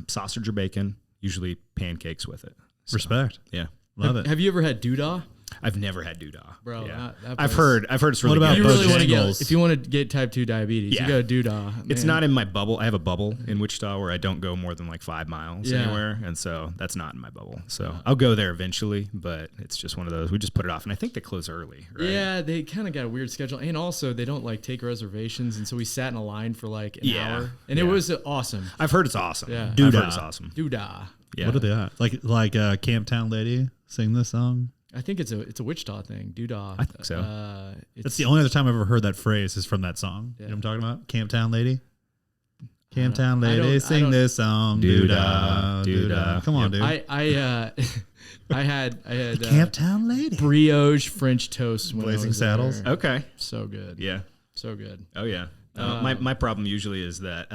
sausage or bacon. Usually pancakes with it. So, Respect. yeah. Love it. Have you ever had doodah? I've never had doodah, Bro, Yeah. that I've place- heard it's really What about good. If you really want to Bojangles? get, if you want to get type 2 diabetes, Yeah. you go to doodah. It's man. not in my bubble. I have a bubble in Wichita where I don't go more than like 5 miles Yeah. anywhere, and so that's not in my bubble. So I'll go there eventually, but it's just one of those. We just put it off, and I think they close early. Right? Yeah, they kind of got a weird schedule, and also they don't like take reservations, and so we sat in a line for like an hour, and it was awesome. I've heard it's awesome. Yeah. I've Doodah. heard it's awesome. Doodah. Yeah. What are they at? Like Camptown Lady sing this song? I think it's a Wichita thing. Doodah. I think so. That's the only other time I've ever heard that phrase is from that song. You know what I'm talking about? Camptown Lady? Camptown I Lady, don't- sing this song. Doodah, doodah. Come on, dude. I had Camptown Lady. brioche French toast when I Blazing was Saddles? there. Okay. So good. Yeah. So good. Oh yeah. My problem usually is that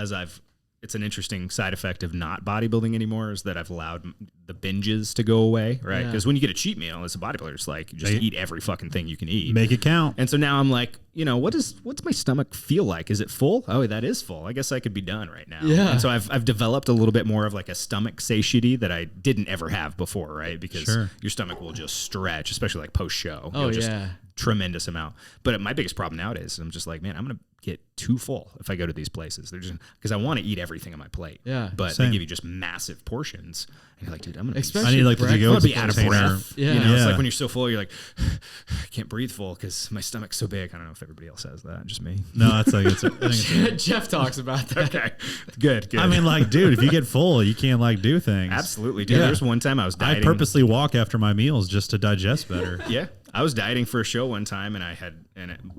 it's an interesting side effect of not bodybuilding anymore is that I've allowed the binges to go away, right? Yeah. Because when you get a cheat meal as a bodybuilder, it's like you just eat every fucking thing you can eat. Make it count. And so now I'm like, what's my stomach feel like? Is it full? Oh, that is full. I guess I could be done right now. Yeah. And so I've developed a little bit more of like a stomach satiety that I didn't ever have before, right? Because Sure. your stomach will just stretch, especially like post show. Oh, You'll just yeah. tremendous amount. But my biggest problem nowadays is I'm just like, man, I'm going to get too full if I go to these places. They're just because I want to eat everything on my plate. Yeah. But Same. they give you just massive portions. And you're like, dude, I'm going to I need like the to-go be out of container. breath. You know, it's Yeah. like when you're so full, you're like, I can't breathe full because my stomach's so big. I don't know if everybody else has that. Just me. No, that's like I think it's Jeff talks about that. Okay. Good. I mean, like, dude, if you get full, you can't like do things. Absolutely, dude. Yeah. There's one time I was dieting. I purposely walk after my meals just to digest better. Yeah, I was dieting for a show one time, and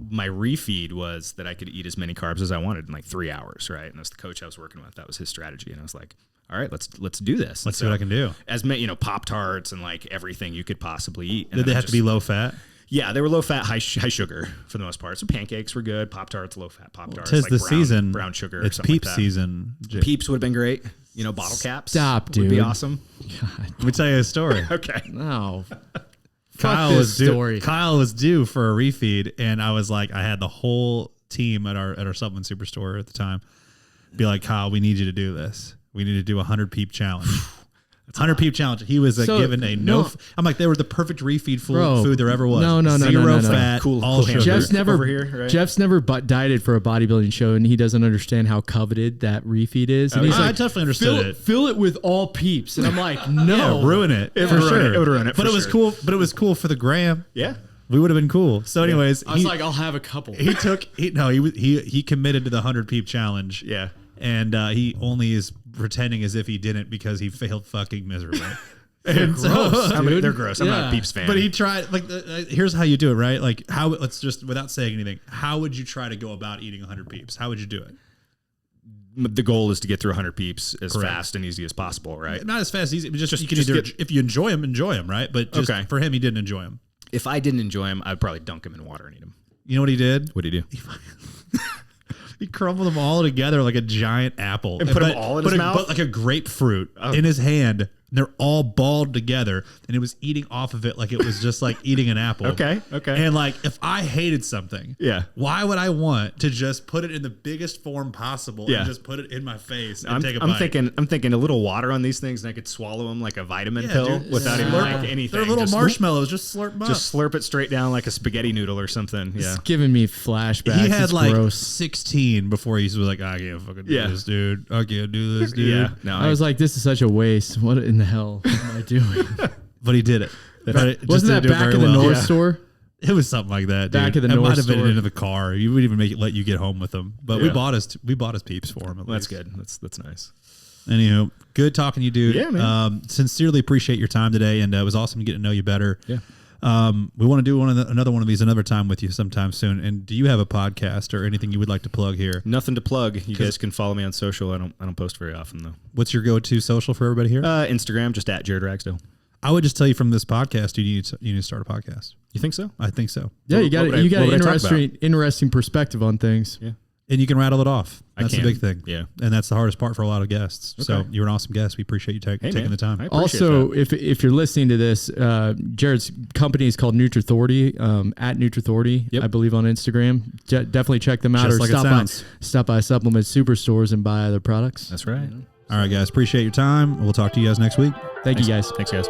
my refeed was that I could eat as many carbs as I wanted in like 3 hours, right? And that's the coach I was working with. That was his strategy, and I was like, all right, let's do this. Let's see what I can do. As many, Pop-Tarts and like everything you could possibly eat. And Did they have to be low fat? Yeah, they were low fat, high sugar for the most part. So pancakes were good. Pop-Tarts, low fat Pop-Tarts. Tis like the season. Brown sugar. It's or something peep like that. season. Peeps would have been great. Bottle caps. Stop, Would be dude. awesome. Let me tell you a story. Okay. No. Kyle this was due. story. Kyle was due for a refeed, and I was like, I had the whole team at our supplement superstore at the time be like, Kyle, we need you to do this. We need to do a 100 peep challenge. 100 peep challenge. He was given a I'm like, they were the perfect refeed food there ever was. No. Zero fat, Like cool all sugar. Jeff's never over here, right? Jeff's never dieted for a bodybuilding show, and he doesn't understand how coveted that refeed is. And he's I like, definitely understood it. Fill it with all peeps, and I'm like, no, Yeah, ruin it for sure. It would ruin it. But for it was sure. cool. But it was cool for the gram. Yeah. We would have been cool. So, anyways, I was like, I'll have a couple. he committed to the 100 peep challenge. Yeah. And he only is pretending as if he didn't because he failed fucking miserably. And so, They're gross. I'm not Yeah. a Peeps fan. but he tried. Here's how you do it, right? Like, let's just without saying anything. How would you try to go about eating 100 peeps? How would you do it? The goal is to get through 100 peeps as Correct. fast and easy as possible, right? Not as fast as easy. But just you can just either get- if you enjoy them, right? But just Okay. for him, he didn't enjoy them. If I didn't enjoy him, I'd probably dunk him in water and eat him. You know what he did? What'd he do? He crumbled them all together like a giant apple And put 'em all in his mouth? But like a grapefruit in his hand. And they're all balled together, and it was eating off of it like it was just like eating an apple. Okay. And like, if I hated something, Yeah. why would I want to just put it in the biggest form possible Yeah. and just put it in my face and I'm take a bite? thinking a little water on these things, and I could swallow them like a vitamin Yeah, pill dude. without even Slurp- like anything. They're little Just- marshmallows. Just slurp them up. Just slurp it straight down like a spaghetti noodle or something. Yeah. It's giving me flashbacks. He had It's like gross. 16 before he was like, I can't fucking do Yeah. this, dude. I can't do this, dude. Yeah. No, I was like, this is such a waste. What in the hell am I doing? But he did it. But it just Wasn't that didn't do back very in the well. North Yeah. store? It was something like that. Dude. Back of the it North might have been store. into the car. You would even let you get home with them. But we Yeah. bought his peeps for him. At That's least. good. That's nice. Anywho, good talking to you, dude. Yeah, man. Sincerely appreciate your time today, and it was awesome to get to know you better. Yeah. We want to do another one of these another time with you sometime soon. And do you have a podcast or anything you would like to plug here? Nothing to plug. You guys can follow me on social. I don't post very often though. What's your go-to social for everybody here? Instagram, just at Jared Ragsdale. I would just tell you from this podcast, you need to start a podcast. You think so? I think so. Yeah, you got what would I- you got what an would I talk interesting perspective on things. Yeah. And you can rattle it off. I That's the can. big thing. Yeah. And that's the hardest part for a lot of guests. So Okay. you're an awesome guest. We appreciate you taking man. the time. I appreciate Also, that. if you're listening to this, Jared's company is called Nutrithority, at Nutrithority, Yep. I believe on Instagram. Definitely check them out, Just or like it sounds. stop by supplement superstores and buy other products. That's right. All right, guys. Appreciate your time. We'll talk to you guys next week. Thank you guys. Thanks, guys.